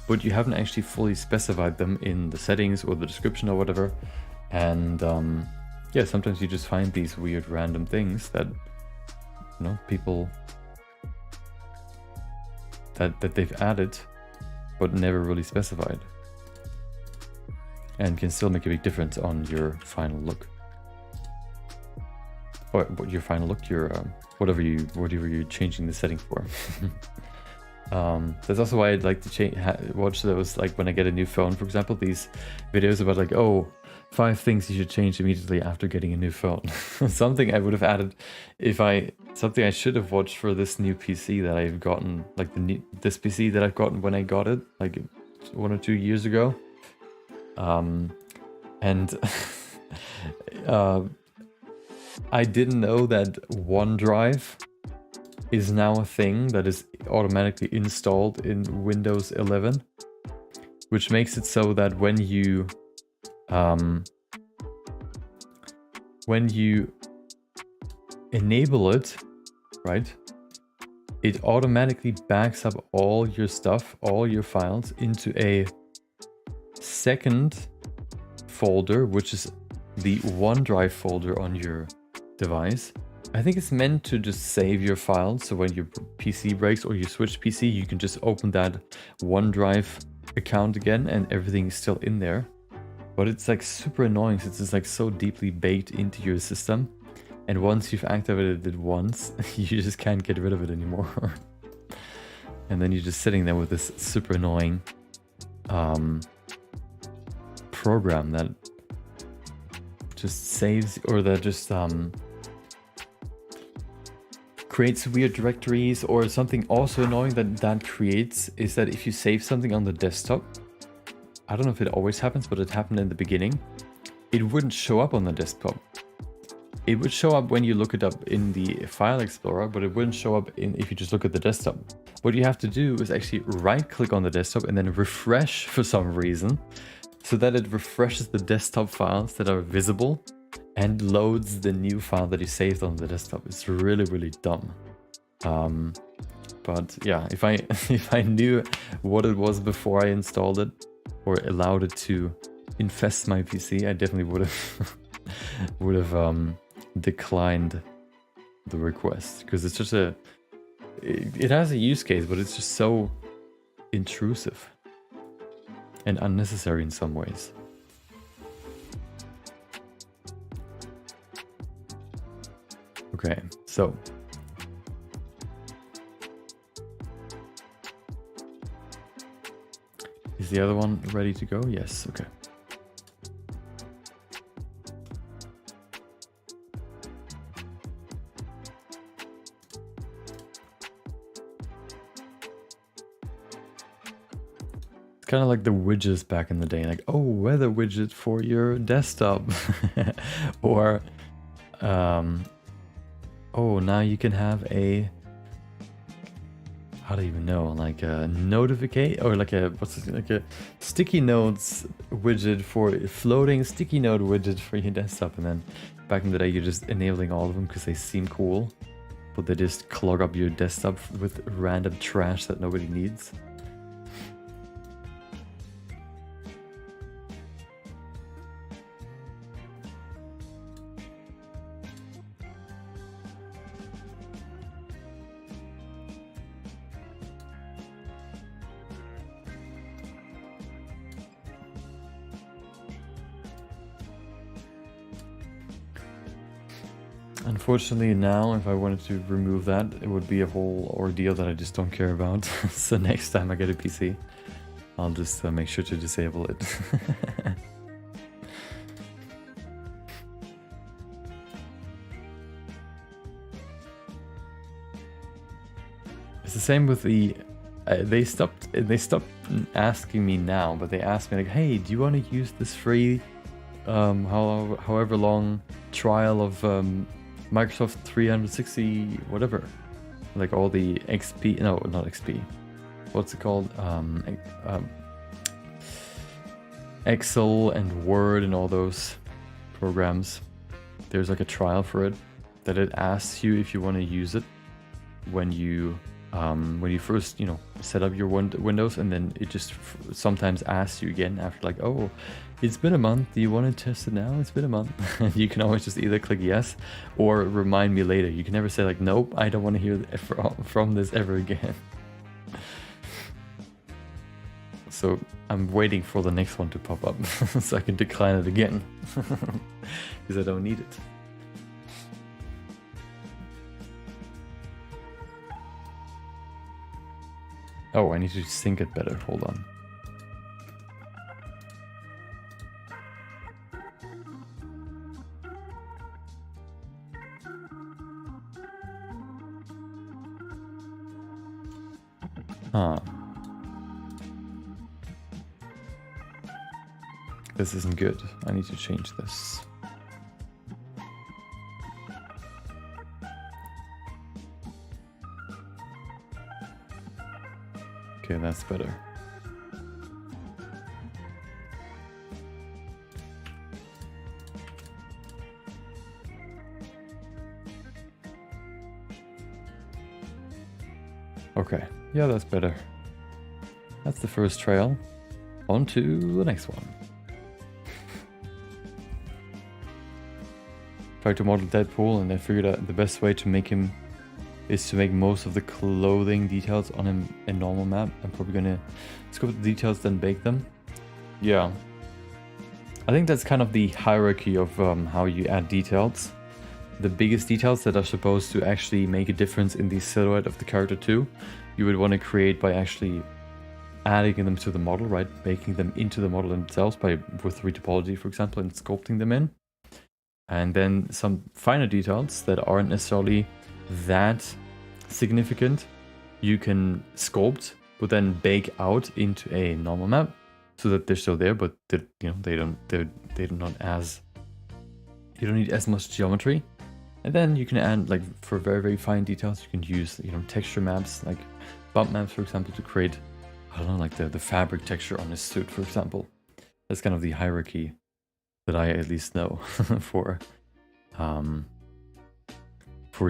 but you haven't actually fully specified them in the settings or the description or whatever. And yeah, sometimes you just find these weird random things that, people that they've added but never really specified, and can still make a big difference on your final look. or what your final look, your whatever you're changing the setting for. That's also why I'd like to watch those, like when I get a new phone, for example, these videos about like, oh, 5 things you should change immediately after getting a new phone. Something I would have added something I should have watched for this new PC that I've gotten, like this PC that I've gotten when I got it, like 1 or 2 years ago. And I didn't know that OneDrive is now a thing that is automatically installed in Windows 11, which makes it so that when you enable it, right, it automatically backs up all your stuff, all your files into a second folder, which is the OneDrive folder on your device. I think it's meant to just save your files, so when your PC breaks or you switch PC, you can just open that OneDrive account again and everything is still in there. But it's like super annoying since it's like so deeply baked into your system, and once you've activated it once, you just can't get rid of it anymore. And then you're just sitting there with this super annoying program that just saves, or that just creates weird directories. Or something also annoying that creates is that if you save something on the desktop, I don't know if it always happens, but it happened in the beginning, it wouldn't show up on the desktop. It would show up when you look it up in the file explorer, but it wouldn't show up if you just look at the desktop. What you have to do is actually right click on the desktop and then refresh for some reason, so that it refreshes the desktop files that are visible and loads the new file that you saved on the desktop. It's really, really dumb. But yeah, if I knew what it was before I installed it or allowed it to infest my PC, I definitely would have declined the request, because it's just it has a use case, but it's just so intrusive and unnecessary in some ways. Okay, so is the other one ready to go? Yes, okay. Kind of like the widgets back in the day, like, oh, weather widget for your desktop. Or oh, now you can have a, how do you even know, like a notification, or like a, what's this, like a sticky notes widget, for floating sticky note widget for your desktop. And then back in the day, you're just enabling all of them because they seem cool, but they just clog up your desktop with random trash that nobody needs. Unfortunately now, if I wanted to remove that, it would be a whole ordeal that I just don't care about. So next time I get a PC, I'll just make sure to disable it. It's the same with the, they stopped asking me now, but they asked me like, hey, do you want to use this free however long trial of Microsoft 360 whatever, like all the XP, no, not XP, what's it called, Excel and Word and all those programs. There's like a trial for it that it asks you if you want to use it when you first, you know, set up your Windows, and then it just sometimes asks you again after, like, oh, it's been a month, do you want to test it now? It's been a month. You can always just either click yes or remind me later. You can never say like, nope, I don't want to hear from this ever again. So I'm waiting for the next one to pop up so I can decline it again, because I don't need it. Oh, I need to sync it better. Hold on. Huh. This isn't good. I need to change this. Okay, that's better. Okay, yeah, that's better. That's the first trail. On to the next one. Tried to model Deadpool, and I figured out the best way to make him is to make most of the clothing details on a normal map. I'm probably gonna scope the details, then bake them. Yeah. I think that's kind of the hierarchy of how you add details. The biggest details that are supposed to actually make a difference in the silhouette of the character too, you would want to create by actually adding them to the model, right? Making them into the model themselves with retopology, for example, and sculpting them in. And then some finer details that aren't necessarily that significant, you can sculpt, but then bake out into a normal map so that they're still there, but you know, they're not as, you don't need as much geometry. And then you can add, like, for very, very fine details, you can use, you know, texture maps, like bump maps, for example, to create, I don't know, like the fabric texture on his suit, for example. That's kind of the hierarchy that I at least know for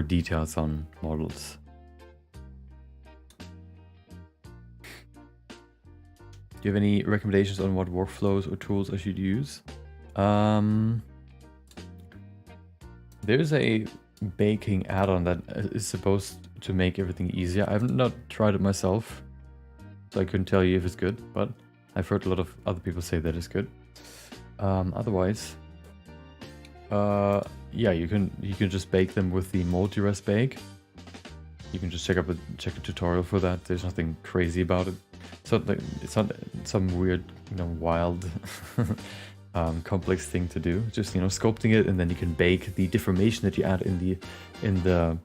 details on models. Do you have any recommendations on what workflows or tools I should use? There's a baking add-on that is supposed to make everything easier. I've not tried it myself, so I couldn't tell you if it's good, but I've heard a lot of other people say that it's good. Otherwise, yeah, you can just bake them with the multi-res bake. You can just check a tutorial for that. There's nothing crazy about it. It's not some weird, you know, wild complex thing to do. Just, you know, sculpting it, and then you can bake the deformation that you add in the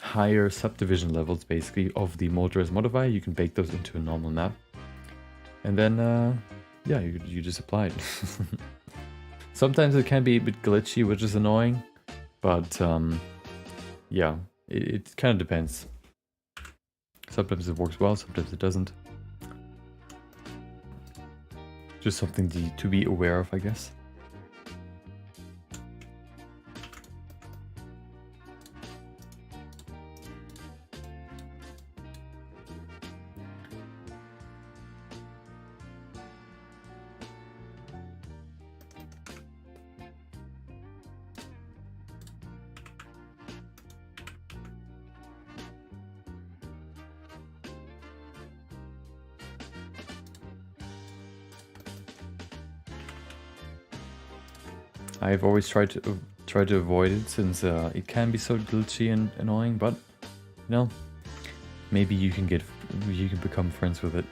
higher subdivision levels, basically, of the multi-res modifier. You can bake those into a normal map, and then yeah, you just apply it. Sometimes it can be a bit glitchy, which is annoying, but yeah, it kind of depends. Sometimes it works well, sometimes it doesn't. Just something to be aware of, I guess. I've always tried to avoid it, since it can be so glitchy and annoying. But you know, maybe you can become friends with it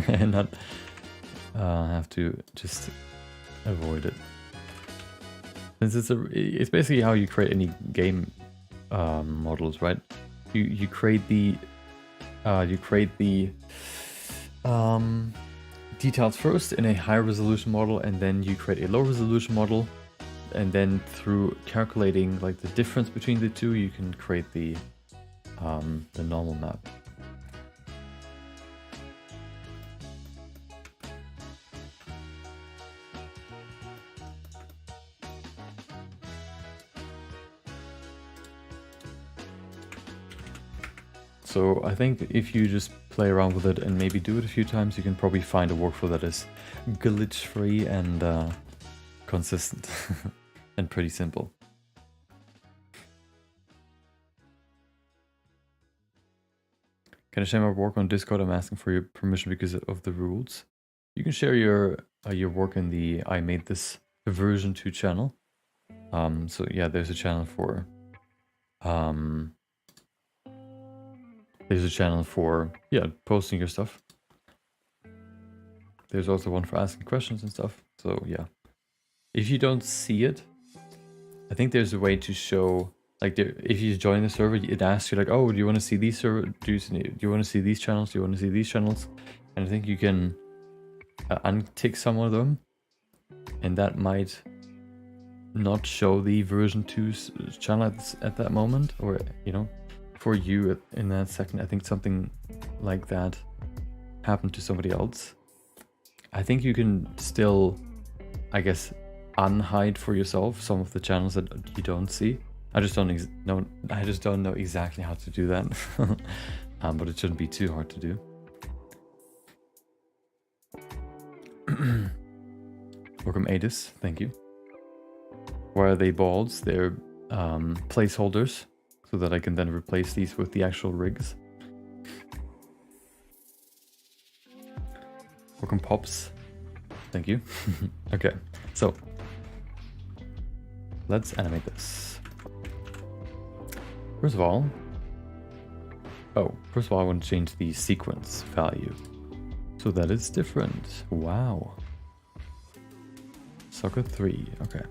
and not have to just avoid it. Since it's basically how you create any game models, right? You create the details first in a high resolution model, and then you create a low resolution model. And then through calculating, like, the difference between the two, you can create the normal map. So I think if you just play around with it and maybe do it a few times, you can probably find a workflow that is glitch-free and consistent. And pretty simple. Can I share my work on Discord? I'm asking for your permission because of the rules. You can share your work in the I made this version 2 channel. So yeah, there's a channel for posting your stuff. there's also one for asking questions and stuff. So yeah, if you don't see it, I think there's a way to show, like, if you join the server, it asks you like, oh, do you want to see these server? Do you want to see these channels? Do you want to see these channels? And I think you can untick some of them, and that might not show the version 2 channel at that moment, or you know, for you in that second. I think something like that happened to somebody else. I think you can still, I guess, unhide for yourself some of the channels that you don't see. I just don't know exactly how to do that. But it shouldn't be too hard to do. Welcome Adis, thank you. Why are they balls? They're placeholders, so that I can then replace these with the actual rigs. Welcome Pops, thank you. Okay, so let's animate this. First of all, I want to change the sequence value so that it's different. Wow. Socket 3, okay.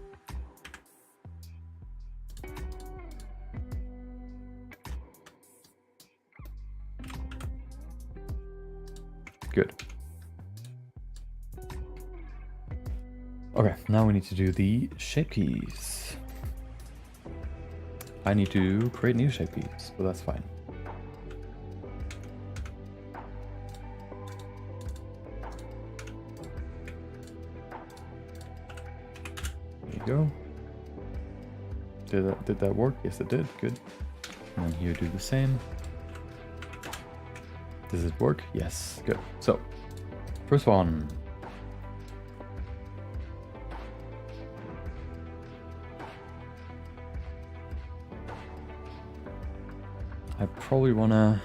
Good. Okay, now we need to do the shape keys. I need to create new shape keys, but that's fine. There you go. Did that work? Yes, it did. Good. And then here do the same. Does it work? Yes. Good. So, first one. I probably want to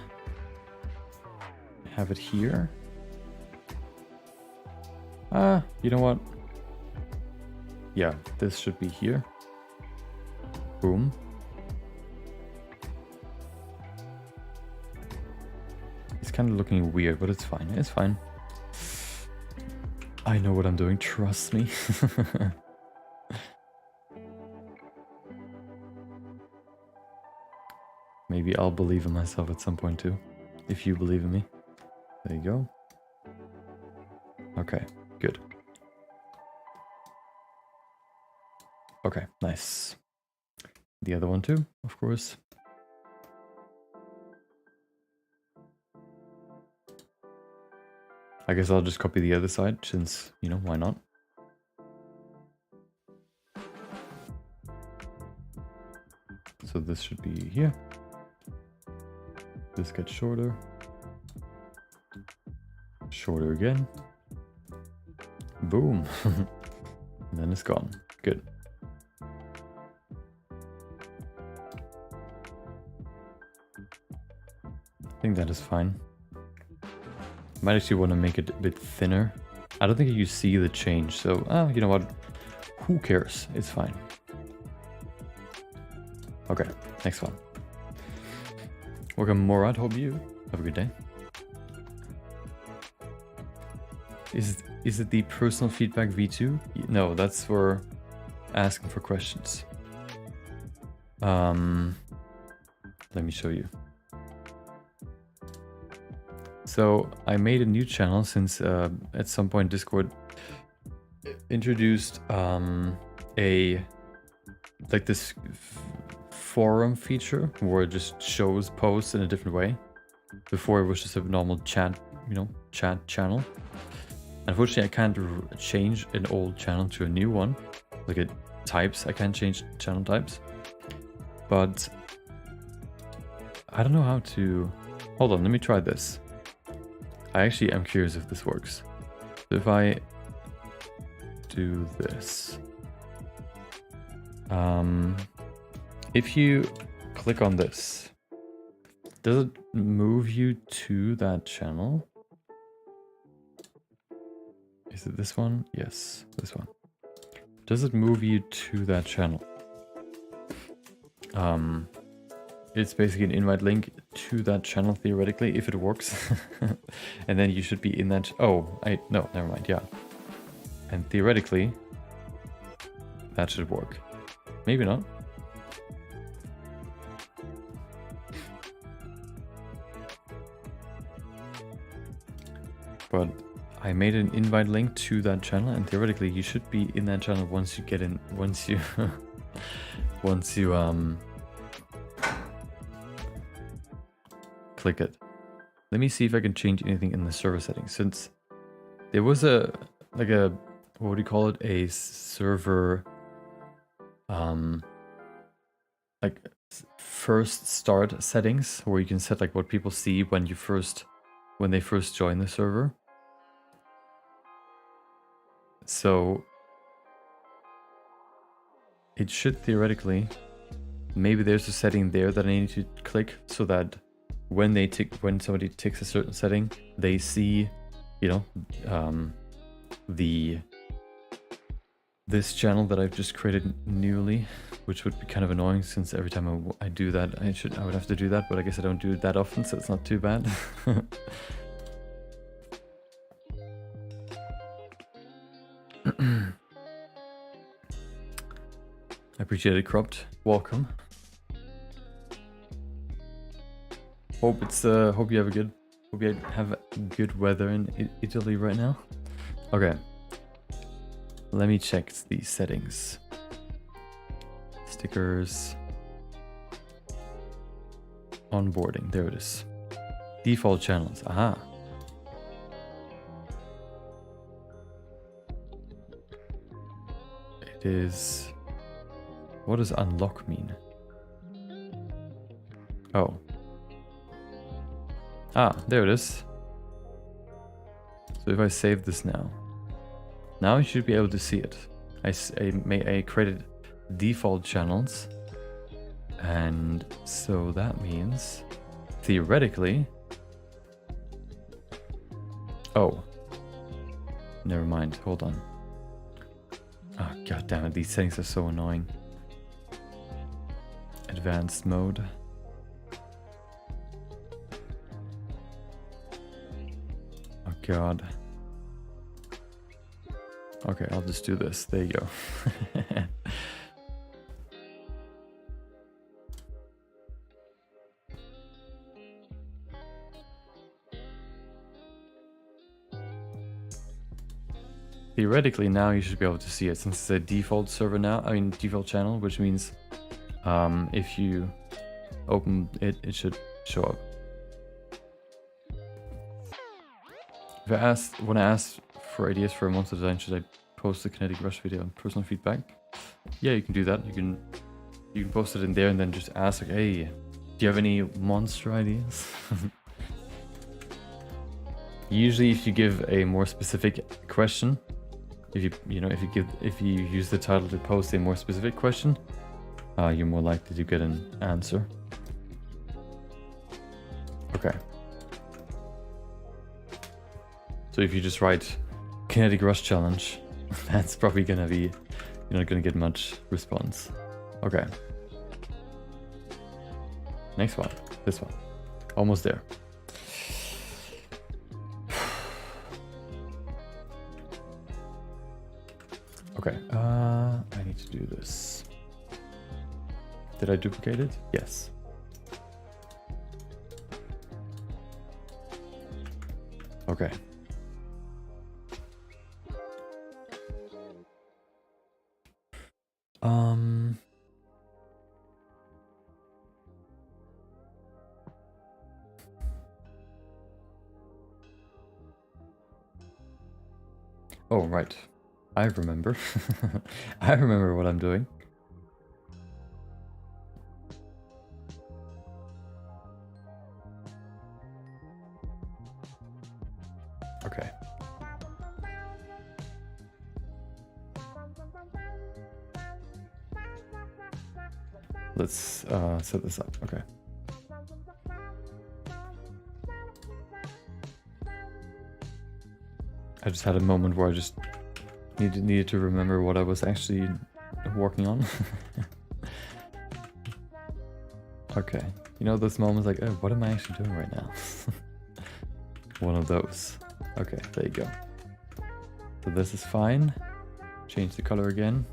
have it here. You know what? Yeah, this should be here. Boom. It's kind of looking weird, but it's fine. It's fine. I know what I'm doing, trust me. Maybe I'll believe in myself at some point too, if you believe in me. There you go. Okay, good. Okay, nice. The other one too, of course. I guess I'll just copy the other side since, you know, why not? So this should be here. This gets shorter. Shorter again. Boom. And then it's gone. Good. I think that is fine. I might actually want to make it a bit thinner. I don't think you see the change, so you know what? Who cares? It's fine. Okay, next one. Welcome Morad, hope you have a good day. Is it the personal feedback V2? No, that's for asking for questions. Let me show you. So I made a new channel since at some point Discord introduced this forum feature where it just shows posts in a different way. Before it was just a normal chat, chat channel. Unfortunately, I can't change an old channel to a new one. Like types, I can't change channel types. But I don't know how to. Hold on, let me try this. I actually am curious if this works. So if I do this, if you click on this, does it move you to that channel? Is it this one? Yes, this one. Does it move you to that channel? it's basically an invite link to that channel theoretically, if it works. And then you should be in that. No, never mind. Yeah. And theoretically, that should work. Maybe not. But I made an invite link to that channel, and theoretically you should be in that channel once you get in, once you click it. Let me see if I can change anything in the server settings, since there was what would you call it? A server like first start settings, where you can set like what people see when they first join the server. So it should theoretically, maybe there's a setting there that I need to click so that when somebody ticks a certain setting, they see, this channel that I've just created newly, which would be kind of annoying since every time I do that, I would have to do that, but I guess I don't do it that often, so it's not too bad. I appreciate it, Cropped. Welcome. Hope you have good weather in Italy right now. Okay. Let me check these settings. Stickers. Onboarding. There it is. Default channels. Aha. It is... What does unlock mean? Oh. Ah, there it is. So if I save this now you should be able to see it. I created default channels, and so that means theoretically... Oh. Never mind, hold on. Oh, god damn it, these settings are so annoying. Advanced mode. Oh god. Okay, I'll just do this. There you go. Theoretically, now you should be able to see it, since it's a default server now. I mean, default channel, which means if you open it, it should show up. When I asked for ideas for a monster design, should I post the Kinetic Rush video and personal feedback? Yeah, you can do that. You can post it in there and then just ask, like, hey, do you have any monster ideas? Usually, if you give a more specific question, if you use the title to post a more specific question, you're more likely to get an answer. Okay. So if you just write Kinetic Rush Challenge, that's probably gonna be, you're not gonna get much response. Okay. Next one. This one. Almost there. Okay. I need to do this. Did I duplicate it? Yes. Okay. Oh, right. I remember. I remember what I'm doing. Okay. Let's set this up. Okay. I just had a moment where I just needed to remember what I was actually working on. Okay. You know those moments like, oh, what am I actually doing right now? One of those. Okay, there you go. So this is fine. Change the color again.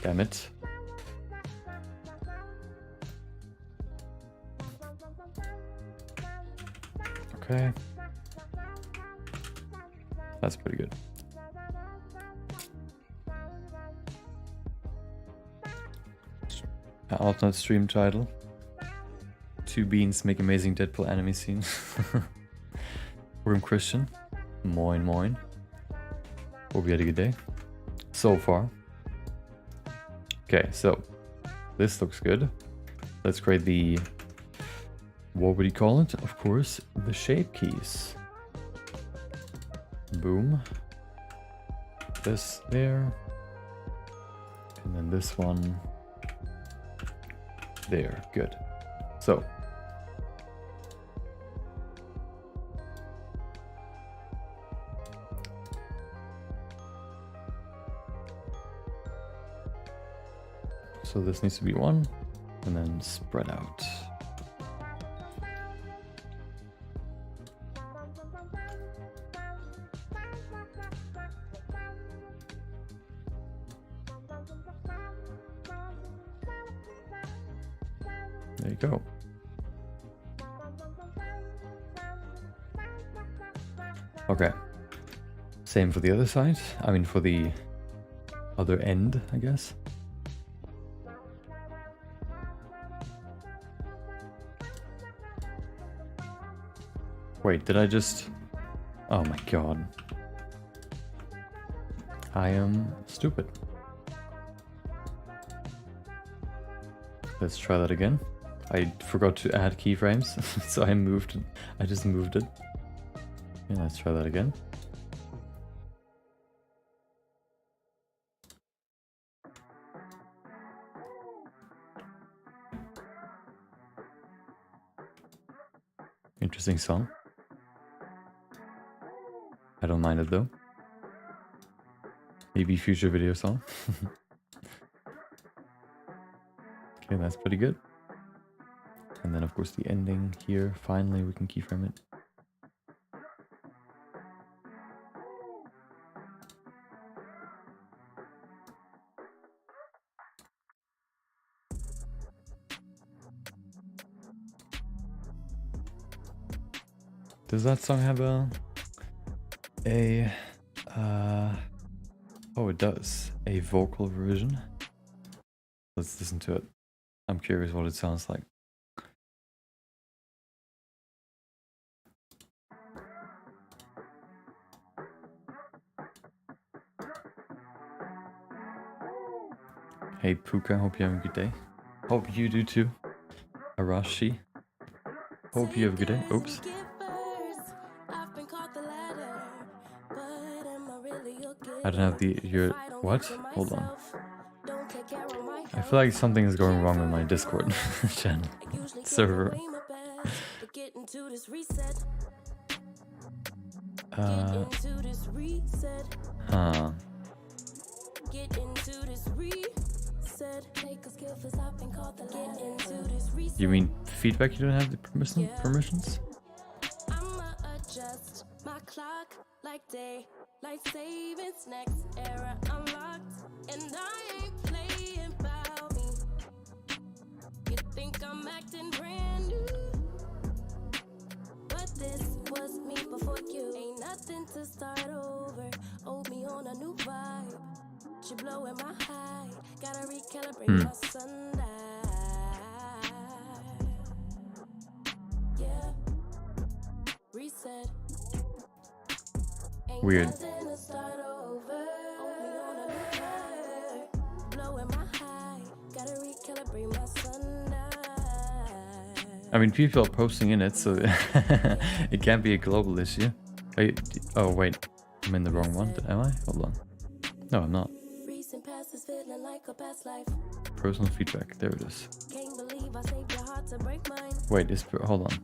Damn it. Okay. That's pretty good. Alternate stream title. 2 beans make amazing Deadpool anime scene. Room Christian. Moin moin. Hope you had a good day. So far. Okay, so this looks good. Let's create the, what would you call it? Of course, the shape keys. Boom. This there. And then this one there. Good. So this needs to be 1 and then spread out. There you go. Okay. Same for the other side. I mean, for the other end, I guess. Wait, did I just... Oh my god. I am stupid. Let's try that again. I forgot to add keyframes, so I moved it. I just moved it. Yeah, let's try that again. Interesting song. I don't mind it though. Maybe future video song. Okay, that's pretty good. And then of course the ending here, finally we can keyframe it. Does that song have oh, it does. A vocal version. Let's listen to it. I'm curious what it sounds like. Hey Puka, hope you have a good day. Hope you do too. Arashi. Hope you have a good day. Oops. I don't have your what? Hold on. I feel like something is going wrong with my Discord channel server. Huh. You mean feedback? You don't have the permissions? Like daylight savings, next era unlocked, and I ain't playing about me. You think I'm acting brand new, but this was me before you. Ain't nothing to start over. Owe me on a new vibe. She blowing my high. Gotta recalibrate my sunlight. Yeah. Reset. Weird. I mean, people are posting in it, so it can't be a global issue. Oh wait, I'm in the wrong one. Am I? Hold on. No, I'm not. Personal feedback. There it is. Wait, hold on.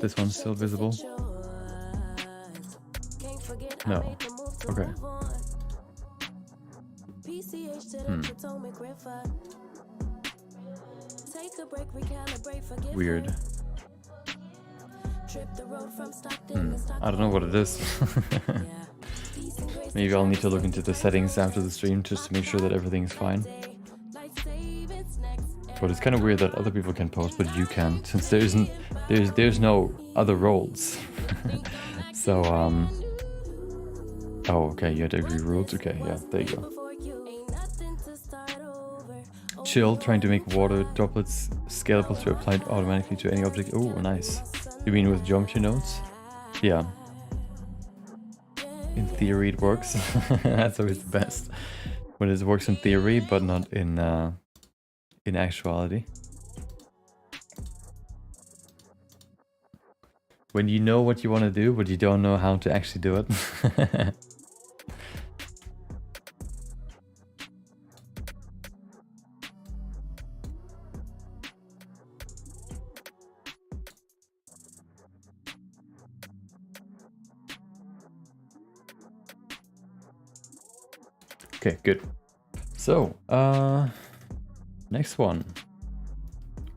This one's still visible. No. Okay. Weird. I don't know what it is. Maybe I'll need to look into the settings after the stream just to make sure that everything's fine. But it's kind of weird that other people can post, but you can't, since there's no other roles. So oh, okay, you had to agree rules. Okay, yeah, there you go. Chill, trying to make water droplets scalable to apply automatically to any object. Oh, nice. You mean with geometry nodes? Yeah. In theory it works. That's always the best. When it works in theory, but not in actuality. When you know what you want to do, but you don't know how to actually do it. Okay, good. So, next one.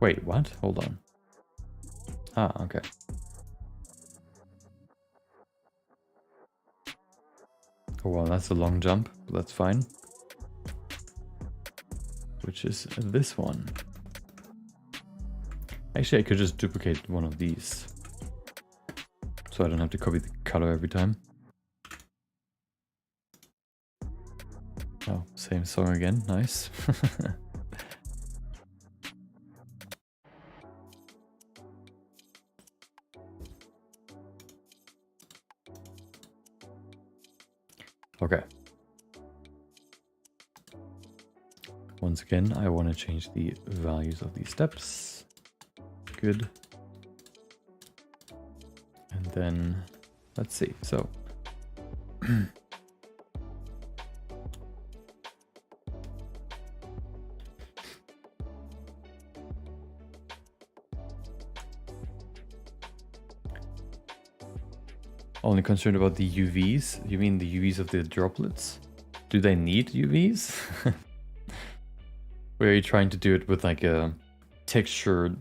Wait, what? Hold on. Ah, okay. Oh, well, that's a long jump, but that's fine. Which is this one. Actually, I could just duplicate one of these. So I don't have to copy the color every time. Oh, same song again. Nice. Okay. Once again, I want to change the values of these steps. Good. And then, let's see. So, only concerned about the UVs? You mean the UVs of the droplets? Do they need UVs? Or are you trying to do it with like a texture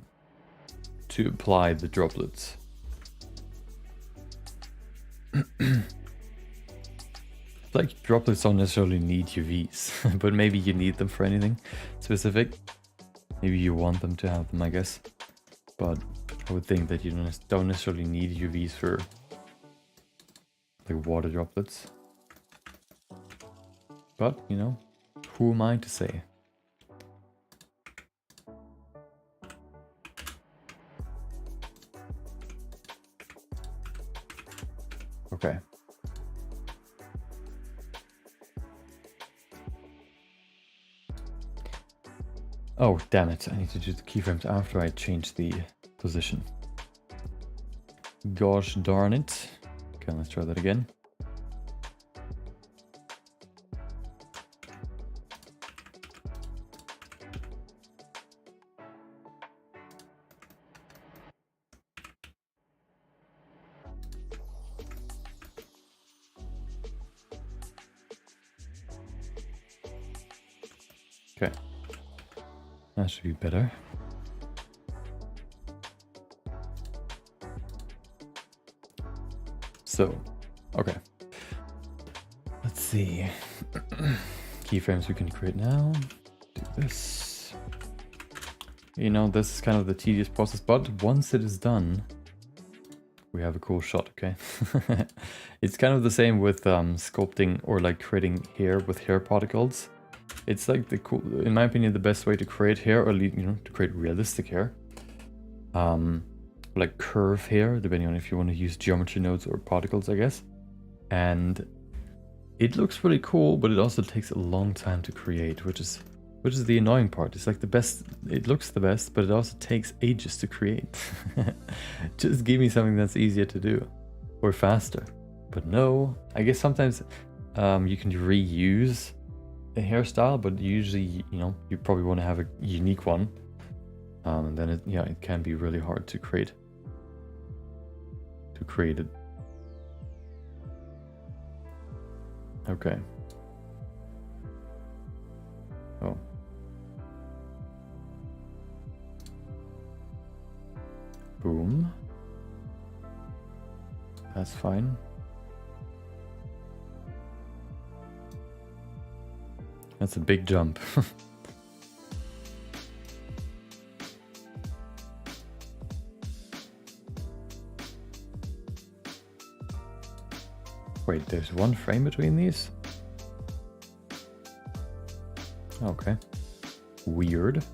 to apply the droplets? Like droplets don't necessarily need UVs, but maybe you need them for anything specific. Maybe you want them to have them, I guess. But I would think that you don't necessarily need UVs for like water droplets. But, you know, who am I to say? Okay. Oh, damn it. I need to do the keyframes after I change the position. Gosh darn it. Okay, let's try that again. Okay. That should be better. So, okay. Let's see. Keyframes we can create now. Do this. You know, this is kind of the tedious process, but once it is done, we have a cool shot, okay? It's kind of the same with sculpting or like creating hair with hair particles. It's like the cool, in my opinion, the best way to create hair, or you know, to create realistic hair. Like curve hair, depending on if you want to use geometry nodes or particles, I guess. And it looks really cool, but it also takes a long time to create, which is the annoying part. It's like the best, it looks the best, but it also takes ages to create. Just give me something that's easier to do or faster. But no, I guess sometimes you can reuse a hairstyle, but usually, you know, you probably want to have a unique one. And then it can be really hard to create it. Okay. Boom. That's fine. That's a big jump. Wait, there's one frame between these? Okay. Weird.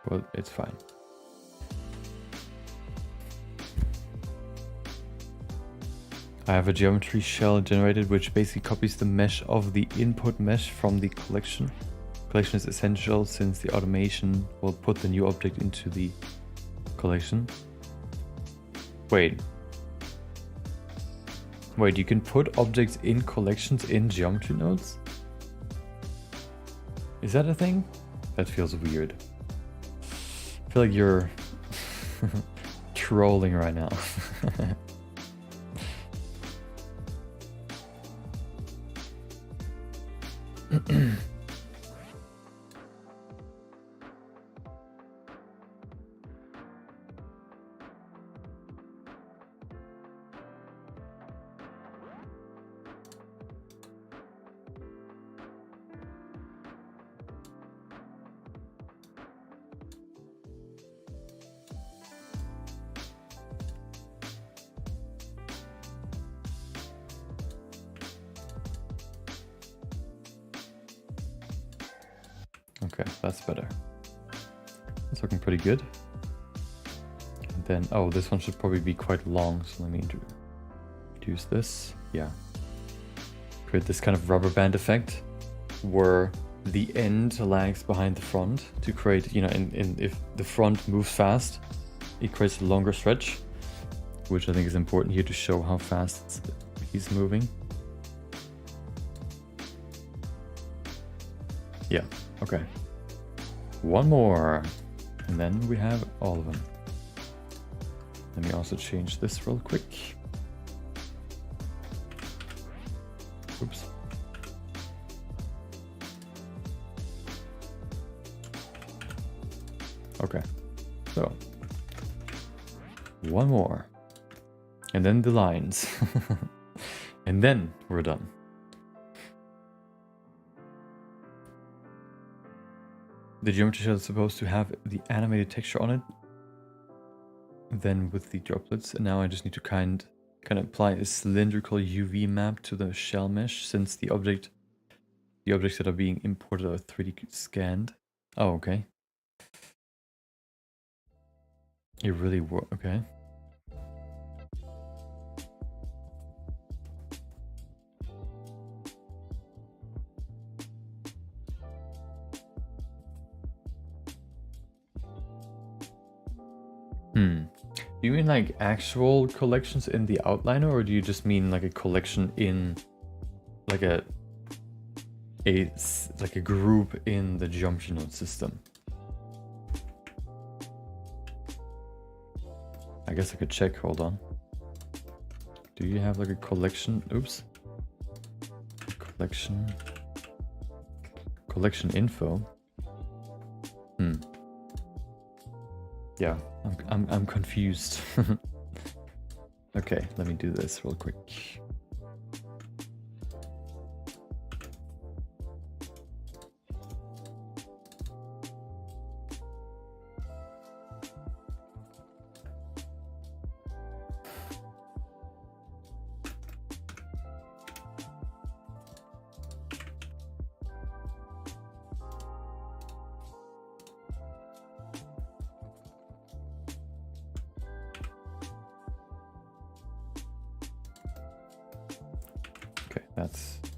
But it's fine. I have a geometry shell generated which basically copies the mesh of the input mesh from the collection. Collection is essential since the automation will put the new object into the collection. Wait, you can put objects in collections in geometry nodes? Is that a thing? That feels weird. I feel like you're trolling right now. Okay, that's better. It's looking pretty good. And then, oh, this one should probably be quite long, so let me introduce this. Yeah. Create this kind of rubber band effect where the end lags behind the front to create, you know, if the front moves fast, it creates a longer stretch, which I think is important here to show how fast he's moving. Yeah, okay. One more, and then we have all of them. Let me also change this real quick. Oops. Okay, so one more, and then the lines, and then we're done. The geometry shell is supposed to have the animated texture on it, then with the droplets, and now I just need to kind of apply a cylindrical UV map to the shell mesh since the objects that are being imported are 3D scanned. Oh, okay. It really works. Okay. Do you mean like actual collections in the outliner, or do you just mean like a collection in like a group in the geometry node system? I guess I could check, hold on. Do you have like a collection? Oops. Collection info. Yeah, I'm confused. Okay, let me do this real quick.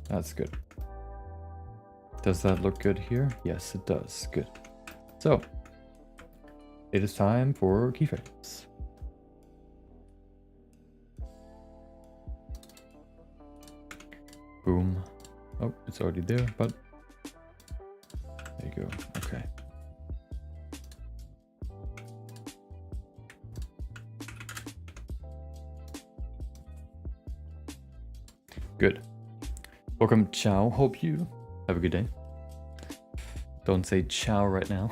That's good. Does that look good here? Yes, it does. Good. So, it is time for keyframes. Boom. Oh, it's already there, but there you go. Okay. Good. Welcome, ciao. Hope you have a good day. Don't say ciao right now.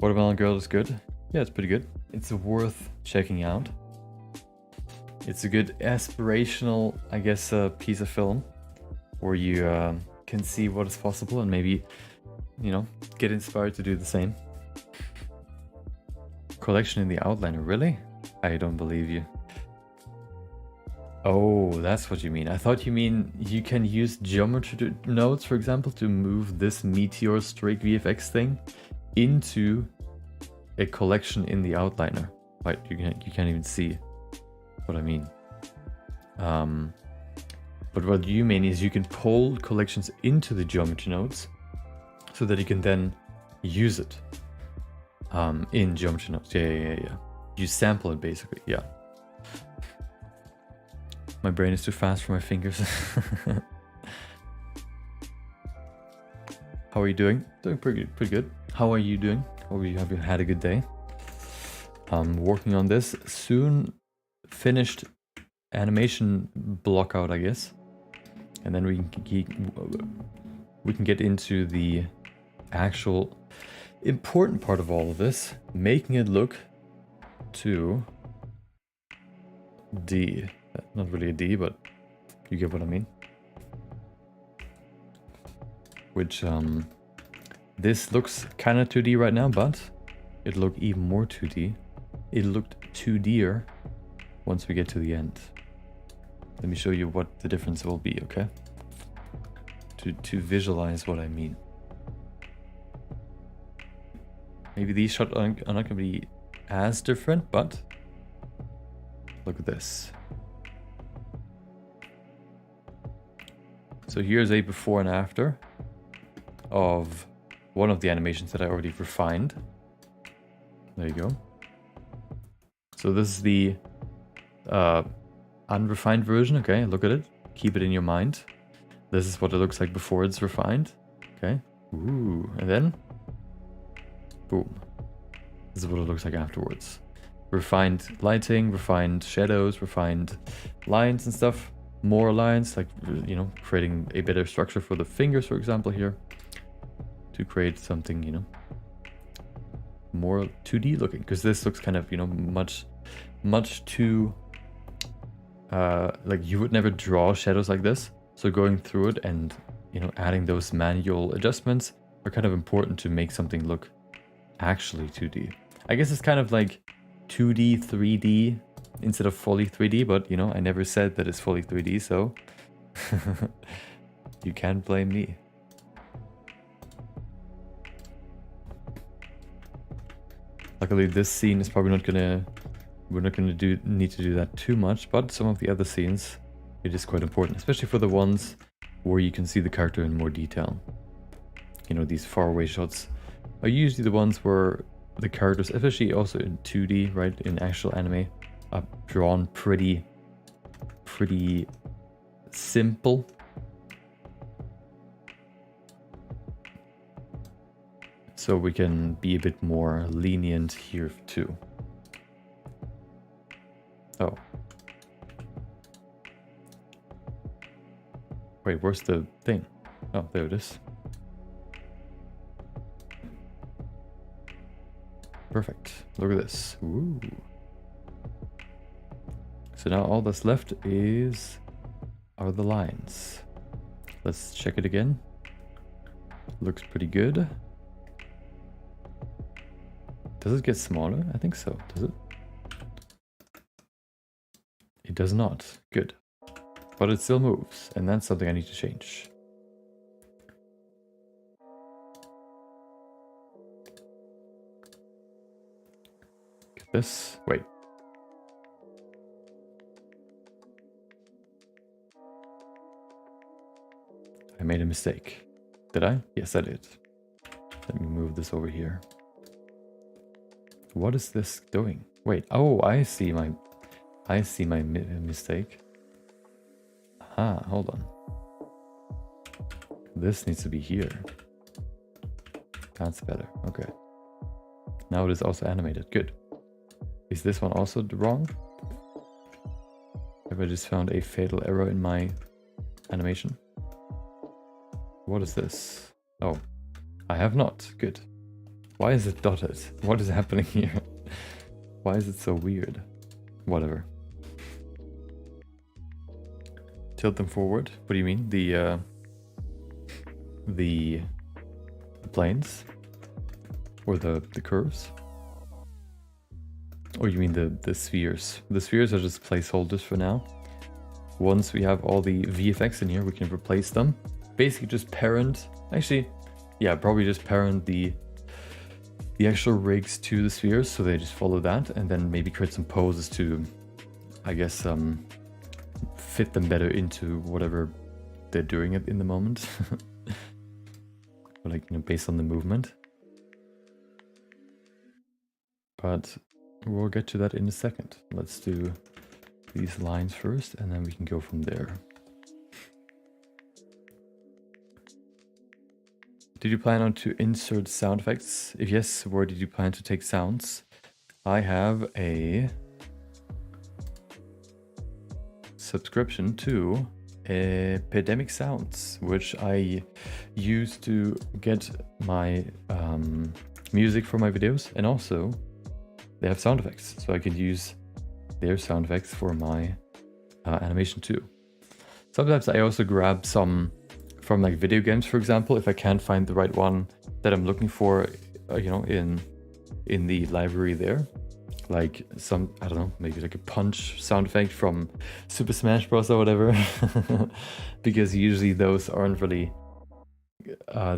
Watermelon Girl is good. Yeah, it's pretty good. It's worth checking out. It's a good aspirational, I guess, piece of film where you can see what is possible and maybe, you know, get inspired to do the same. Collection in the outliner, really? I don't believe you. Oh, that's what you mean. I thought you mean you can use geometry nodes, for example, to move this Meteor Strike VFX thing into a collection in the outliner. Right, you can't even see what I mean. But what you mean is you can pull collections into the geometry nodes so that you can then use it in geometry nodes. Yeah. You sample it basically, yeah. My brain is too fast for my fingers. How are you doing? Doing pretty good. How are you doing? Have you had a good day? Working on this soon. Finished animation block out, I guess, and then we can get into the actual important part of all of this, making it look to D. Not really a D, but you get what I mean. Which this looks kind of 2D right now, but it looked even more 2D. It looked 2D'er once we get to the end. Let me show you what the difference will be, okay? To visualize what I mean. Maybe these shots are not going to be as different, but look at this. So here's a before and after of one of the animations that I already refined. There you go. So this is the unrefined version, okay? Look at it. Keep it in your mind. This is what it looks like before it's refined. Okay. Ooh, and then boom. This is what it looks like afterwards. Refined lighting, refined shadows, refined lines and stuff. More lines, like, you know, creating a better structure for the fingers, for example, here. To create something, you know, more 2D looking. Because this looks kind of, you know, much too... like you would never draw shadows like this. So going through it and, you know, adding those manual adjustments are kind of important to make something look actually 2D. I guess it's kind of like 2D, 3D instead of fully 3D, but, you know, I never said that it's fully 3D, so you can't blame me. Luckily, this scene is probably not gonna... We're not gonna need to do that too much, but some of the other scenes, it is quite important, especially for the ones where you can see the character in more detail. You know, these faraway shots are usually the ones where the characters, especially also in 2D, right, in actual anime, are drawn pretty simple. So we can be a bit more lenient here too. Oh. Wait, where's the thing? Oh, there it is. Perfect. Look at this. Ooh. So now all that's left are the lines. Let's check it again. Looks pretty good. Does it get smaller? I think so. Does it? It does not. Good. But it still moves, and that's something I need to change. Get this. Wait. I made a mistake. Did I? Yes, I did. Let me move this over here. What is this doing? Wait. Oh, I see my mistake. Ah, hold on. This needs to be here. That's better. Okay. Now it is also animated. Good. Is this one also wrong? Have I just found a fatal error in my animation? What is this? Oh, I have not. Good. Why is it dotted? What is happening here? Why is it so weird? Whatever. Tilt them forward. What do you mean? The planes? Or the curves? Or you mean the spheres? The spheres are just placeholders for now. Once we have all the VFX in here, we can replace them. Basically just parent, actually, yeah, probably just parent the actual rigs to the spheres, so they just follow that, and then maybe create some poses to, I guess, fit them better into whatever they're doing in the moment. Or like, you know, based on the movement. But we'll get to that in a second. Let's do these lines first, and then we can go from there. Did you plan on to insert sound effects? If yes, where did you plan to take sounds? I have a subscription to Epidemic Sounds, which I use to get my music for my videos, and also they have sound effects, so I can use their sound effects for my animation too. Sometimes I also grab some from like video games, for example, if I can't find the right one that I'm looking for, you know, in the library there. Like some, I don't know, maybe like a punch sound effect from Super Smash Bros. Or whatever. Because usually those aren't really,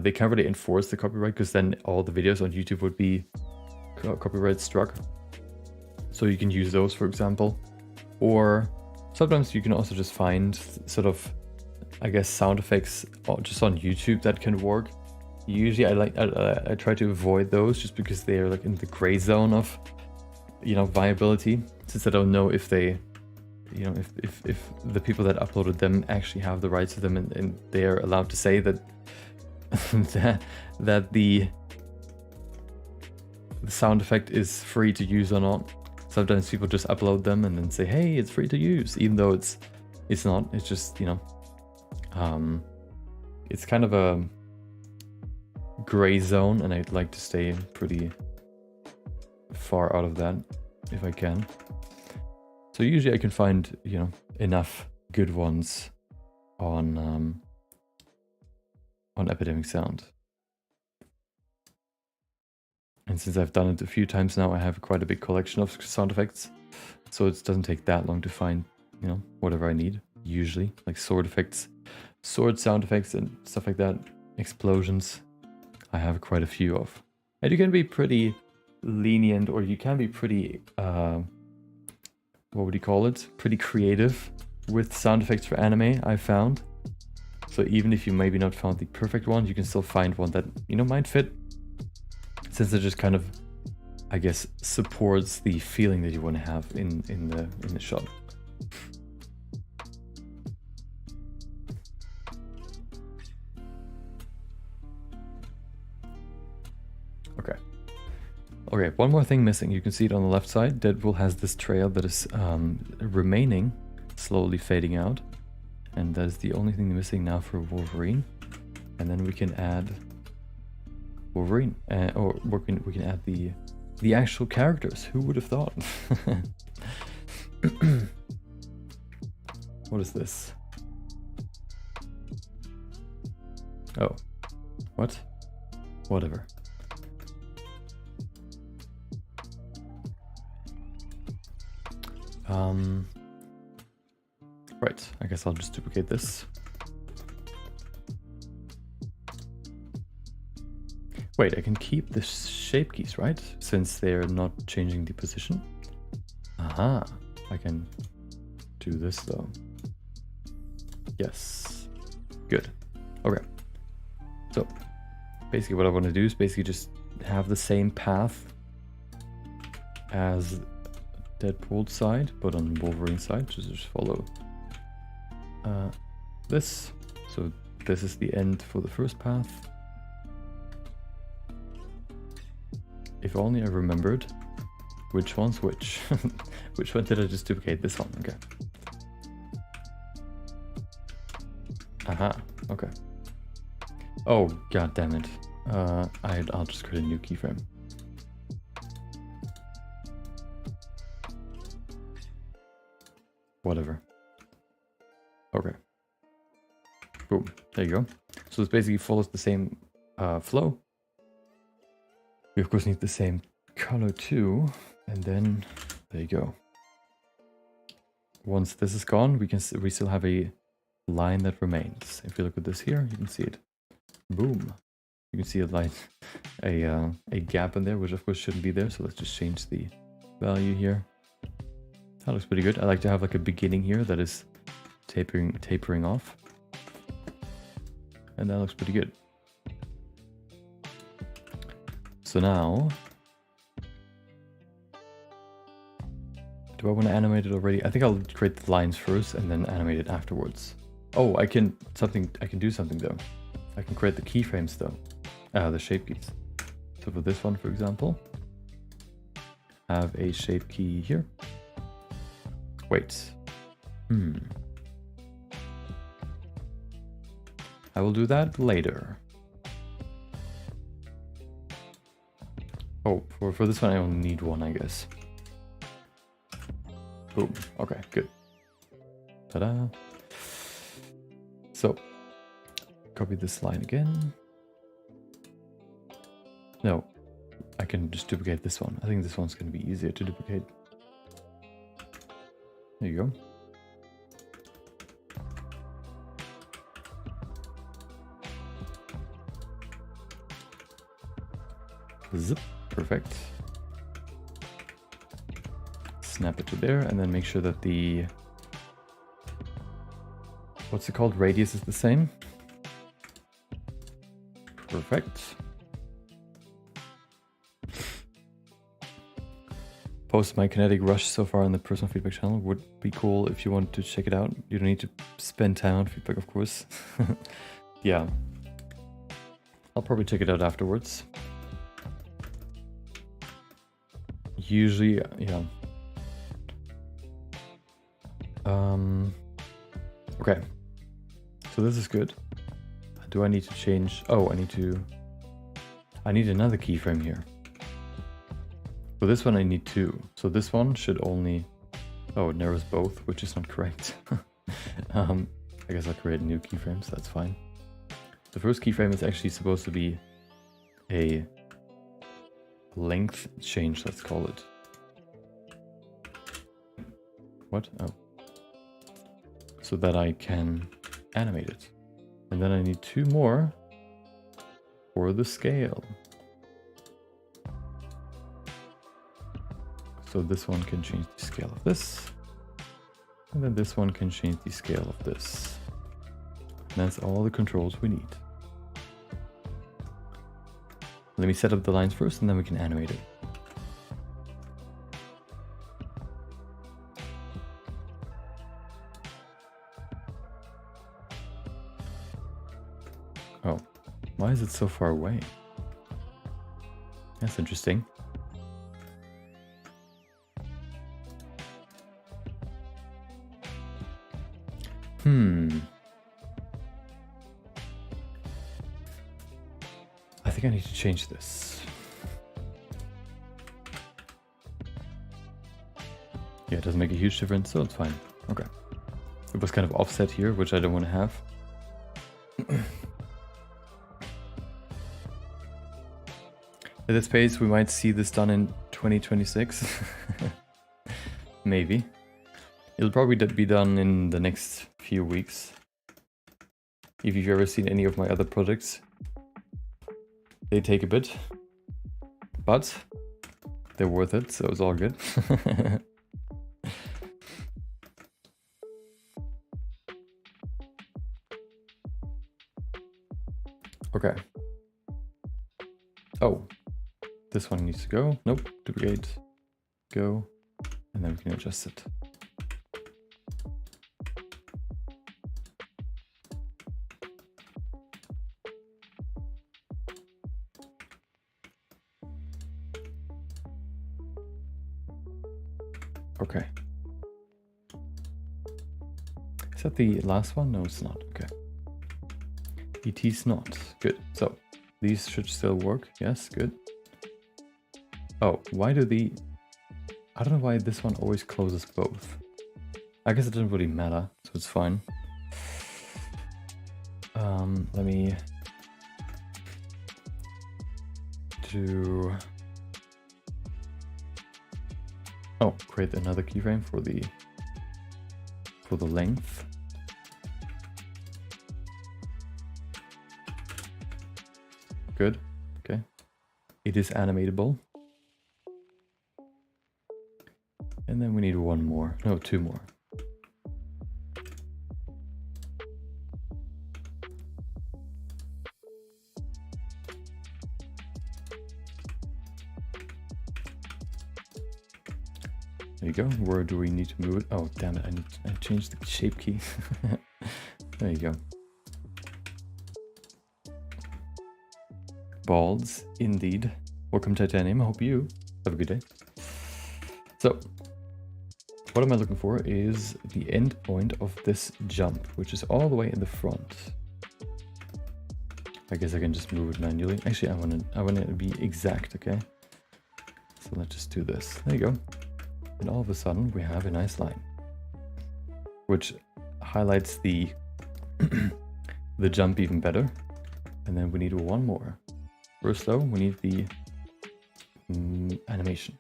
they can't really enforce the copyright, because then all the videos on YouTube would be copyright struck. So you can use those, for example. Or sometimes you can also just find sort of, I guess, sound effects just on YouTube that can work. Usually I try to avoid those just because they're like in the gray zone of, you know, viability, since I don't know if they, you know, if the people that uploaded them actually have the rights to them, and they're allowed to say that that the sound effect is free to use or not. Sometimes people just upload them and then say, hey, it's free to use, even though it's not. It's just, you know, it's kind of a gray zone, and I'd like to stay pretty far out of that if I can. So usually I can find, you know, enough good ones on Epidemic Sound. And since I've done it a few times now, I have quite a big collection of sound effects, so it doesn't take that long to find, you know, whatever I need. Usually, like sword effects, sword sound effects and stuff like that, explosions, I have quite a few of. And you can be pretty lenient, or you can be pretty, what would you call it? Pretty creative with sound effects for anime, I found. So even if you maybe not found the perfect one, you can still find one that, you know, might fit. Since it just kind of, I guess, supports the feeling that you want to have in the shot. Okay, one more thing missing. You can see it on the left side. Deadpool has this trail that is remaining, slowly fading out. And that is the only thing missing now for Wolverine. And then we can add Wolverine, or we can add the actual characters. Who would have thought? What is this? Oh, what? Whatever. Right, I guess I'll just duplicate this. Wait, I can keep the shape keys, right? Since they're not changing the position. Aha, I can do this though. Yes, good. Okay, so basically what I want to do is basically just have the same path as Deadpool's side, but on Wolverine's side, just follow this. So this is the end for the first path. If only I remembered which one's which. Which one did I just duplicate? This one, okay. Aha, okay. Oh, god damn it. I'll just create a new keyframe. Whatever. Okay. Boom. There you go. So this basically follows the same flow. We of course need the same color too. And then there you go. Once this is gone, we still have a line that remains. If you look at this here, you can see it. Boom. You can see a line, a gap in there, which of course shouldn't be there. So let's just change the value here. That looks pretty good. I like to have like a beginning here that is tapering off. And that looks pretty good. So now, do I want to animate it already? I think I'll create the lines first and then animate it afterwards. Oh, I can do something though. I can create the keyframes though. The shape keys. So for this one, for example, have a shape key here. Wait. I will do that later. Oh, for this one I only need one, I guess. Boom. Okay, good. Ta-da. So, copy this line again. No, I can just duplicate this one. I think this one's going to be easier to duplicate. There you go. Zip. Perfect. Snap it to there and then make sure that the... what's it called? Radius is the same. Perfect. Post my kinetic rush so far on the personal feedback channel. Would be cool if you want to check it out. You don't need to spend time on feedback, of course. Yeah. I'll probably check it out afterwards. Usually, yeah. Okay. So this is good. Do I need to change? Oh, I need another keyframe here. For this one I need two. So this one should only... oh, it narrows both, which is not correct. I guess I'll create new keyframes, that's fine. The first keyframe is actually supposed to be a length change, let's call it. What? Oh. So that I can animate it. And then I need two more for the scale. So this one can change the scale of this. And then this one can change the scale of this. And that's all the controls we need. Let me set up the lines first and then we can animate it. Oh, why is it so far away? That's interesting. I think I need to change this. Yeah, it doesn't make a huge difference, so it's fine. Okay. It was kind of offset here, which I don't want to have. At this pace, we might see this done in 2026. Maybe. It'll probably be done in the next few weeks. If you've ever seen any of my other projects, they take a bit, but they're worth it, so it's all good. Okay. Oh, this one needs to go. Nope, duplicate, go, and then we can adjust it. Okay. Is that the last one? No, it's not. Okay. ET's not. Good. So These should still work. Yes, good. Oh, why do the... I don't know why this one always closes both. I guess it doesn't really matter, so it's fine. Let me do... Oh, create another keyframe for the length. Good. Okay. It is animatable. And then we need one more. No, two more. There you go. Where do we need to move it? Oh, damn it. I changed the shape key. There you go. Balls, indeed. Welcome, Titanium. I hope you have a good day. So, what am I looking for is the end point of this jump, which is all the way in the front. I guess I can just move it manually. Actually, I want it to be exact, okay? So let's just do this. There you go. And all of a sudden, we have a nice line, which highlights the the jump even better. And then we need one more. First, though, we need the animation.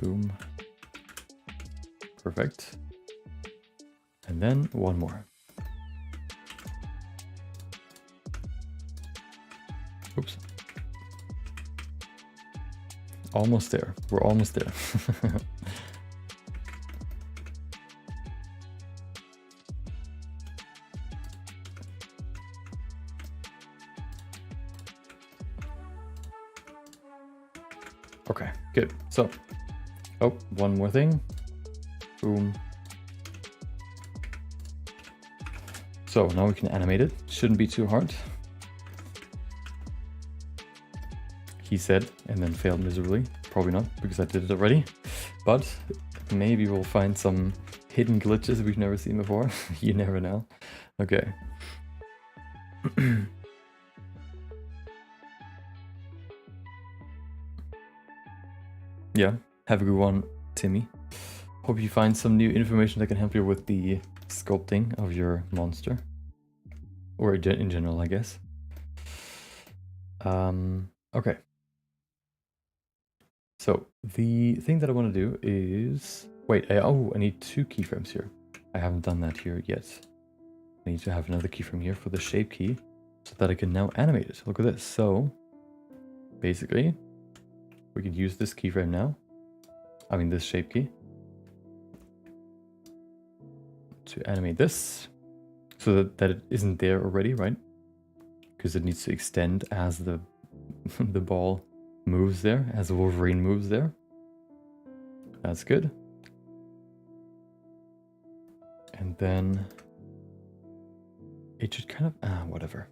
Boom. Perfect. And then one more. Oops. Almost there. We're almost there. Okay, good. So, oh, one more thing. Boom. So now we can animate it. Shouldn't be too hard. He said, and then failed miserably. Probably not, because I did it already. But maybe we'll find some hidden glitches we've never seen before. You never know. Okay. Yeah, have a good one, Timmy. Hope you find some new information that can help you with the sculpting of your monster. Or in general, I guess. Okay. So, the thing that I want to do is... Wait, I need 2 keyframes here. I haven't done that here yet. I need to have another keyframe here for the shape key, so that I can now animate it. Look at this. So, basically, we can use this keyframe now. I mean, this shape key. To animate this, so that it isn't there already, right? Because it needs to extend as the the ball moves there, as the Wolverine moves there. That's good. And then it should kind of whatever.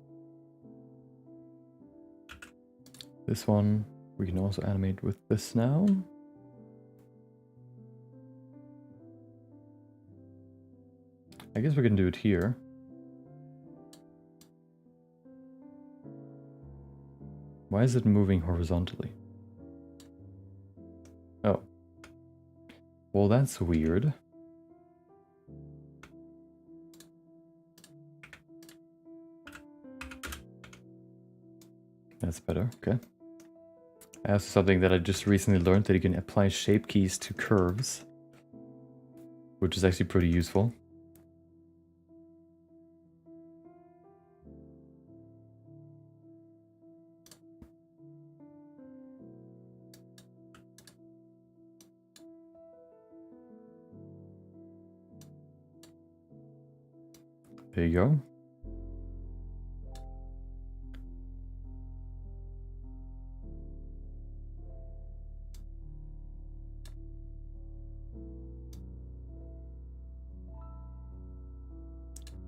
This one we can also animate with this now. I guess we can do it here. Why is it moving horizontally? Oh. Well, that's weird. That's better, okay. Also something that I just recently learned, that you can apply shape keys to curves, which is actually pretty useful. There you go.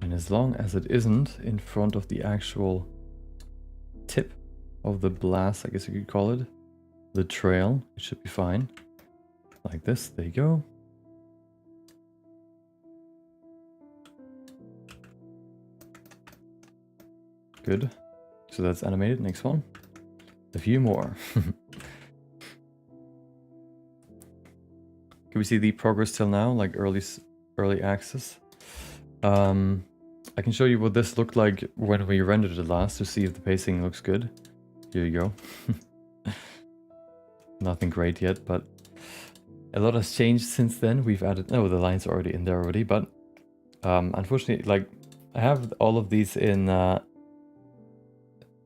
And as long as it isn't in front of the actual tip of the blast, I guess you could call it, the trail, it should be fine. Like this, there you go. Good. So that's animated. Next one. A few more. Can we see the progress till now, like early access? I can show you what this looked like when we rendered it last to see if the pacing looks good. Here you go. Nothing great yet, but a lot has changed since then. We've added, no, the lines are already in there already, but unfortunately, like I have all of these in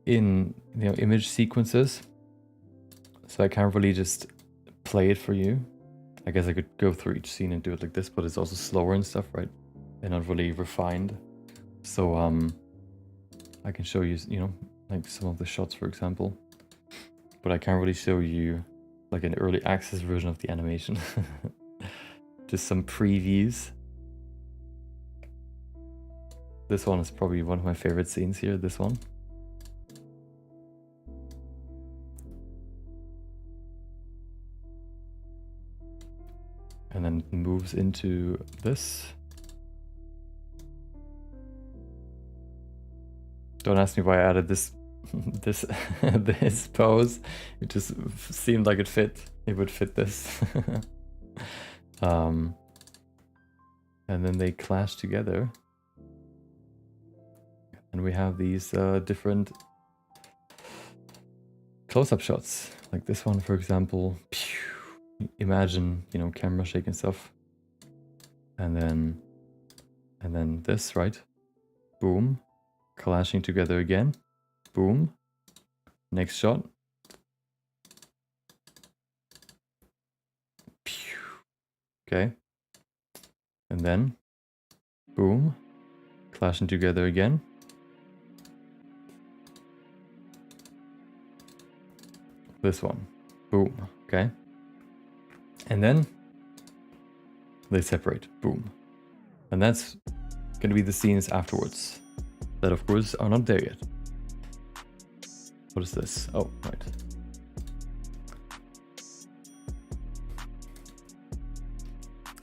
image sequences, so I can't really just play it for you. I guess I could go through each scene and do it like this, but it's also slower and stuff, right? And not really refined. So I can show you, like some of the shots, for example, but I can't really show you like an early access version of the animation. Just some previews. This one is probably one of my favorite scenes here, this one. And then it moves into this. Don't ask me why I added this this pose. It just seemed like it fit. It would fit this. And then they clash together. And we have these different close-up shots. Like this one, for example. Imagine, camera shake and stuff. And then this, right? Boom. Clashing together again. Boom. Next shot. Okay. And then boom. Clashing together again. This one. Boom. Okay. And then they separate. Boom. And that's going to be the scenes afterwards. That, of course, are not there yet. What is this? Oh, right.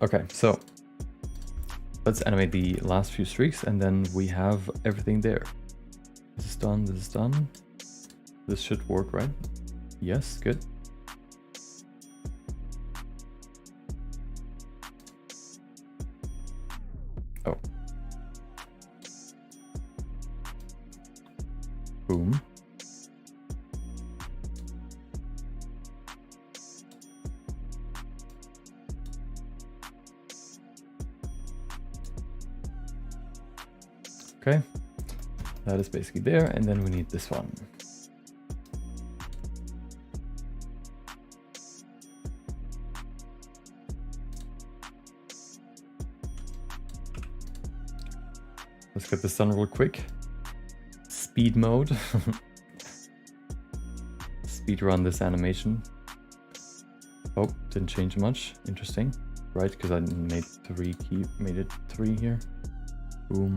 Okay, so let's animate the last few streaks, and then we have everything there. This is done, this is done. This should work, right? Yes, good. Oh. Boom. Okay, that is basically there, and then we need this one. Let's get this done real quick. Speed mode. Speed run this animation. Oh, didn't change much. Interesting. Right, because I made it 3 here. Boom.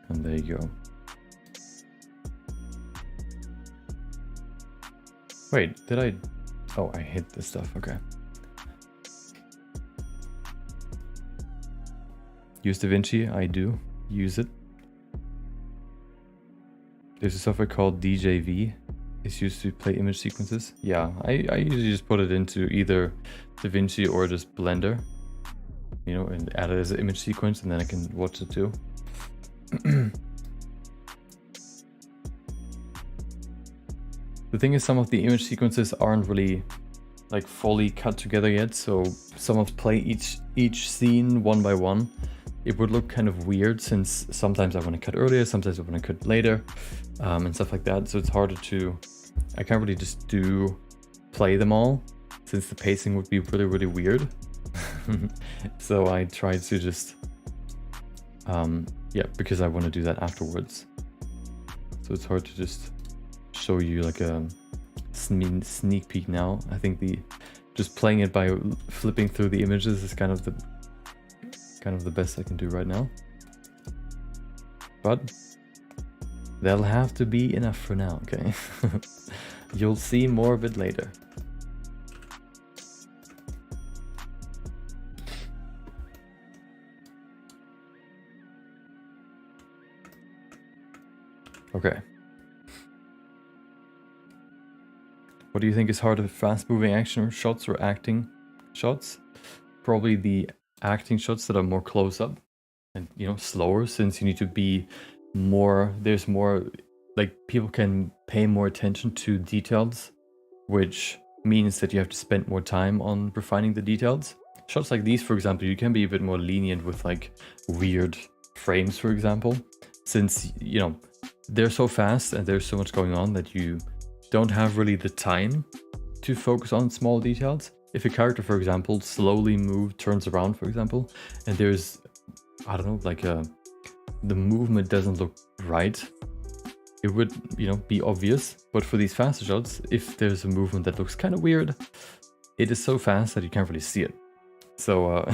And there you go. Wait, did I? Oh, I hit this stuff. Okay. Use DaVinci. I do use it. There's a software called DJV. It's used to play image sequences. Yeah, I usually just put it into either DaVinci or just Blender, and add it as an image sequence, and then I can watch it too. The thing is, some of the image sequences aren't really like fully cut together yet, so some of play each scene one by one. It would look kind of weird, since sometimes I want to cut earlier, sometimes I want to cut later, and stuff like that. So it's harder to, I can't really just play them all, since the pacing would be really, really weird. So I try to just, yeah, because I want to do that afterwards. So it's hard to just show you like a sneak peek now. I think just playing it by flipping through the images is kind of the best I can do right now. But that'll have to be enough for now, okay? You'll see more of it later. Okay. What do you think is harder, fast-moving action shots or acting shots? Probably the acting shots that are more close-up and, you know, slower, since you need to be more, there's more, like, people can pay more attention to details, which means that you have to spend more time on refining the details. Shots like these, for example, you can be a bit more lenient with, like, weird frames, for example, since, you know, they're so fast and there's so much going on that you don't have really the time to focus on small details. If a character, for example, slowly turns around, for example, and there's, I don't know, like the movement doesn't look right, it would, you know, be obvious. But for these faster shots, if there's a movement that looks kind of weird, it is so fast that you can't really see it. So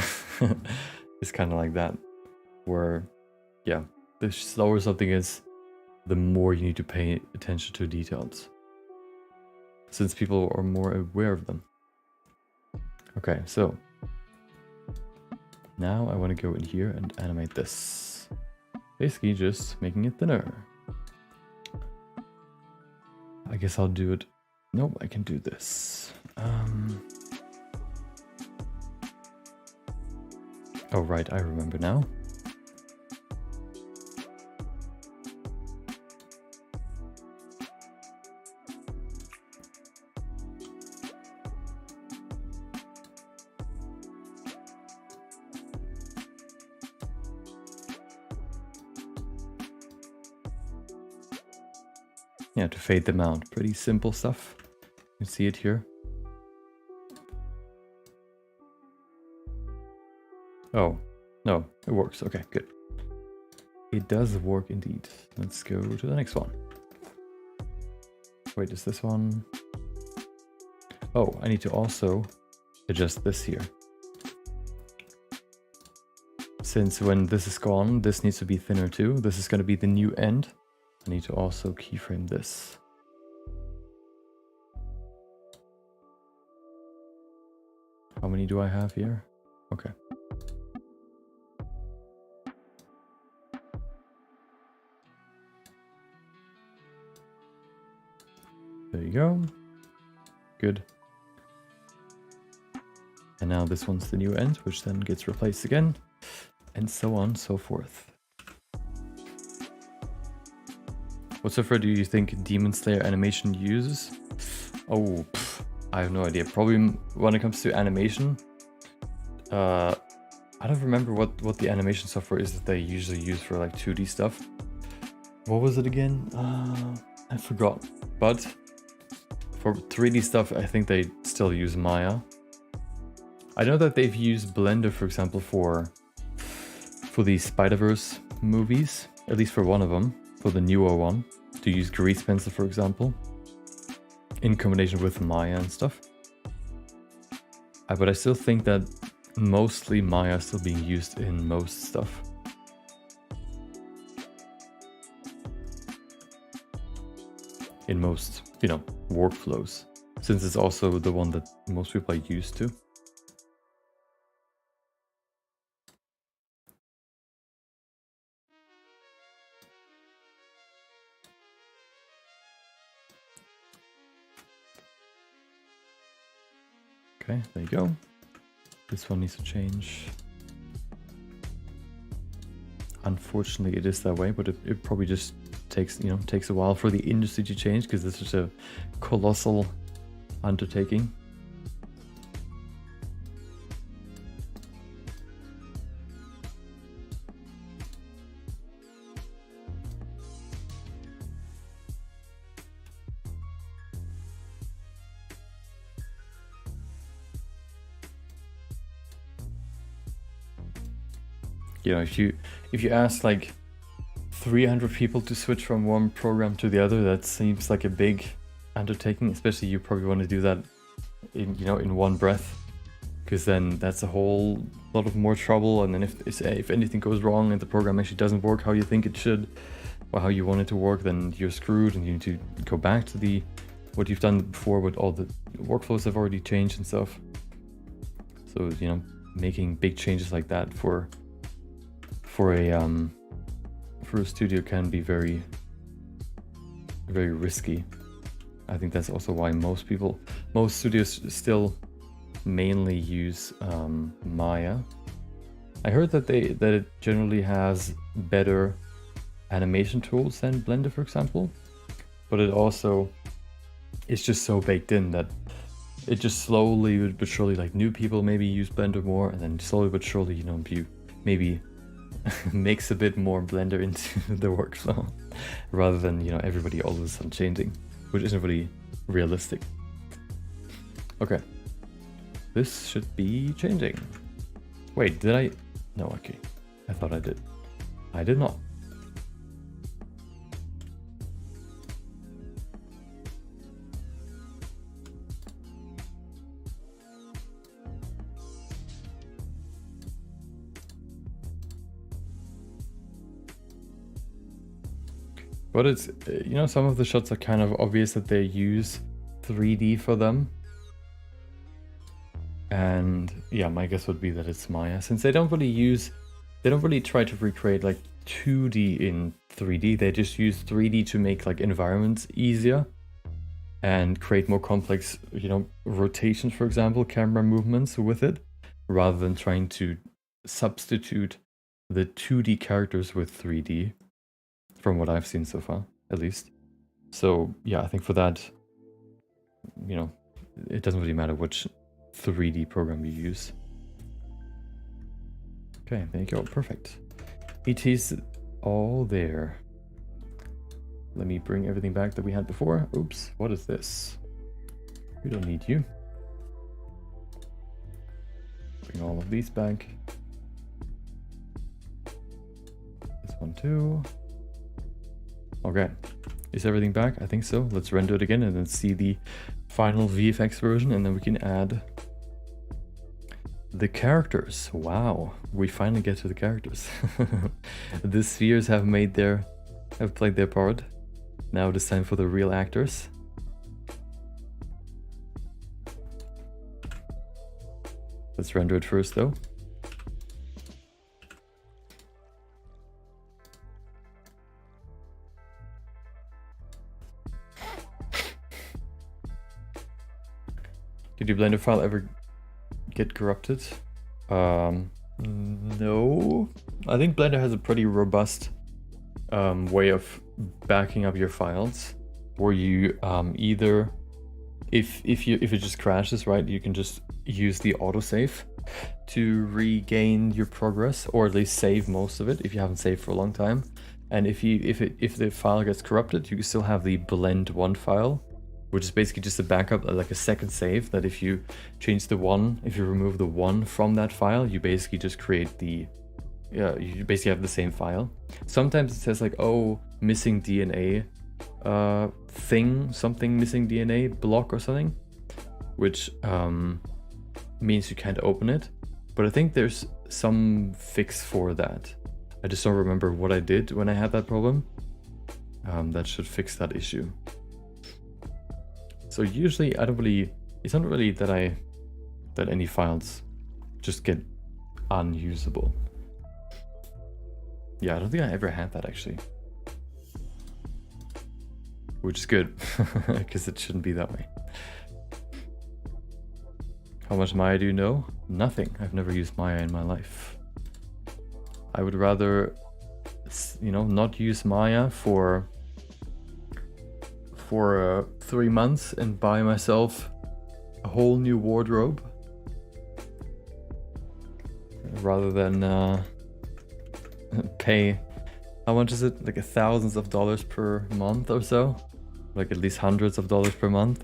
it's kind of like that, where, yeah, the slower something is, the more you need to pay attention to details, since people are more aware of them. Okay, so now I want to go in here and animate this. Basically just making it thinner. I guess I'll do it. Nope, I can do this. Oh right, I remember now. Yeah, to fade them out. Pretty simple stuff. You can see it here. Oh, no, it works. Okay, good. It does work indeed. Let's go to the next one. Wait, is this one? Oh, I need to also adjust this here. Since when this is gone, this needs to be thinner too. This is going to be the new end. I need to also keyframe this. How many do I have here? Okay. There you go. Good. And now this one's the new end, which then gets replaced again, and so on and so forth. What software do you think Demon Slayer animation uses? Oh, I have no idea. Probably when it comes to animation, I don't remember what the animation software is that they usually use for like 2D stuff. What was it again? I forgot. But for 3D stuff, I think they still use Maya. I know that they've used Blender, for example, for the Spider-Verse movies, at least for one of them, for the newer one, to use Grease Pencil, for example, in combination with Maya and stuff. But I still think that mostly Maya is still being used in most stuff. In most, you know, workflows, since it's also the one that most people are used to. Okay, there you go. This one needs to change. Unfortunately, it is that way, but it probably just takes a while for the industry to change, because this is a colossal undertaking. You know, if you ask like 300 people to switch from one program to the other, that seems like a big undertaking. Especially you probably want to do that in one breath, because then that's a whole lot of more trouble. And then if anything goes wrong and the program actually doesn't work how you think it should, or how you want it to work, then you're screwed, and you need to go back to what you've done before, but all the workflows have already changed and stuff. So, you know, making big changes like that for a studio can be very, very risky. I think that's also why most studios still mainly use Maya. I heard that it generally has better animation tools than Blender, for example, but it also is just so baked in that it just slowly but surely, like, new people maybe use Blender more, and then slowly but surely, you know, you maybe makes a bit more Blender into the workflow rather than, you know, everybody all of a sudden changing, which isn't really realistic. Okay, this should be changing. Wait, did I? No, okay. I thought I did. I did not. But it's, you know, some of the shots are kind of obvious that they use 3D for them. And yeah, my guess would be that it's Maya, since they don't really try to recreate like 2D in 3D. They just use 3D to make like environments easier and create more complex, you know, rotations, for example, camera movements with it, rather than trying to substitute the 2D characters with 3D. From what I've seen so far, at least. So yeah, I think for that, you know, it doesn't really matter which 3D program you use. Okay, there you go, perfect. It is all there. Let me bring everything back that we had before. Oops, what is this? We don't need you. Bring all of these back. This one too. Okay, is everything back? I think so. Let's render it again and then see the final VFX version, and then we can add the characters. Wow, we finally get to the characters. The spheres have played their part. Now it is time for the real actors. Let's render it first though. Did your Blender file ever get corrupted? No. I think Blender has a pretty robust way of backing up your files, where you either, if it just crashes, right, you can just use the autosave to regain your progress, or at least save most of it if you haven't saved for a long time. And if the file gets corrupted, you can still have the blend1 file, which is basically just a backup, like a second save, that if you change the 1, if you remove the 1 from that file, you basically just create the, you basically have the same file. Sometimes it says like, oh, missing DNA thing, something missing DNA block or something, which means you can't open it. But I think there's some fix for that. I just don't remember what I did when I had that problem. That should fix that issue. So usually it's not really that any files just get unusable. Yeah, I don't think I ever had that actually. Which is good, because it shouldn't be that way. How much Maya do you know? Nothing. I've never used Maya in my life. I would rather, you know, not use Maya for 3 months and buy myself a whole new wardrobe, rather than pay, how much is it, like thousands of dollars per month or so, like at least hundreds of dollars per month,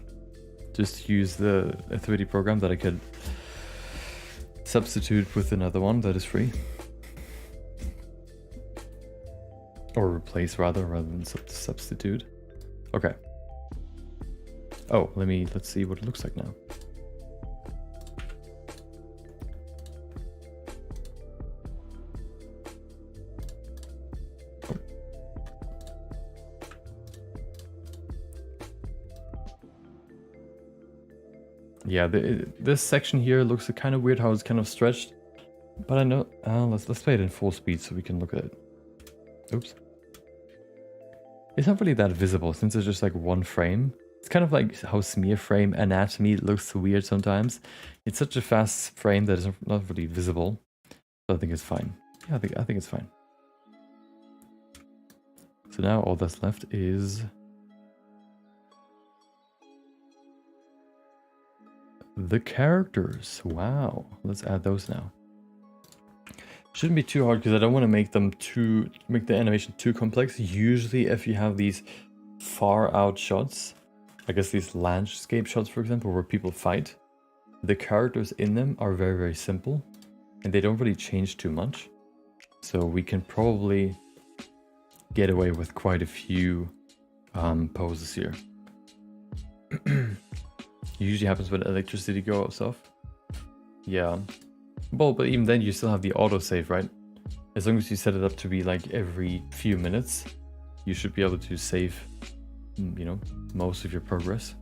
just to use a 3D program that I could substitute with another one that is free, or replace rather than substitute. Okay. Oh, let's see what it looks like now. Oh. Yeah, this section here looks kind of weird how it's kind of stretched, but I know, let's play it in full speed so we can look at it. Oops. It's not really that visible since it's just like one frame. It's kind of like how smear frame anatomy looks weird sometimes. It's such a fast frame that it's not really visible. So I think it's fine. Yeah, I think it's fine. So now all that's left is the characters. Wow, let's add those now. Shouldn't be too hard because I don't want to make the animation too complex. Usually if you have these far out shots, I guess these landscape shots, for example, where people fight, the characters in them are very, very simple and they don't really change too much. So we can probably get away with quite a few poses here. Usually happens when electricity goes off. Yeah. Well, but even then you still have the autosave, right? As long as you set it up to be like every few minutes, you should be able to save, you know, most of your progress.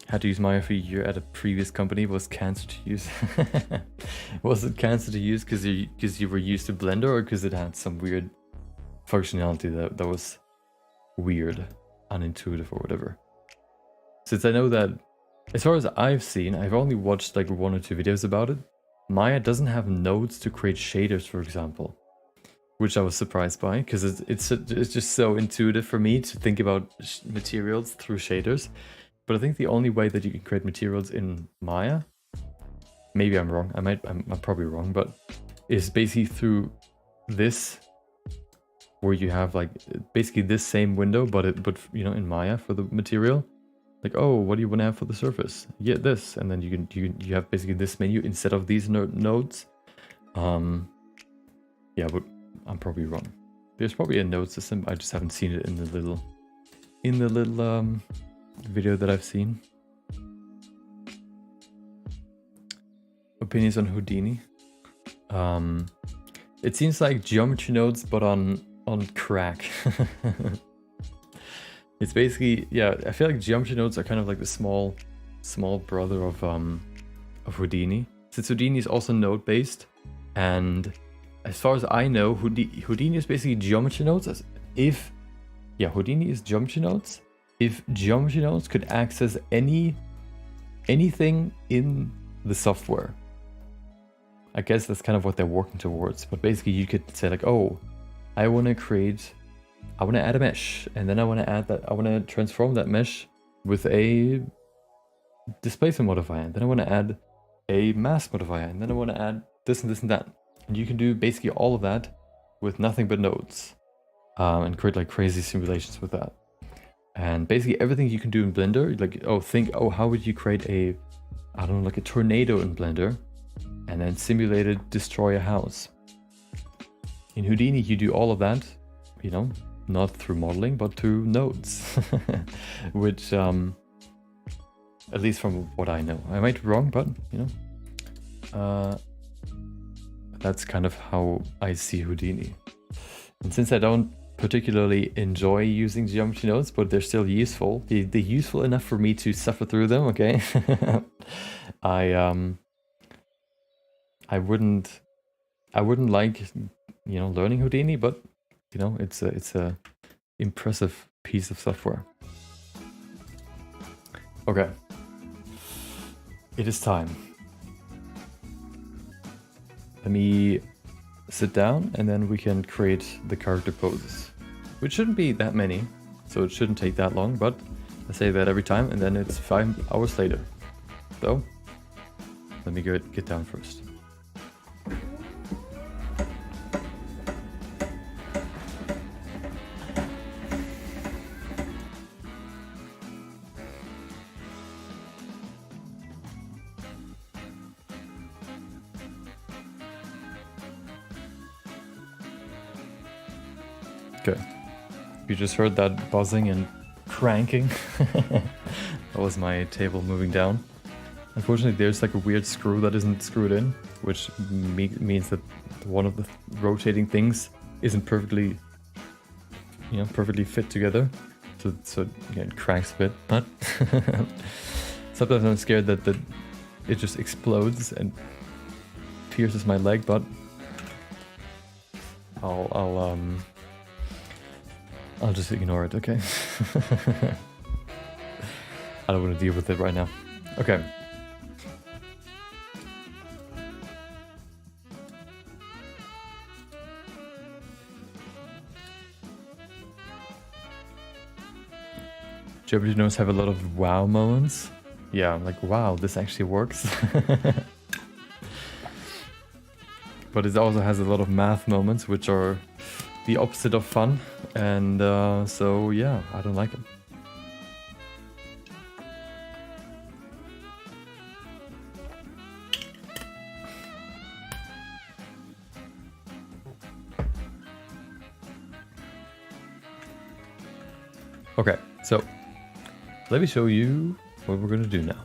Had to use Maya for a year at a previous company, was cancer to use. Was it cancer to use because you were used to Blender, or because it had some weird functionality that was weird, unintuitive or whatever? Since I know that, as far as I've seen, I've only watched like 1 or 2 videos about it. Maya doesn't have nodes to create shaders, for example, which I was surprised by because it's just so intuitive for me to think about materials through shaders. But I think the only way that you can create materials in Maya, maybe I'm wrong, I'm probably wrong, but is basically through this, where you have like basically this same window, but you know, in Maya for the material. Like, oh, what do you want to have for the surface? Yeah, this, and then you have basically this menu instead of these nodes. Yeah, but I'm probably wrong. There's probably a node system. I just haven't seen it in the little video that I've seen. Opinions on Houdini. It seems like geometry nodes, but on crack. It's basically, yeah, I feel like geometry nodes are kind of like the small brother of Houdini. Since Houdini is also node based, and as far as I know, Houdini is basically geometry nodes. Houdini is geometry nodes. If geometry nodes could access anything in the software, I guess that's kind of what they're working towards. But basically, you could say like, oh, I want to add a mesh, and then I want to transform that mesh with a displacement modifier, and then I want to add a mask modifier, and then I want to add this and this and that. And you can do basically all of that with nothing but nodes, and create like crazy simulations with that. And basically everything you can do in Blender, like, how would you create a, I don't know, like a tornado in Blender, and then simulate it, destroy a house. In Houdini, you do all of that, you know, not through modeling, but through nodes, which, at least from what I know, I might be wrong, but you know, that's kind of how I see Houdini. And since I don't particularly enjoy using geometry nodes, but they're still useful, they're useful enough for me to suffer through them, okay? I wouldn't like, you know, learning Houdini, but you know, it's a impressive piece of software. Okay, it is time. Let me sit down, and then we can create the character poses, which shouldn't be that many, so it shouldn't take that long, but I say that every time, and then it's 5 hours later. So let me get down first. Okay, you just heard that buzzing and cranking. That was my table moving down. Unfortunately, there's like a weird screw that isn't screwed in, which means that one of the rotating things isn't perfectly, you know, perfectly fit together. So yeah, it cracks a bit. But sometimes I'm scared that it just explodes and pierces my leg. But I'll just ignore it, okay? I don't want to deal with it right now. Okay. Jittery knows have a lot of wow moments. Yeah, like wow, this actually works. But it also has a lot of math moments, which are the opposite of fun. And so yeah, I don't like it. Okay, so let me show you what we're gonna do now.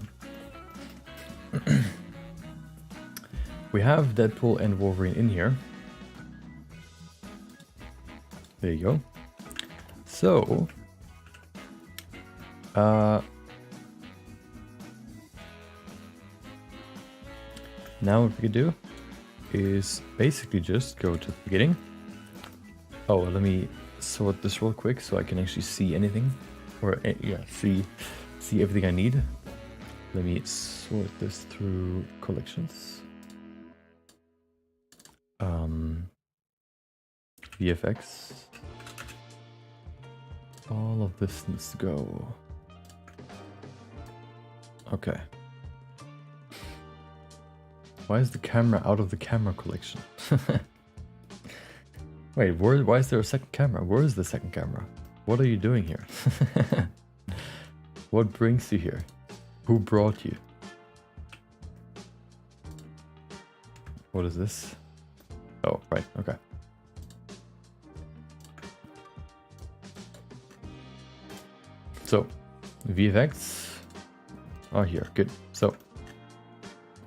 We have Deadpool and Wolverine in here. There you go. So, now what we can do is basically just go to the beginning. Oh, let me sort this real quick so I can actually see anything, or yeah, see everything I need. Let me sort this through collections. VFX. All of this needs to go. Okay. Why is the camera out of the camera collection? Wait, why is there a second camera? Where is the second camera? What are you doing here? What brings you here? Who brought you? What is this? Oh, right, okay. So, VFX are here, good. So,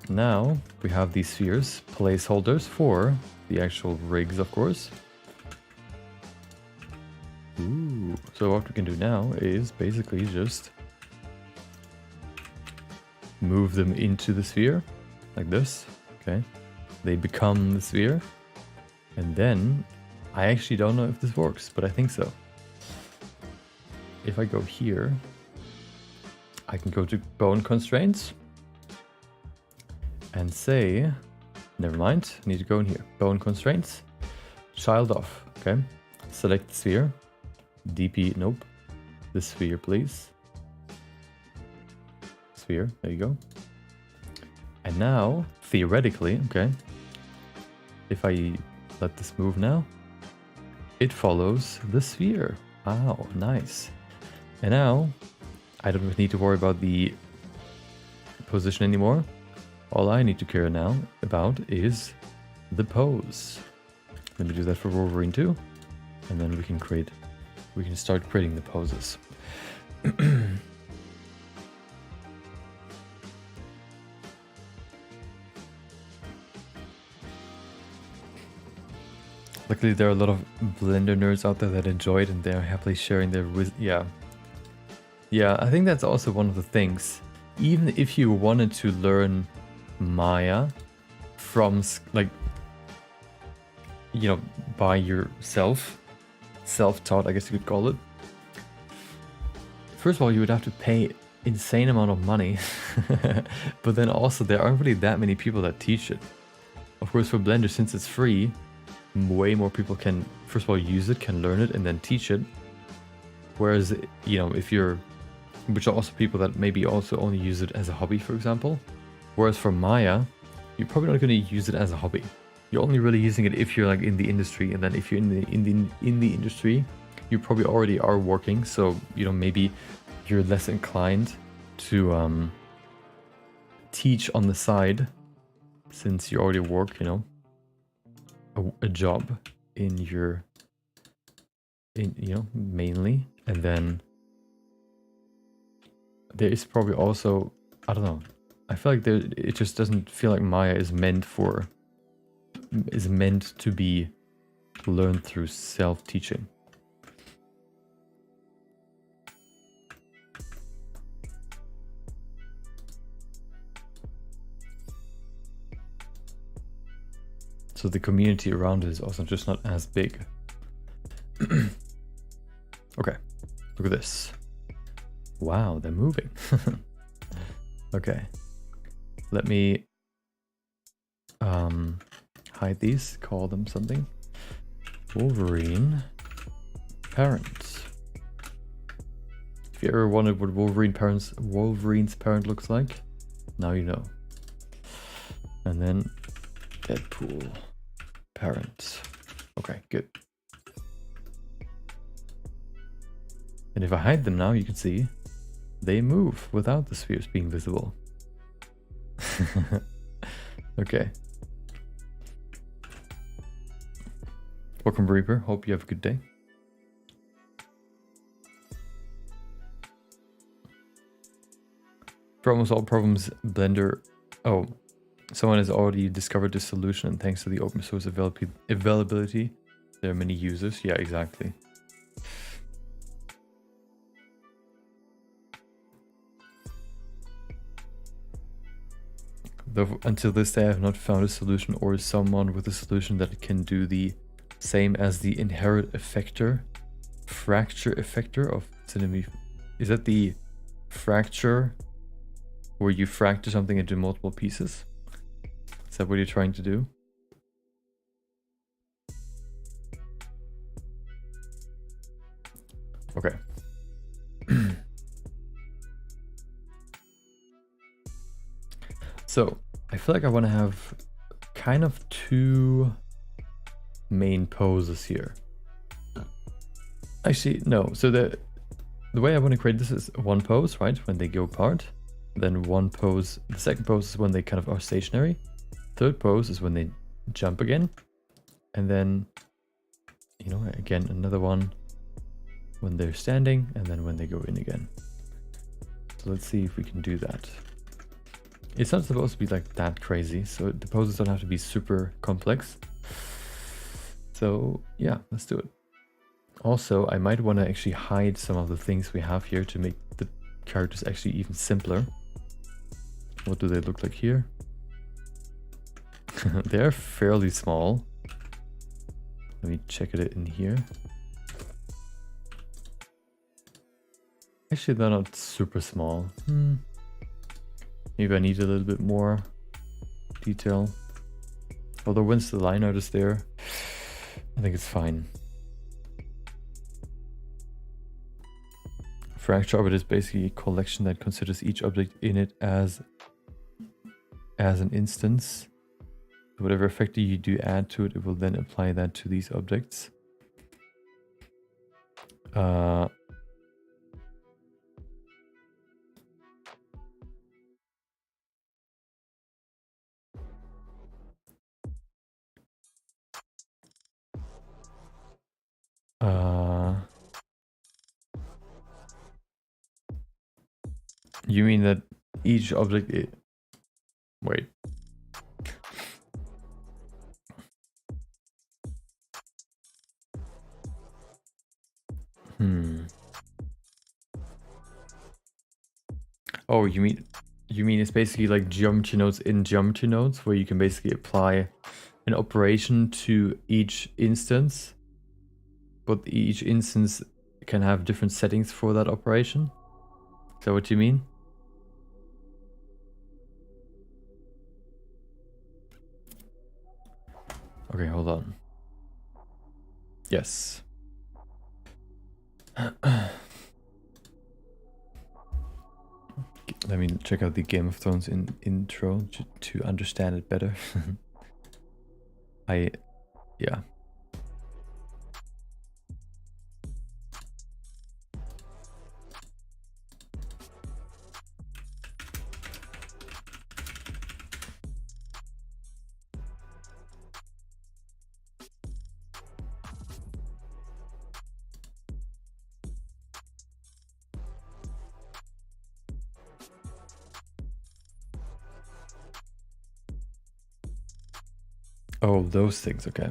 now we have these spheres, placeholders for the actual rigs, of course. Ooh. So what we can do now is basically just move them into the sphere, like this, okay? They become the sphere, and then, I actually don't know if this works, but I think so. If I go here, I can go to bone constraints and say, never mind, I need to go in here. Bone constraints, child off, okay? Select the sphere, DP, nope. The sphere, please. Sphere, there you go. And now, theoretically, okay, if I let this move now, it follows the sphere. Wow, nice. And now, I don't need to worry about the position anymore. All I need to care now about is the pose. Let me do that for Wolverine too. And then we can start creating the poses. Luckily, there are a lot of Blender nerds out there that enjoy it, and they're happily sharing their Yeah, I think that's also one of the things. Even if you wanted to learn Maya from, like, you know, by yourself, self-taught, I guess you could call it. First of all, you would have to pay insane amount of money, but then also there aren't really that many people that teach it. Of course, for Blender, since it's free, way more people can, first of all, use it, can learn it, and then teach it. Whereas, you know, if you're, which are also people that maybe also only use it as a hobby, for example. Whereas for Maya, you're probably not going to use it as a hobby. You're only really using it if you're like in the industry, and then if you're in the industry, you probably already are working. So, you know, maybe you're less inclined to teach on the side, since you already work, you know, a job in your, you know, mainly. And then there is probably also, I don't know, I feel like it just doesn't feel like Maya is meant to be learned through self-teaching. So the community around it is also just not as big. Look at this. Wow, they're moving. Okay. Let me hide these, call them something. Wolverine parents. If you ever wondered what Wolverine's parent looks like, now you know. And then Deadpool parents. Okay, good. And if I hide them now, you can see they move without the spheres being visible. Okay. Welcome, Reaper. Hope you have a good day. Problem solved problems, Blender. Oh, someone has already discovered this solution, and thanks to the open source availability, there are many users. Yeah, exactly. Though until this day I have not found a solution or someone with a solution that can do the same as the inherent fracture effector of cinema. Is that the fracture where you fracture something into multiple pieces? Is that what you're trying to do? Okay. So I feel like I want to have kind of two main poses here. Actually, no. So the way I want to create this is one pose, right? When they go apart. Then one pose. The second pose is when they kind of are stationary. Third pose is when they jump again. And then, you know, again, another one when they're standing, and then when they go in again. So let's see if we can do that. It's not supposed to be like that crazy, so the poses don't have to be super complex. So yeah, let's do it. Also, I might want to actually hide some of the things we have here to make the characters actually even simpler. What do they look like here? They're fairly small. Let me check it in here. Actually, they're not super small. Maybe I need a little bit more detail. Although once the line art is there, I think it's fine. Fracture object is basically a collection that considers each object in it as an instance. Whatever effect you do add to it, it will then apply that to these objects. You mean that each object wait. Oh, you mean it's basically like geometry nodes in geometry nodes, where you can basically apply an operation to each instance, but each instance can have different settings for that operation? Is that what you mean? Okay, hold on. Yes. Let me check out the Game of Thrones intro to understand it better. Yeah. Oh, those things, okay.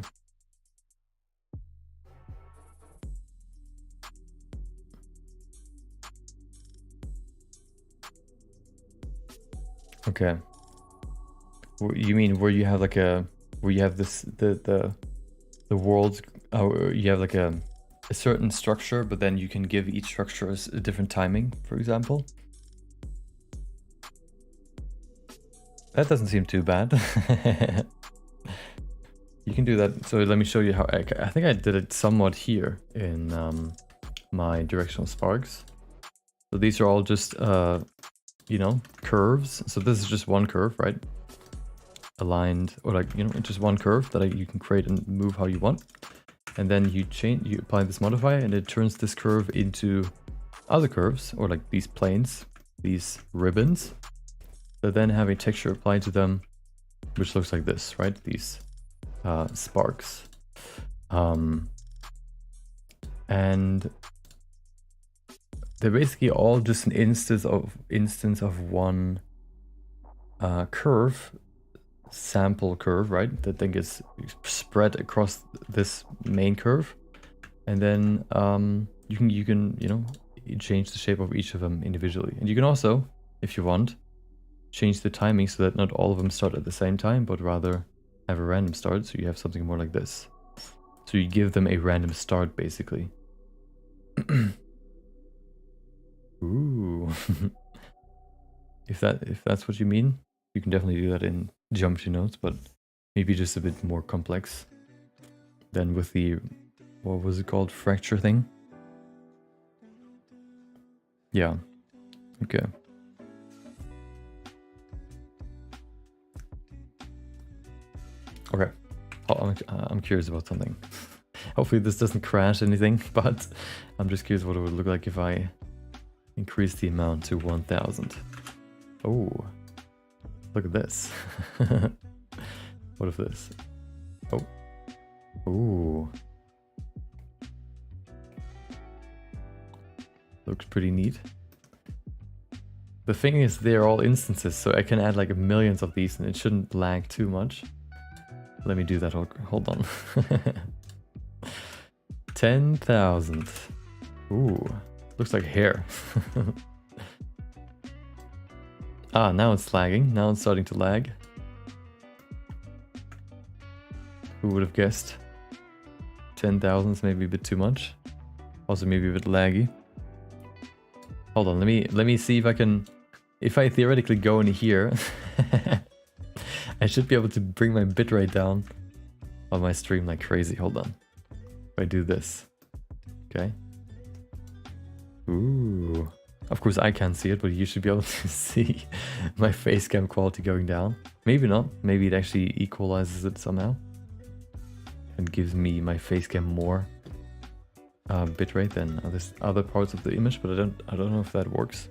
Okay. You mean where you have like where you have this the world, you have like a a certain structure, but then you can give each structure a different timing, for example. That doesn't seem too bad. You can do that. So let me show you how I think I did it somewhat here in my directional sparks. So these are all just, you know, curves. So this is just one curve, right? Aligned, or like, you know, just one curve that you can create and move how you want. And then you apply this modifier and it turns this curve into other curves, or like these planes, these ribbons, that then have a texture applied to them, which looks like this, right? These sparks. And they're basically all just an instance of one curve, sample curve, right? That then gets spread across this main curve, and then you can you know, change the shape of each of them individually. And you can also, if you want, change the timing so that not all of them start at the same time, but rather have a random start. So you have something more like this. So you give them a random start, basically. Ooh. If that's what you mean, you can definitely do that in geometry nodes, but maybe just a bit more complex than with the, what was it called, fracture thing? Yeah. Okay. Okay. I'm curious about something. Hopefully this doesn't crash anything, but I'm just curious what it would look like if I increase the amount to 1000. Oh, look at this. What if this? Oh. Ooh. Looks pretty neat. The thing is, they're all instances, so I can add like millions of these and it shouldn't lag too much. Let me do that. Hold on. 10,000. Ooh, looks like hair. Ah, now it's lagging. Now it's starting to lag. Who would have guessed? 10,000 is maybe a bit too much. Also maybe a bit laggy. Hold on, let me see if I can... If I theoretically go in here, I should be able to bring my bitrate down on my stream like crazy. Hold on. If I do this. Okay. Ooh. Of course I can't see it, but you should be able to see my face cam quality going down. Maybe not. Maybe it actually equalizes it somehow. And gives me my face cam more bitrate than other parts of the image, but I don't know if that works.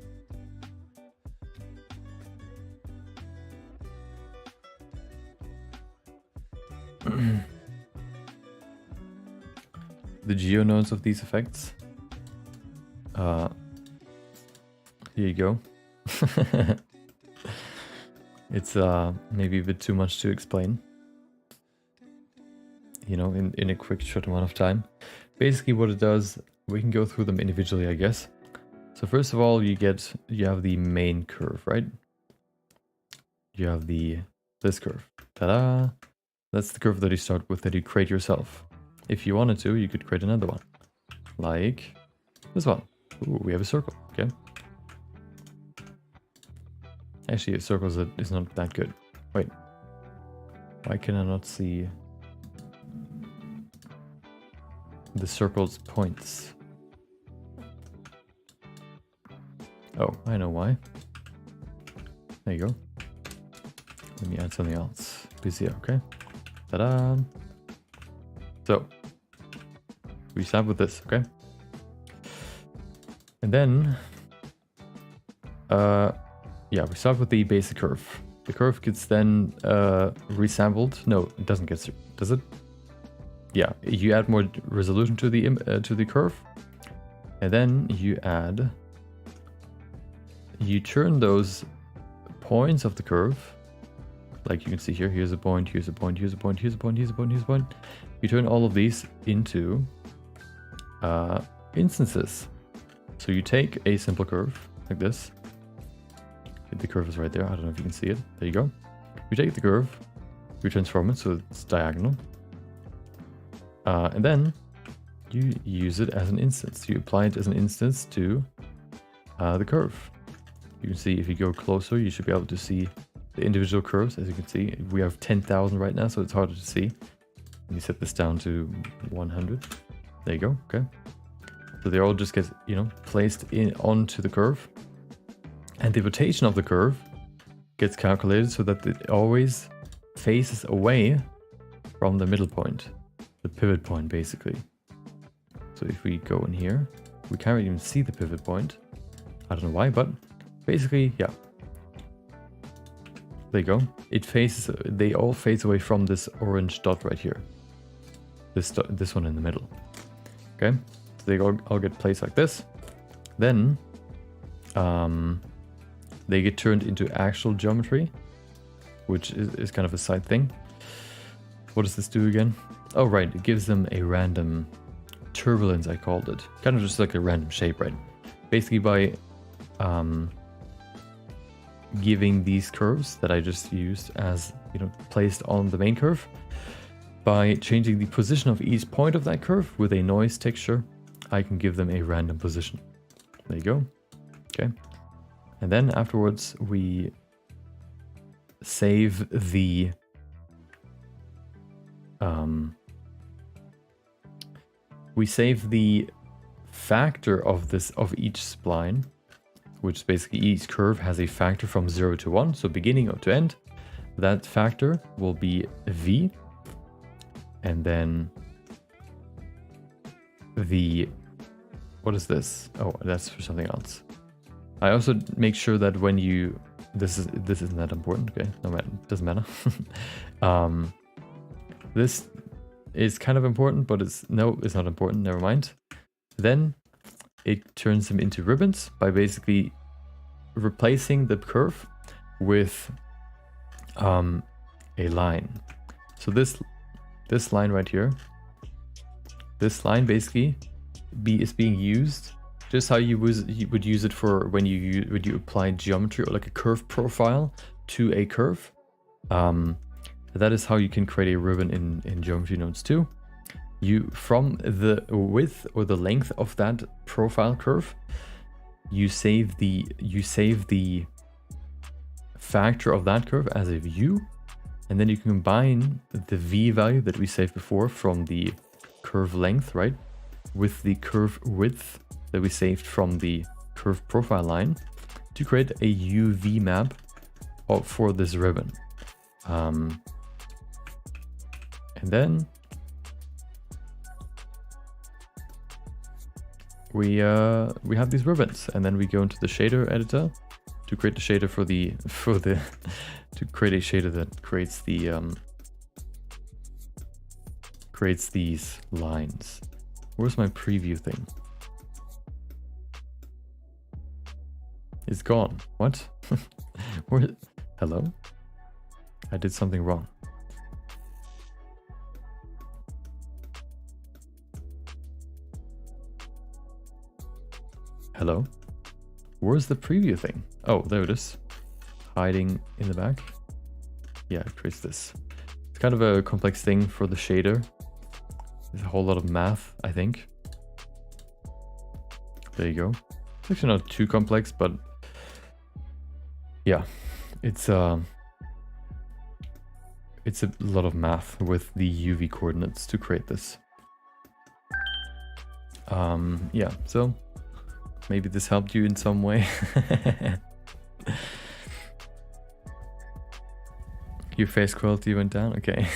The geo nodes of these effects. Here you go. It's maybe a bit too much to explain, you know, in a quick short amount of time. Basically what it does, we can go through them individually, I guess. So first of all, you have the main curve, right? You have this curve. Ta-da! That's the curve that you start with, that you create yourself. If you wanted to, you could create another one. Like this one. Ooh, we have a circle, okay. Actually, a circle is not that good. Wait. Why can I not see the circle's points? Oh, I know why. There you go. Let me add something else. Bezier, okay. Ta-da! So, we start with this, okay? And then, yeah, we start with the basic curve. The curve gets then resampled. No, it doesn't get, does it? Yeah, you add more resolution to the curve, and then you turn those points of the curve, like you can see here. Here's a point. Here's a point. Here's a point. Here's a point. Here's a point. Here's a point. You turn all of these into instances. So you take a simple curve like this. The curve is right there. I don't know if you can see it. There you go. You take the curve, you transform it so it's diagonal. And then you use it as an instance. You apply it as an instance to the curve. You can see if you go closer, you should be able to see the individual curves. As you can see, we have 10,000 right now, so it's harder to see. Let me set this down to 100. There you go. Okay. So they all just get, you know, placed in onto the curve, and the rotation of the curve gets calculated so that it always faces away from the middle point, the pivot point, basically. So if we go in here, we can't even see the pivot point. I don't know why, but basically, yeah. There you go. It faces, they all face away from this orange dot right here. This one in the middle. Okay, so they all get placed like this. Then they get turned into actual geometry, which is kind of a side thing. What does this do again? Oh, right, it gives them a random turbulence, I called it. Kind of just like a random shape, right? Basically by giving these curves that I just used as, you know, placed on the main curve, by changing the position of each point of that curve with a noise texture, I can give them a random position. There you go. Okay. And then afterwards we save the factor of each spline, which basically each curve has a factor from 0 to 1, so beginning to end. That factor will be V, and then what is this? Oh, that's for something else. I also make sure that when you, this isn't that important, okay? No matter, doesn't matter. This is kind of important, but it's not important, never mind. Then it turns them into ribbons by basically replacing the curve with a line. So this line right here, this line basically is being used just how you would use it for when you apply geometry or like a curve profile to a curve. That is how you can create a ribbon in Geometry Nodes 2. You, from the width or the length of that profile curve, you save the factor of that curve as a view, and then you can combine the V value that we saved before from the curve length, right, with the curve width that we saved from the curve profile line to create a UV map for this ribbon. And then we have these ribbons, and then we go into the shader editor to create the shader to create a shader that creates these lines. Where's my preview thing? It's gone. What? Hello? I did something wrong. Hello? Where's the preview thing? Oh, there it is. Hiding in the back. Yeah, it creates this. It's kind of a complex thing for the shader. There's a whole lot of math, I think. There you go. It's actually not too complex, but yeah, it's a lot of math with the UV coordinates to create this. Yeah, so maybe this helped you in some way. Your face quality went down? Okay.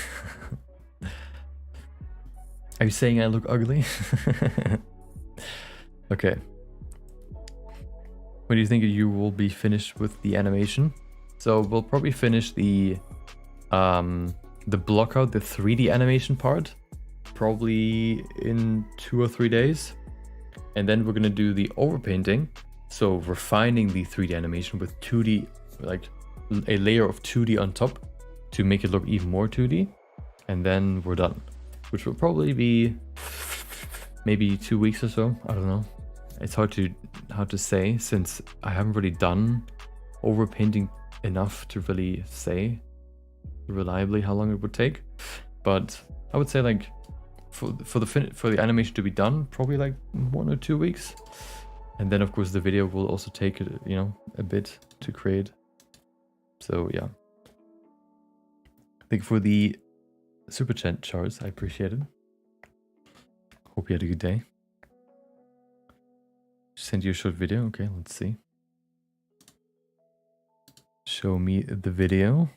Are you saying I look ugly? Okay. When do you think you will be finished with the animation? So we'll probably finish the block out, the 3D animation part, probably in 2 or 3 days. And then we're gonna do the overpainting. So refining the 3D animation with 2D, like a layer of 2D on top to make it look even more 2D. And then we're done, which will probably be maybe 2 weeks or so. I don't know. It's hard to say since I haven't really done overpainting enough to really say reliably how long it would take. But I would say like for the animation to be done, probably like 1 or 2 weeks. And then of course the video will also take, you know, a bit to create. So yeah. I think for the super chat charts, I appreciate it. Hope you had a good day. Send you a short video. Okay, let's see. Show me the video.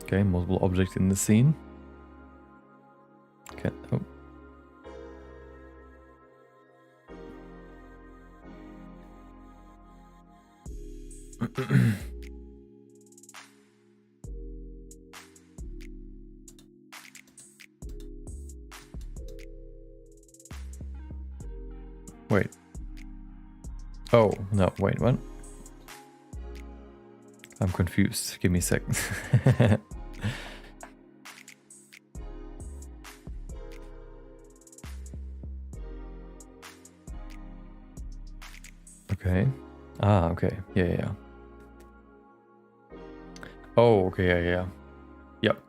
Okay, multiple objects in the scene. Okay. Oh. Wait. Oh, no, wait, what? I'm confused. Give me a second. Okay. Ah, okay. Yeah. Oh, okay, yeah. Yep.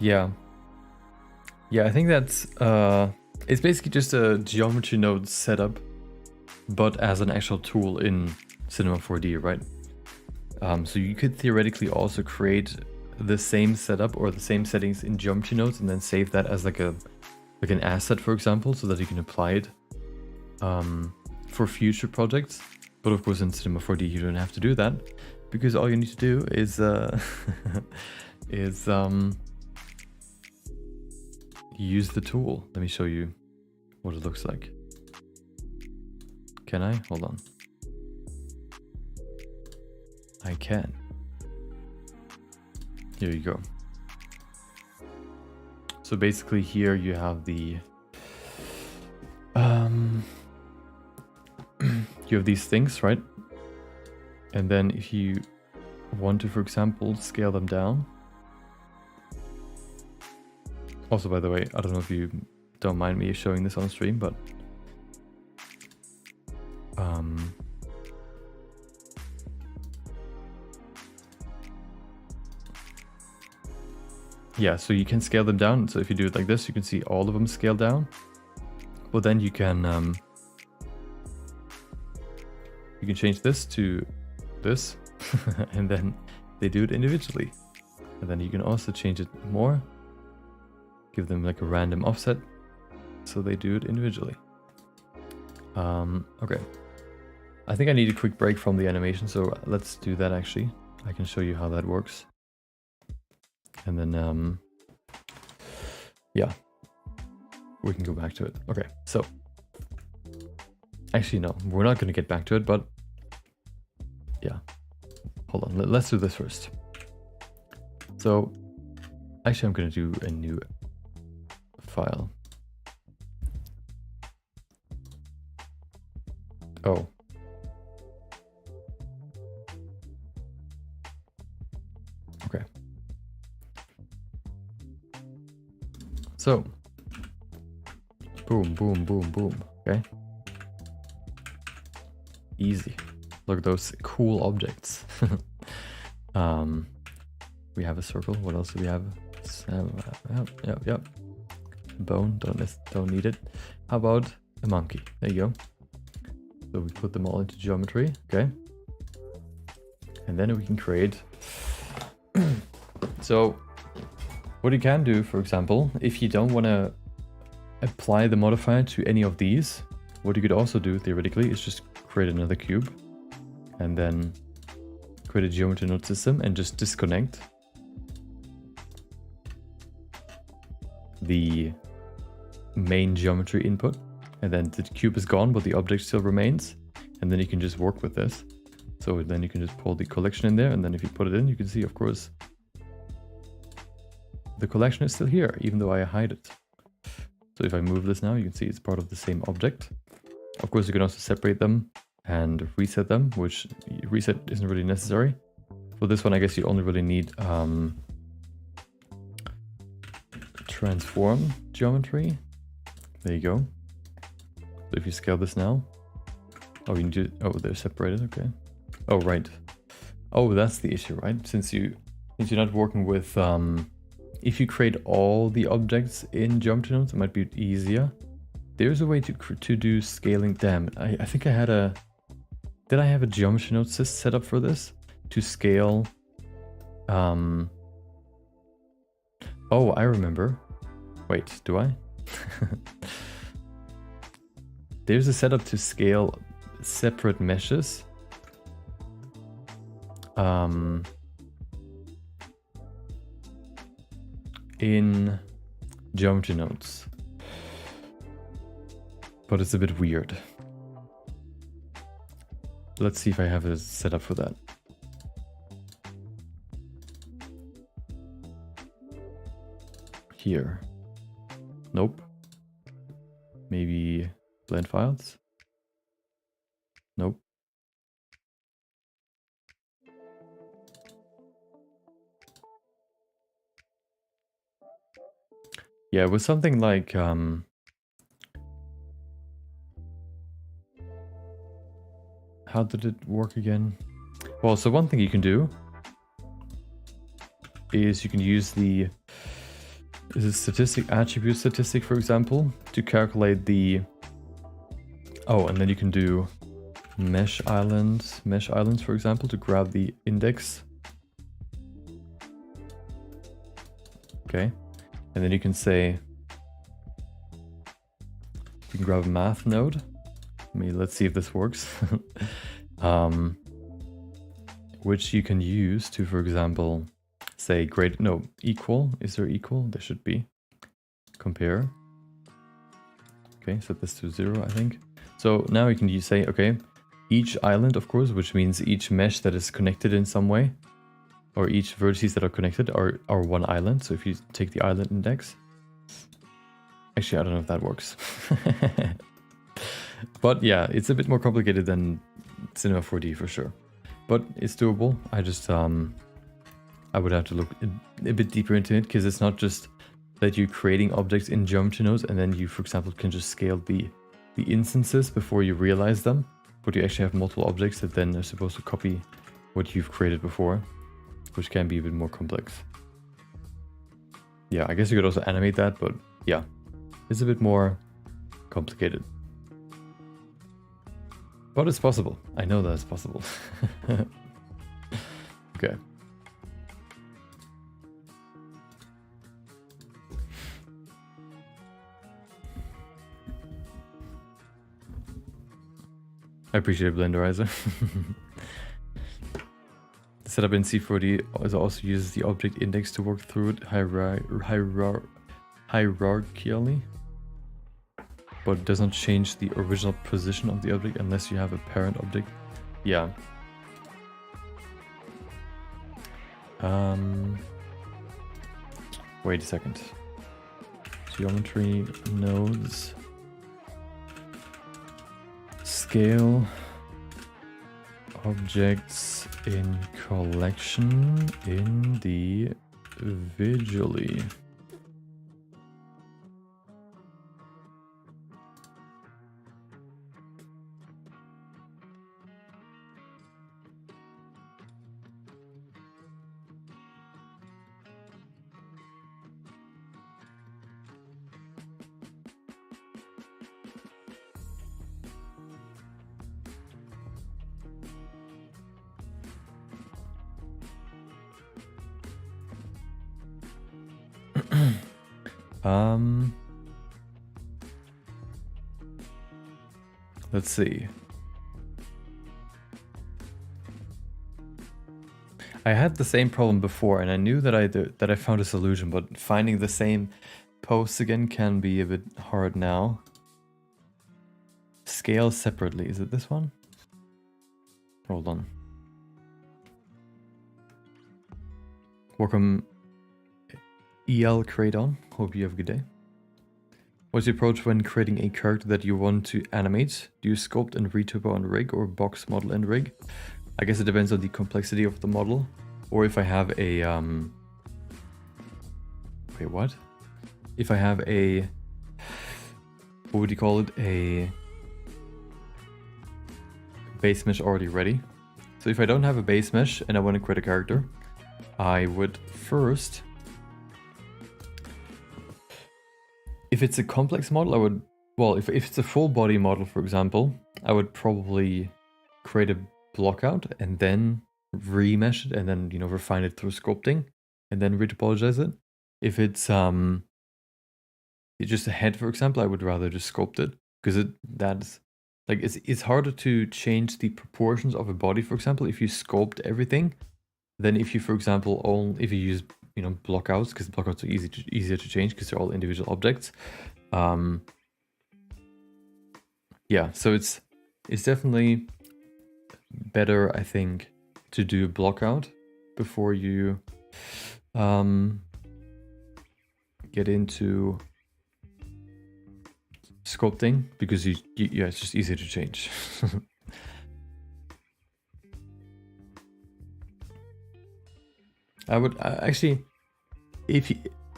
Yeah. Yeah, I think that's it's basically just a geometry node setup, but as an actual tool in Cinema 4D, right? So you could theoretically also create the same setup or the same settings in geometry nodes and then save that as like an asset, for example, so that you can apply it for future projects. But of course in Cinema 4D you don't have to do that, because all you need to do is use the tool. Let me show you what it looks like. Can I? Hold on. I can. Here you go. So basically here you have the you have these things, right? And then if you want to, for example, scale them down. Also, by the way, I don't know if you don't mind me showing this on stream, but yeah, so you can scale them down. So if you do it like this, you can see all of them scale down. Well, then you can change this to this, and then they do it individually. And then you can also change it more, give them like a random offset, so they do it individually. Okay. I think I need a quick break from the animation, so let's do that actually. I can show you how that works. And then, yeah, we can go back to it. Okay, so actually, no, we're not going to get back to it, but yeah, hold on. Let's do this first. So actually, I'm going to do a new file. Oh. Okay. So, boom, boom, boom, boom. Okay. Easy. Look at those cool objects. We have a circle. What else do we have? Yep. Bone. Don't need it. How about a monkey? There you go. So we put them all into geometry. Okay. And then we can create. So what you can do, for example, if you don't want to apply the modifier to any of these, what you could also do theoretically is just create another cube and then create a geometry node system and just disconnect the main geometry input, and then the cube is gone but the object still remains, and then you can just work with this. So then you can just pull the collection in there, and then if you put it in, you can see, of course, the collection is still here, even though I hide it. So if I move this now, you can see it's part of the same object. Of course, you can also separate them and reset them, which reset isn't really necessary. For this one, I guess you only really need transform geometry. There you go. So if you scale this now, oh, you need to, oh, they're separated, okay. Oh, right. Oh, that's the issue, right? Since you're not working with, if you create all the objects in geometry nodes, it might be easier. There's a way to do scaling. Damn, I think I had a, did I have a geometry node set up for this? To scale, oh, I remember. Wait, do I? There's a setup to scale separate meshes. In geometry nodes. But it's a bit weird. Let's see if I have a setup for that. Here. Nope. Maybe blend files? Nope. Yeah, it was something like how did it work again? Well, so one thing you can do is you can use the attribute statistic, for example, to calculate the, oh, and then you can do mesh islands, for example, to grab the index. Okay. And then you can say, you can grab a math node. Let's see if this works. Which you can use to, for example, say equal. Is there equal? There should be. Compare. Okay, set this to 0, I think. So now you can say, okay, each island, of course, which means each mesh that is connected in some way, or each vertices that are connected are one island. So if you take the island index, actually, I don't know if that works. But yeah, it's a bit more complicated than Cinema 4D for sure. But it's doable. I just, I would have to look a bit deeper into it, because it's not just that you're creating objects in geometry nodes and then you, for example, can just scale the instances before you realize them, but you actually have multiple objects that then are supposed to copy what you've created before, which can be a bit more complex. Yeah, I guess you could also animate that, but yeah, it's a bit more complicated. But it's possible. I know that it's possible. Okay. I appreciate Blenderizer. The setup in C4D also uses the object index to work through it hierarchically, but it does not change the original position of the object unless you have a parent object. Yeah. Wait a second. Geometry nodes. Scale objects in collection individually. Let's see. I had the same problem before, and I knew that I found a solution, but finding the same posts again can be a bit hard now. Scale separately. Is it this one? Hold on. Welcome, EL Cradon. Hope you have a good day. What's your approach when creating a character that you want to animate? Do you sculpt and returbo and rig, or box model and rig? I guess it depends on the complexity of the model. Or if I have a... Wait, what? If I have a... What would you call it? A base mesh already ready. So if I don't have a base mesh and I want to create a character, I would first... If it's a complex model, I would... Well, if it's a full body model, for example, I would probably create a blockout and then remesh it and then, you know, refine it through sculpting and then retopologize it. If it's just a head, for example, I would rather just sculpt it, because that's like it's harder to change the proportions of a body, for example, if you sculpt everything, than if you, for example, if you use, you know, blockouts, because blockouts are easier to change because they're all individual objects. Yeah, so it's definitely better, I think, to do a blockout before you get into sculpting, because yeah, it's just easier to change. I would actually,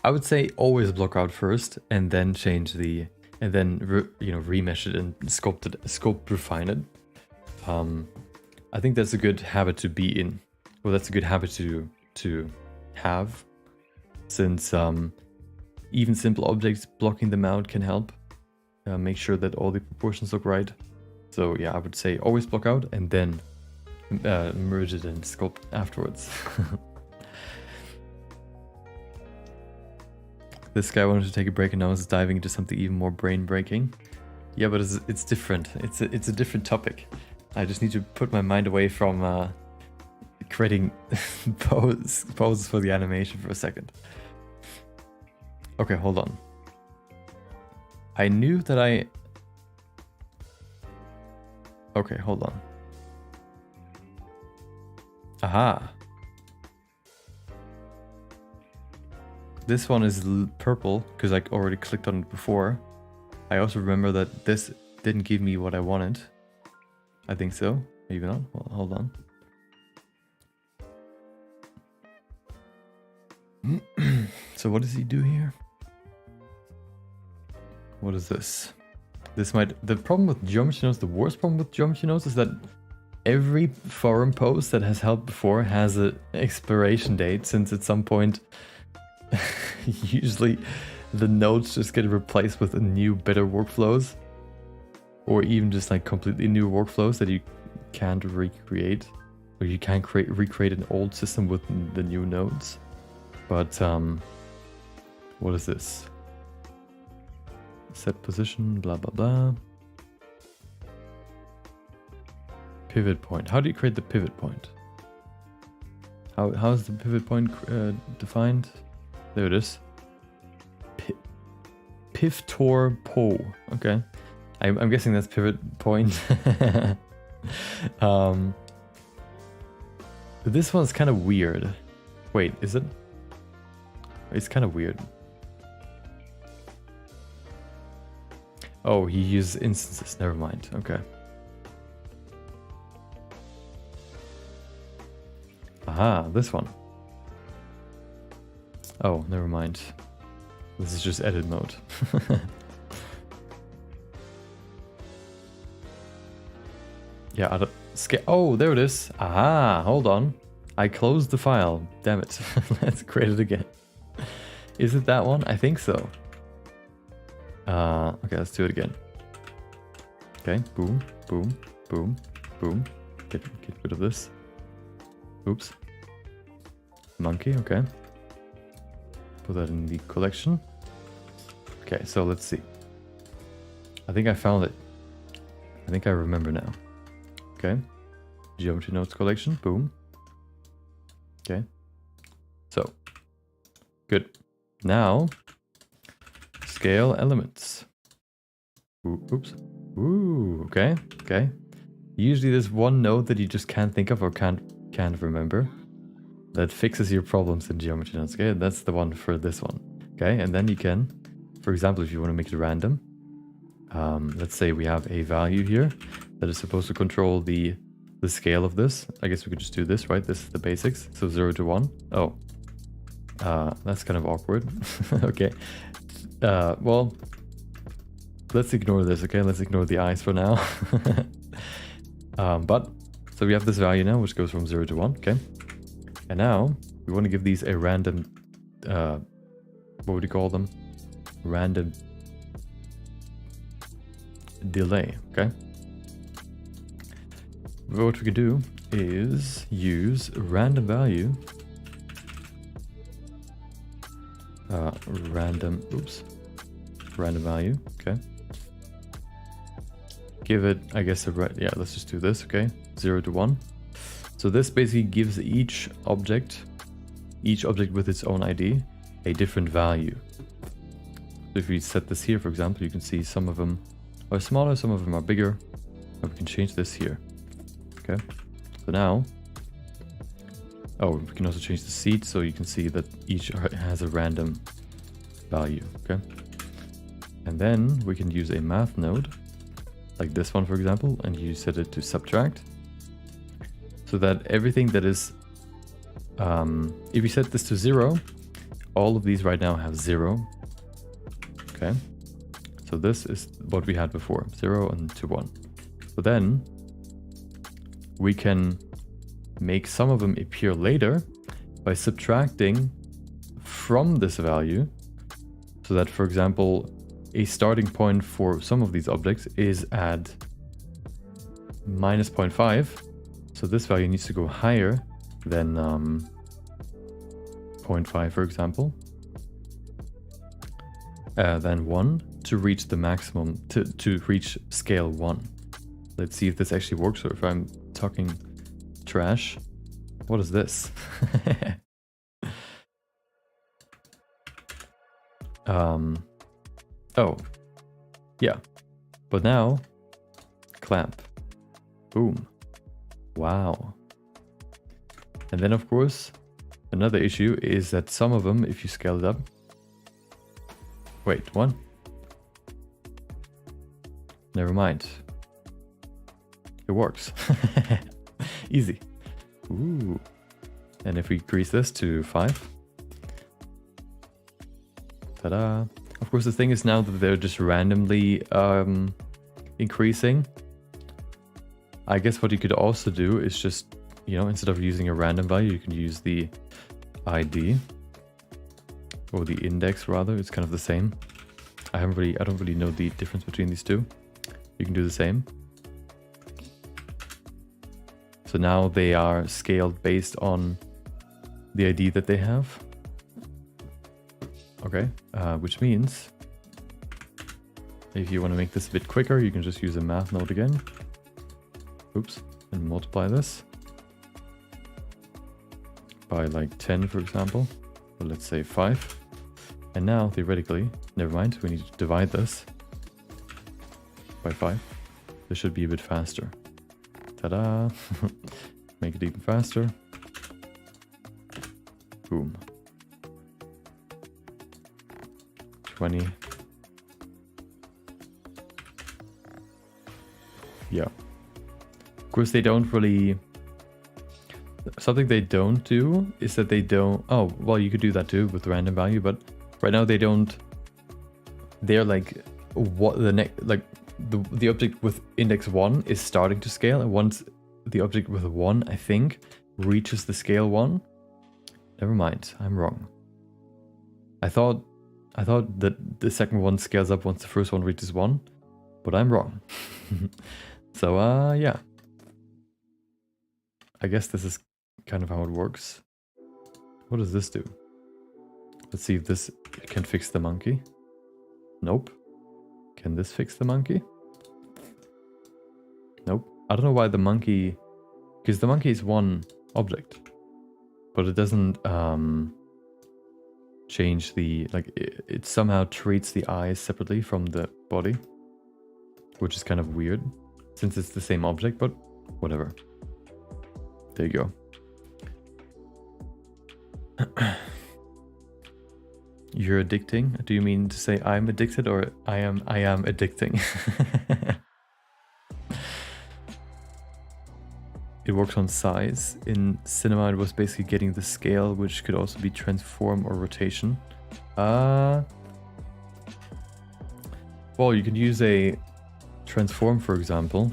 I would say always block out first and then change the, and then remesh it and sculpt, refine it. I think that's a good habit to be in. Well, that's a good habit to have, since even simple objects, blocking them out can help. Make sure that all the proportions look right. So yeah, I would say always block out and then merge it and sculpt afterwards. This guy wanted to take a break and now is diving into something even more brain-breaking. Yeah, but it's different. It's a different topic. I just need to put my mind away from creating poses for the animation for a second. Okay, hold on. I knew that Okay, hold on. Aha. This one is purple because I already clicked on it before. I also remember that this didn't give me what I wanted. I think so. Maybe not. Well, hold on. So what does he do here? What is this? The problem with geometry nodes, the worst problem with geometry nodes, is that every forum post that has helped before has an expiration date, since at some point usually the nodes just get replaced with new, better workflows, or even just like completely new workflows that you can't recreate, or you can't recreate an old system with the new nodes. But what is this? Set position, blah blah blah. Pivot point. How do you create the pivot point? How is the pivot point defined? There it is. Pivtor po. Okay, I'm guessing that's pivot point. This one's kind of weird. Wait, is it? It's kind of weird. Oh, he uses instances. Never mind. Okay. Aha, this one. Oh, never mind. This is just edit mode. Yeah, I don't... Oh, there it is. Aha, hold on. I closed the file. Damn it. Let's create it again. Is it that one? I think so. Okay, let's do it again. Okay, boom, boom, boom, boom. Get rid of this. Oops. Monkey, okay. Put that in the collection. Okay, so let's see. I think I found it. I think I remember now. Okay. Geometry nodes collection, boom. Okay. So, good. Now, scale elements. Oops. Ooh, okay, okay. Usually there's one node that you just can't think of or can't remember that fixes your problems in geometry nodes. Okay, that's the one for this one. Okay, and then you can For example, if you want to make it random, let's say we have a value here that is supposed to control the scale of this. I guess we could just do this, right? This is the basics. So 0 to 1. Oh, that's kind of awkward. Okay. Well, let's ignore this, okay? Let's ignore the eyes for now. But, so we have this value now, which goes from 0 to 1, okay? And now, we want to give these a random, what would you call them? Random delay, okay? What we could do is use random value, random value, okay? Give it, I guess, yeah, let's just do this, okay? 0 to 1. So this basically gives each object with its own ID, a different value. So if we set this here, for example, you can see some of them are smaller, some of them are bigger, and we can change this here. Okay, so now, oh, we can also change the seed, so you can see that each has a random value, okay? And then we can use a math node, like this one, for example, and you set it to subtract, so that everything that is, if you set this to 0, all of these right now have 0, okay? So this is what we had before, 0 and to 1. So then, we can make some of them appear later by subtracting from this value, so that, for example, a starting point for some of these objects is at minus 0.5, so this value needs to go higher than 0.5, for example, than 1 to reach the maximum, to reach scale 1. Let's see if this actually works, or if I'm talking trash. What is this? Oh, yeah. But now, clamp. Boom. Wow. And then, of course, another issue is that some of them, if you scale it up... Wait, one? Never mind. It works. Easy. Ooh. And if we increase this to 5. Ta-da. Of course, the thing is now that they're just randomly increasing. I guess what you could also do is just, you know, instead of using a random value, you can use the ID. Or the index, rather. It's kind of the same. I don't really know the difference between these two. You can do the same. So now they are scaled based on the ID that they have. Okay, which means if you want to make this a bit quicker, you can just use a math node again. Oops, and multiply this by like 10, for example. Or let's say 5. And now, theoretically, never mind, we need to divide this by 5. This should be a bit faster. Ta-da! Make it even faster. Boom. 20. Yeah. Of course, they don't really... Something they don't do is that they don't... Oh, well, you could do that too with random value, but right now they don't... They're like... What the next... Like, the object with index 1 is starting to scale, and once the object with 1, I think, reaches the scale 1... Never mind, I'm wrong. I thought that the second one scales up once the first one reaches 1, but I'm wrong. So, yeah. I guess this is kind of how it works. What does this do? Let's see if this can fix the monkey. Nope. Can this fix the monkey? Nope. I don't know why the monkey... Because the monkey is one object. But it doesn't change the... Like, it somehow treats the eyes separately from the body. Which is kind of weird. Since it's the same object, but whatever. There you go. You're addicting? Do you mean to say I'm addicted or I am addicting? It works on size. In cinema, it was basically getting the scale, which could also be transform or rotation. Well, you could use a transform, for example.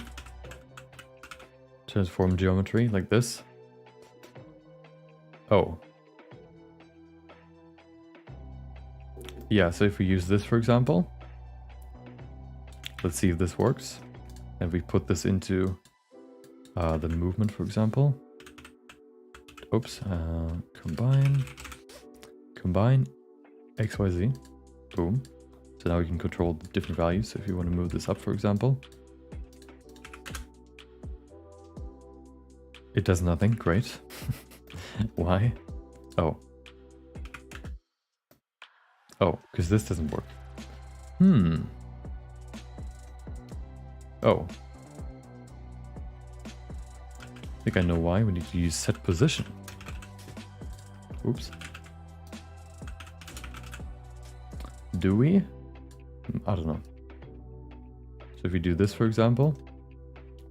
Transform geometry like this. Oh. Yeah, so if we use this, for example, let's see if this works. And we put this into the movement, for example. Oops. Combine XYZ. Boom. So now we can control the different values. So if you want to move this up, for example, it does nothing. Great. Why? Oh. Oh, because this doesn't work. Oh. I think I know why. We need to use set position. Oops. Do we? I don't know. So if we do this, for example,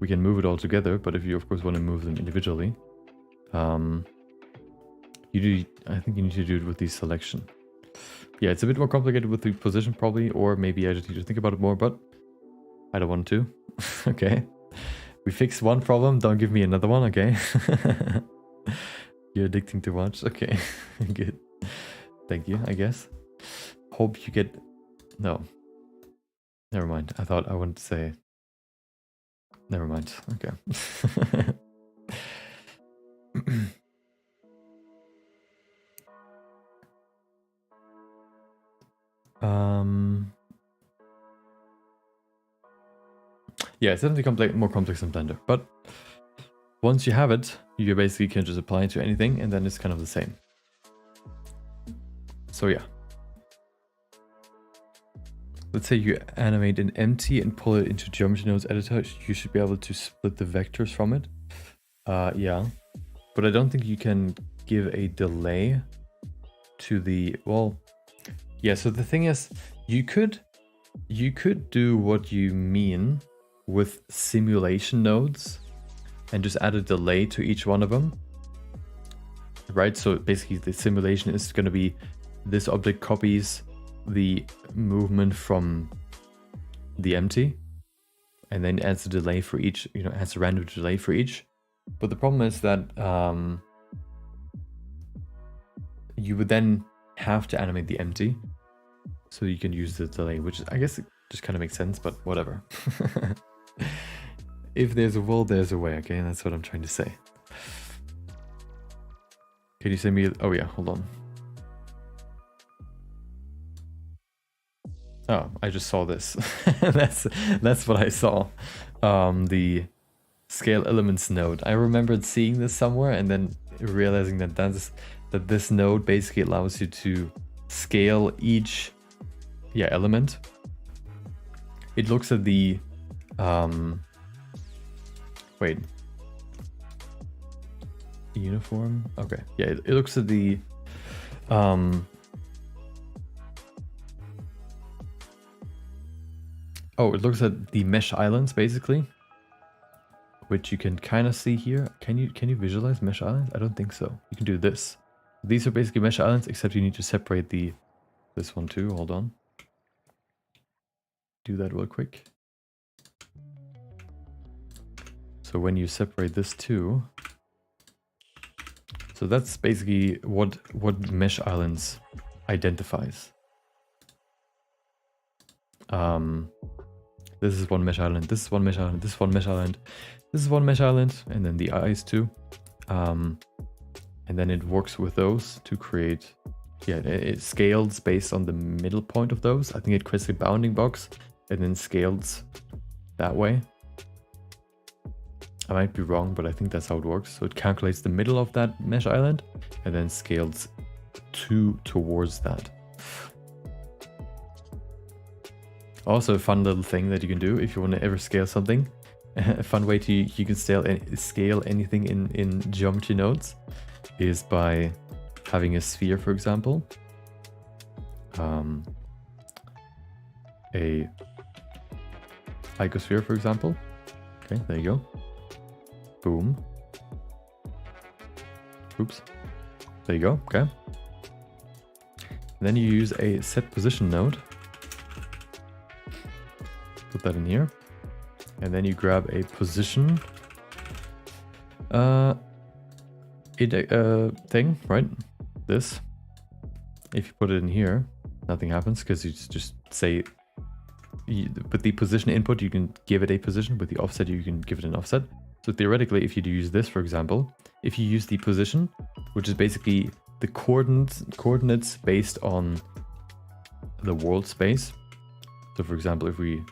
we can move it all together, but if you of course want to move them individually, I think you need to do it with the selection. Yeah, it's a bit more complicated with the position probably, or maybe I just need to think about it more, but I don't want to. Okay. We fixed one problem, don't give me another one, okay? You're addicting to watch? Okay, good. Thank you, I guess. Hope you get... No. Never mind, I thought I wanted to say... Never mind, okay. Yeah, it's definitely more complex than Blender, but once you have it, you basically can just apply it to anything, and then it's kind of the same. So yeah. Let's say you animate an empty and pull it into Geometry Nodes editor, you should be able to split the vectors from it. Yeah, but I don't think you can give a delay to the, well, yeah, so the thing is, you could do what you mean with simulation nodes and just add a delay to each one of them, right? So basically the simulation is going to be this object copies the movement from the empty and then adds a delay for each, adds a random delay for each. But the problem is that you would then have to animate the empty so you can use the delay, which I guess it just kind of makes sense, but whatever. If there's a will, there's a way, okay? And that's what I'm trying to say. Can you send me... Oh yeah, hold on. Oh, I just saw this. That's what I saw. The scale elements node. I remembered seeing this somewhere and then realizing that this node basically allows you to scale each element. It looks at the wait, uniform. Okay, yeah, it looks at the oh, it looks at the mesh islands basically, which you can kind of see here. Can you visualize mesh islands? I don't think so. You can do this. These are basically mesh islands, except you need to separate this one too. Hold on. Do that real quick. So when you separate this too, so that's basically what mesh islands identifies. This is one mesh island, this is one mesh island, this is one mesh island, this is one mesh island, and then the eyes too. And then it works with those to create, it scales based on the middle point of those. I think it creates a bounding box and then scales that way. I might be wrong, but I think that's how it works. So it calculates the middle of that mesh island and then scales towards that. Also a fun little thing that you can do if you want to ever scale something. A fun way you can scale anything in geometry nodes is by having a sphere, for example. a icosphere, for example. Okay, there you go. Boom. Oops. There you go. Okay. And then you use a set position node. Put that in here. And then you grab a position thing, right? This. If you put it in here, nothing happens because you just say, with the position input, you can give it a position. With the offset, you can give it an offset. So theoretically, if you use this, for example, if you use the position, which is basically the coordinates based on the world space. So for example, if we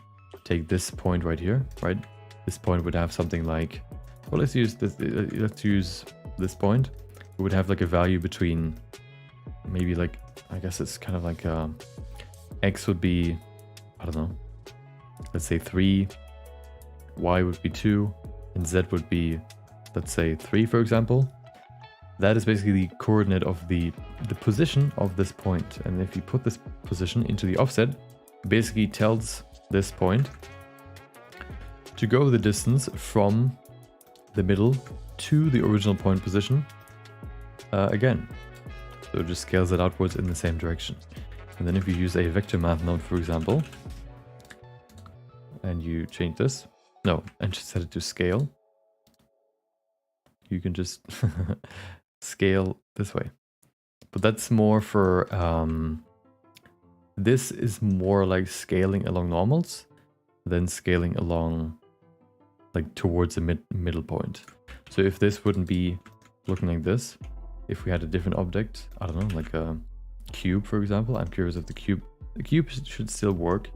take this point right here, right? This point would have something like, well, let's use this point. It would have like a value between maybe like, I guess it's kind of like X would be, I don't know, let's say 3, Y would be 2, and Z would be, let's say 3, for example. That is basically the coordinate of the position of this point. And if you put this position into the offset, it basically tells this point to go the distance from the middle to the original point position again. So it just scales it outwards in the same direction. And then if you use a vector math node, for example, and you change this, and just set it to scale, you can just scale this way. But that's more for, this is more like scaling along normals than scaling along like towards the middle point. So if this wouldn't be looking like this, if we had a different object, I don't know, like a cube, for example. I'm curious if the cube should still work.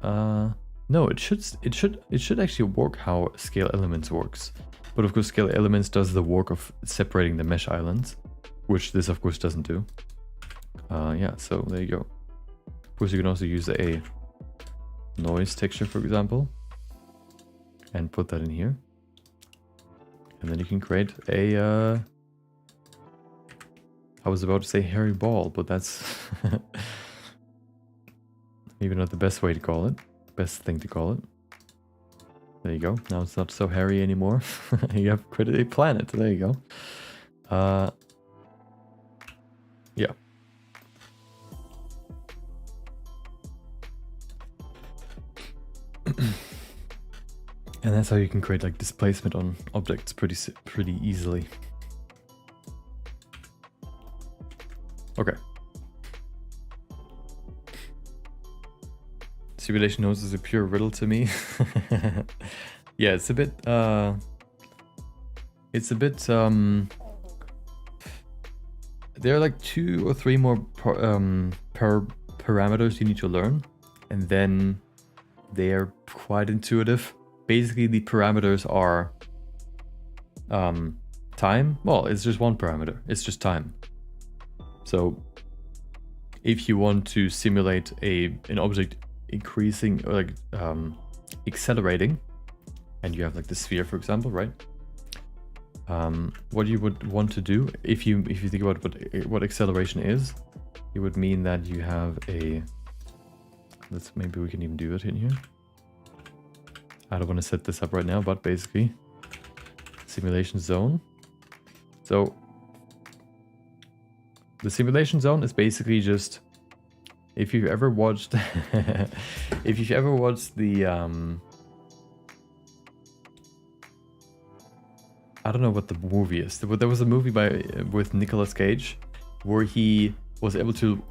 No, it should actually work how scale elements works. But of course, scale elements does the work of separating the mesh islands, which this of course doesn't do. Yeah, so there you go. Of course, you can also use a noise texture, for example, and put that in here. And then you can create a, I was about to say hairy ball, but that's maybe not the best way to call it. Best thing to call it. There you go. Now it's not so hairy anymore. You have created a planet. There you go. Yeah. And that's how you can create like displacement on objects pretty easily. Okay. Simulation nodes is a pure riddle to me. Yeah, it's a bit there are like 2 or 3 more parameters you need to learn, and then they're quite intuitive. Basically, the parameters are time. Well, it's just one parameter. It's just time. So if you want to simulate an object increasing or like accelerating, and you have like the sphere, for example, right? What you would want to do, if you think about what acceleration is, it would mean that you have a, maybe we can even do it in here. I don't want to set this up right now, but basically simulation zone. So the simulation zone is basically just, if you've ever watched the I don't know what the movie is. There was a movie with Nicolas Cage where he was able to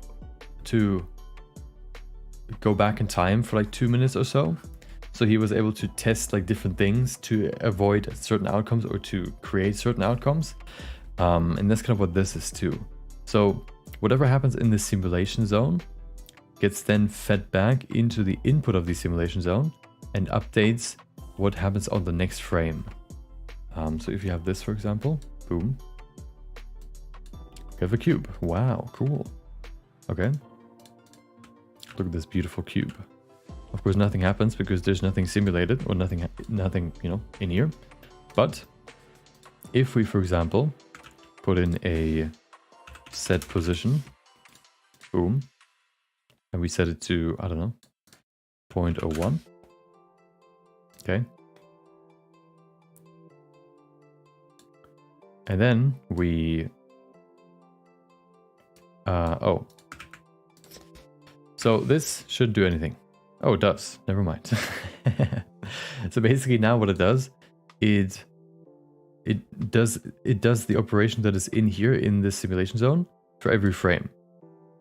go back in time for like 2 minutes or so. So he was able to test like different things to avoid certain outcomes or to create certain outcomes. And that's kind of what this is too. So whatever happens in the simulation zone gets then fed back into the input of the simulation zone and updates what happens on the next frame. So if you have this, for example, boom, we have a cube. Wow, cool. Okay. Look at this beautiful cube. Of course, nothing happens because there's nothing simulated or nothing, in here. But if we, for example, put in a set position, Boom. And we set it to, I don't know, 0.01. Okay. And then we, oh. So this shouldn't do anything. Oh, it does. Never mind. So basically now what it does, it does the operation that is in here in this simulation zone for every frame.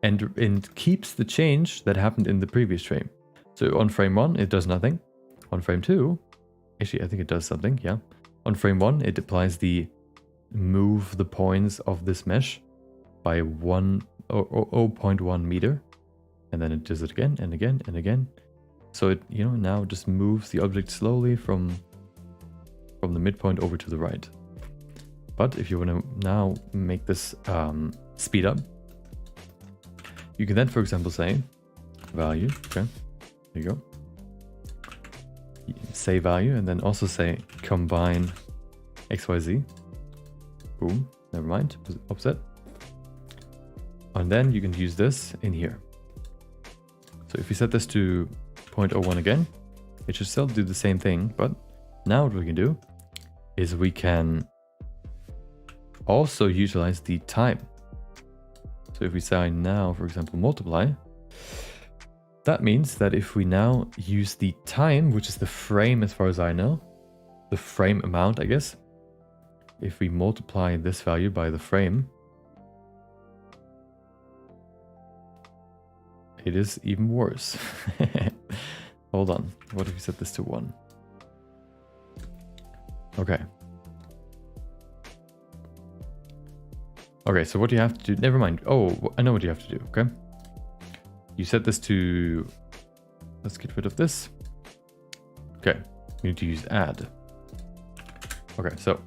And keeps the change that happened in the previous frame. So on frame 1, it does nothing. On frame 2, actually I think it does something, yeah. On frame 1, it applies the move the points of this mesh by 0.1 meter. And then it does it again and again and again. So it, you know, now just moves the object slowly from the midpoint over to the right. But if you want to now make this speed up, you can then, for example, say value. Okay, there you go. Say value and then also say combine XYZ. Boom, never mind, offset. And then you can use this in here. So if we set this to 0.01 again, it should still do the same thing, but now what we can do is we can also utilize the time. So if we say now, for example, multiply, that means that if we now use the time, which is the frame as far as I know, the frame amount, I guess, if we multiply this value by the frame, it is even worse. Hold on. What if we set this to 1? Okay. Okay, so what you have to do, never mind. Oh, I know what you have to do, okay? You set this to, let's get rid of this. Okay, you need to use add. Okay, so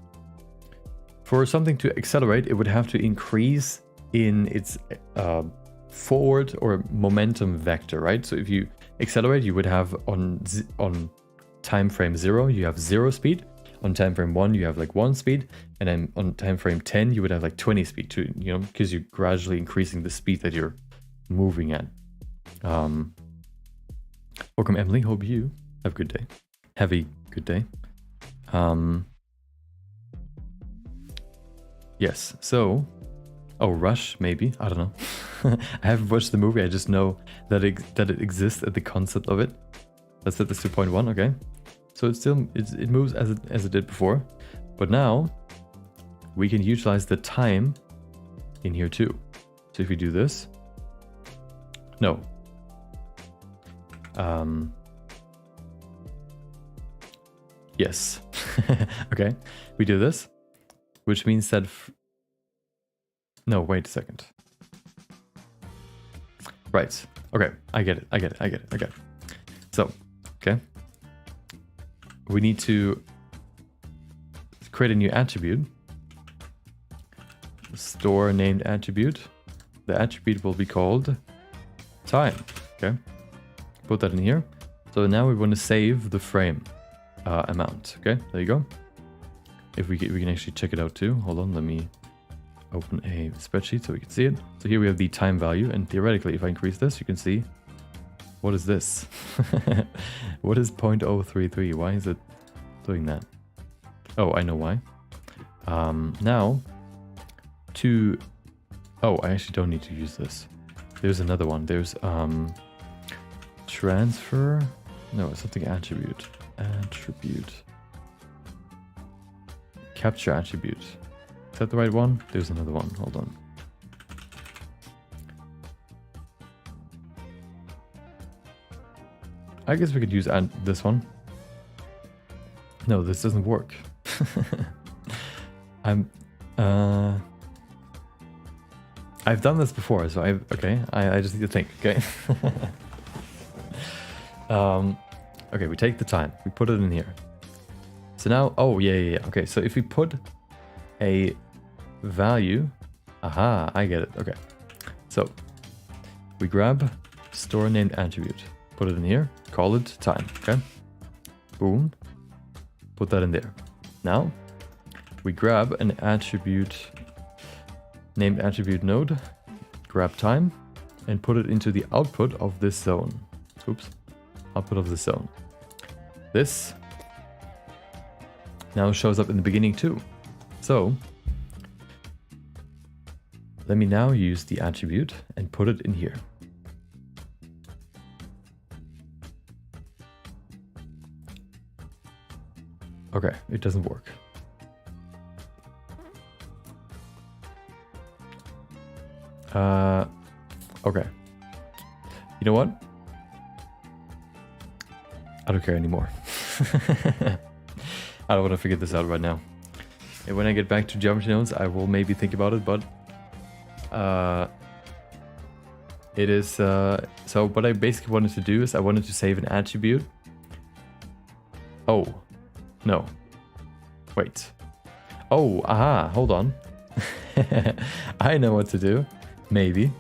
for something to accelerate, it would have to increase in its forward or momentum vector, right? So if you accelerate, you would have on time frame 0, you have 0 speed. On time frame 1, you have like 1 speed, and then on time frame 10, you would have like 20 speed too, you know, because you're gradually increasing the speed that you're moving at. Welcome, Emily. Hope you have a good day. Have a good day. Yes. So, oh, Rush maybe. I don't know. I haven't watched the movie. I just know that it exists at the concept of it. Let's set this to 0.1. Okay. So it moves as it did before, but now we can utilize the time in here too. So if we do this, no. Yes. Okay. We do this, which means that. No, wait a second. Right. Okay. I get it. So, okay. We need to create a new attribute. Store named attribute. The attribute will be called time. Okay. Put that in here. So now we want to save the frame amount. Okay. There you go. If we can actually check it out too. Hold on. Let me open a spreadsheet so we can see it. So here we have the time value, and theoretically, if I increase this, you can see. What is this? What is 0.033? Why is it doing that? Oh, I know why. Now, oh, I actually don't need to use this. There's another one. There's transfer. No, it's something attribute. Capture attribute. Is that the right one? There's another one. Hold on. I guess we could use this one. No, this doesn't work. I've done this before, so I just need to think, okay? Okay, we take the time, we put it in here. So now, oh yeah. Okay, so if we put a value, aha, I get it, okay. So we grab store named attribute, put it in here, call it time, okay? Boom, put that in there. Now we grab an attribute, named attribute node, grab time, and put it into the output of this zone. Oops, output of this zone. This now shows up in the beginning too. So let me now use the attribute and put it in here. Okay, it doesn't work. Okay. You know what? I don't care anymore. I don't want to figure this out right now. And when I get back to geometry nodes, I will maybe think about it, but it is so what I basically wanted to do is I wanted to save an attribute. Oh, no. Wait. Oh, aha, hold on. I know what to do. Maybe.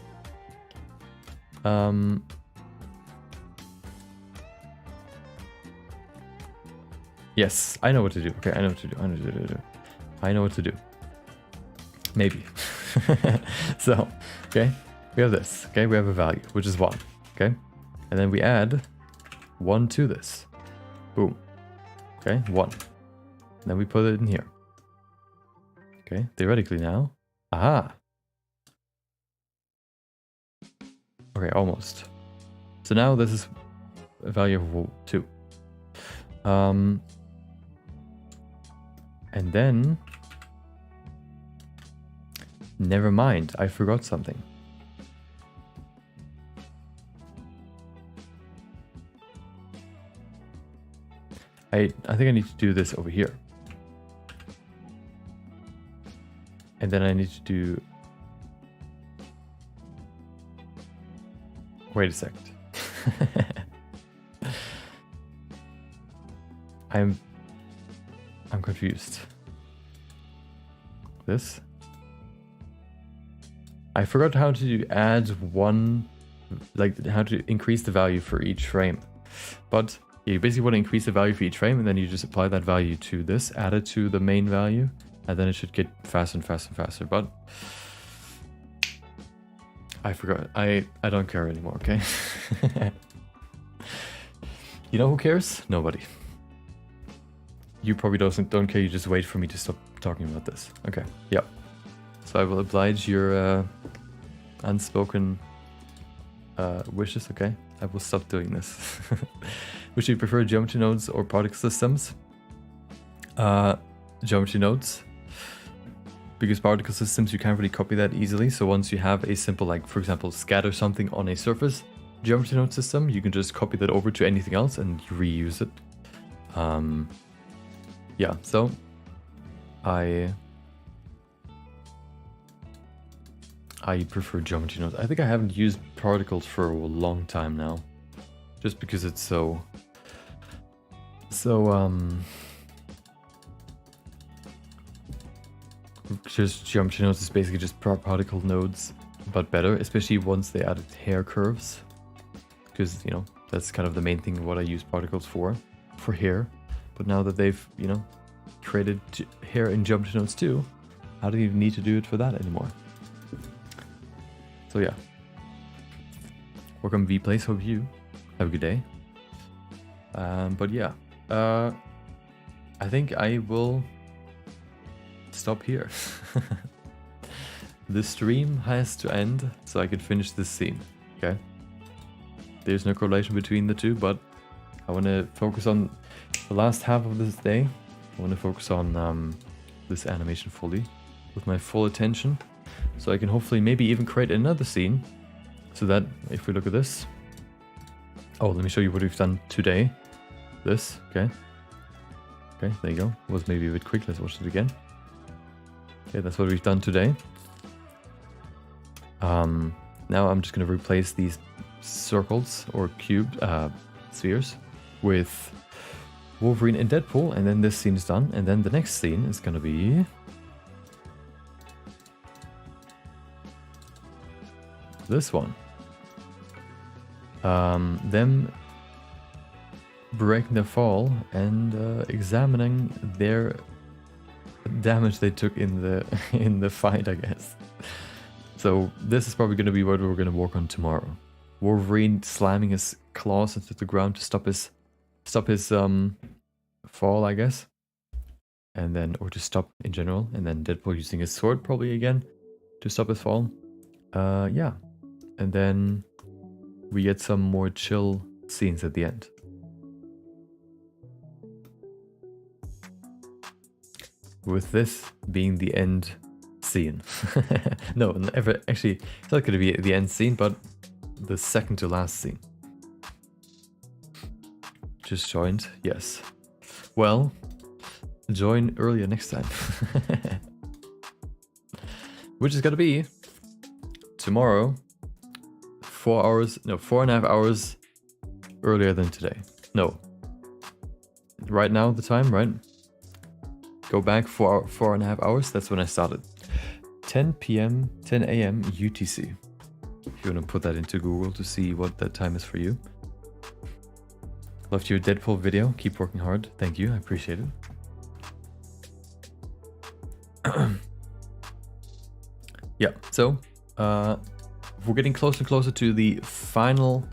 Yes, I know what to do. Okay, I know what to do. I know what to do. Maybe. So, okay, we have this. Okay, we have a value, which is 1. Okay, and then we add 1 to this. Boom. Okay, 1. And then we put it in here. Okay, theoretically now. Aha. Okay, almost. So now this is a value of 2. And then, never mind, I forgot something. I think I need to do this over here. And then I need to do... Wait a second. I'm confused. This? I forgot how to add one, like how to increase the value for each frame. But you basically want to increase the value for each frame, and then you just apply that value to this, add it to the main value, and then it should get faster and faster and faster. But I forgot. I don't care anymore, okay? You know who cares? Nobody. You probably don't care, you just wait for me to stop talking about this. Okay, yeah. So I will oblige your unspoken wishes, okay? I will stop doing this. Would you prefer geometry nodes or particle systems? Geometry nodes. Because particle systems, you can't really copy that easily. So once you have a simple, like, for example, scatter something on a surface geometry node system, you can just copy that over to anything else and reuse it. Yeah, so I prefer geometry nodes. I think I haven't used particles for a long time now, just because it's so just geometry nodes is basically just particle nodes, but better, especially once they added hair curves, because, you know, that's kind of the main thing what I use particles for hair. But now that they've, you know, created hair in geometry nodes too, I don't even need to do it for that anymore. So yeah. Welcome VPlays, hope you have a good day. But yeah, I think I will stop here. The stream has to end so I can finish this scene, okay? There's no correlation between the two, but I want to focus on the last half of this day. I want to focus on this animation fully, with my full attention, so I can hopefully maybe even create another scene, so that if we look at this, oh, let me show you what we've done today. This, okay, there you go. It was maybe a bit quick. Let's watch it again. Okay, that's what we've done today. Now I'm just going to replace these circles or spheres with Wolverine and Deadpool, and then this scene is done, and then the next scene is going to be this one. Them breaking the fall and examining their damage they took in the fight, I guess. So this is probably going to be what we're going to work on tomorrow. Wolverine slamming his claws into the ground to stop his fall, I guess. And then, or to stop in general. And then Deadpool using his sword probably again to stop his fall. Yeah. And then we get some more chill scenes at the end. With this being the end scene. No, actually, it's not going to be the end scene, but the second to last scene. Just joined, yes. Well, join earlier next time. Which is going to be tomorrow, 4.5 hours earlier than today. No. Right now, the time, right? Go back 4.5 hours, that's when I started. 10 p.m., 10 a.m. UTC. If you want to put that into Google to see what that time is for you. Loved your Deadpool video. Keep working hard. Thank you. I appreciate it. Yeah, so we're getting closer and closer to the final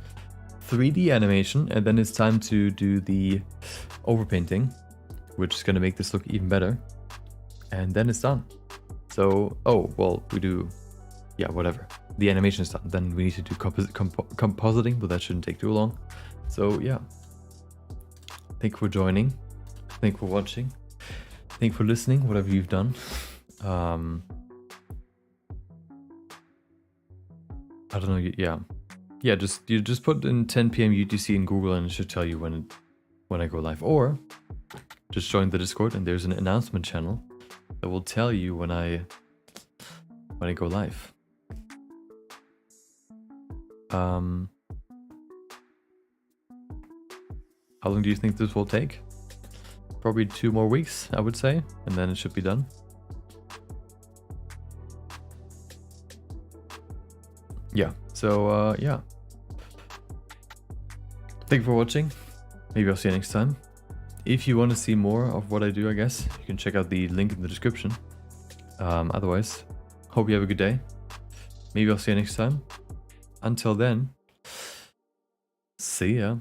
3D animation, and then it's time to do the overpainting, which is going to make this look even better. And then it's done. So, oh, well, we do, yeah, whatever. The animation is done. Then we need to do compositing, but that shouldn't take too long. So, yeah. Thank you for joining. Thank you for watching. Thank you for listening, whatever you've done. I don't know, yeah. Yeah, you just put in 10 p.m. UTC in Google and it should tell you when I go live. Or just join the Discord and there's an announcement channel that will tell you when I go live. How long do you think this will take? Probably 2 more weeks, I would say, and then it should be done. Yeah, so yeah. Thank you for watching. Maybe I'll see you next time. If you want to see more of what I do, I guess, you can check out the link in the description. Otherwise, hope you have a good day. Maybe I'll see you next time. Until then, see ya.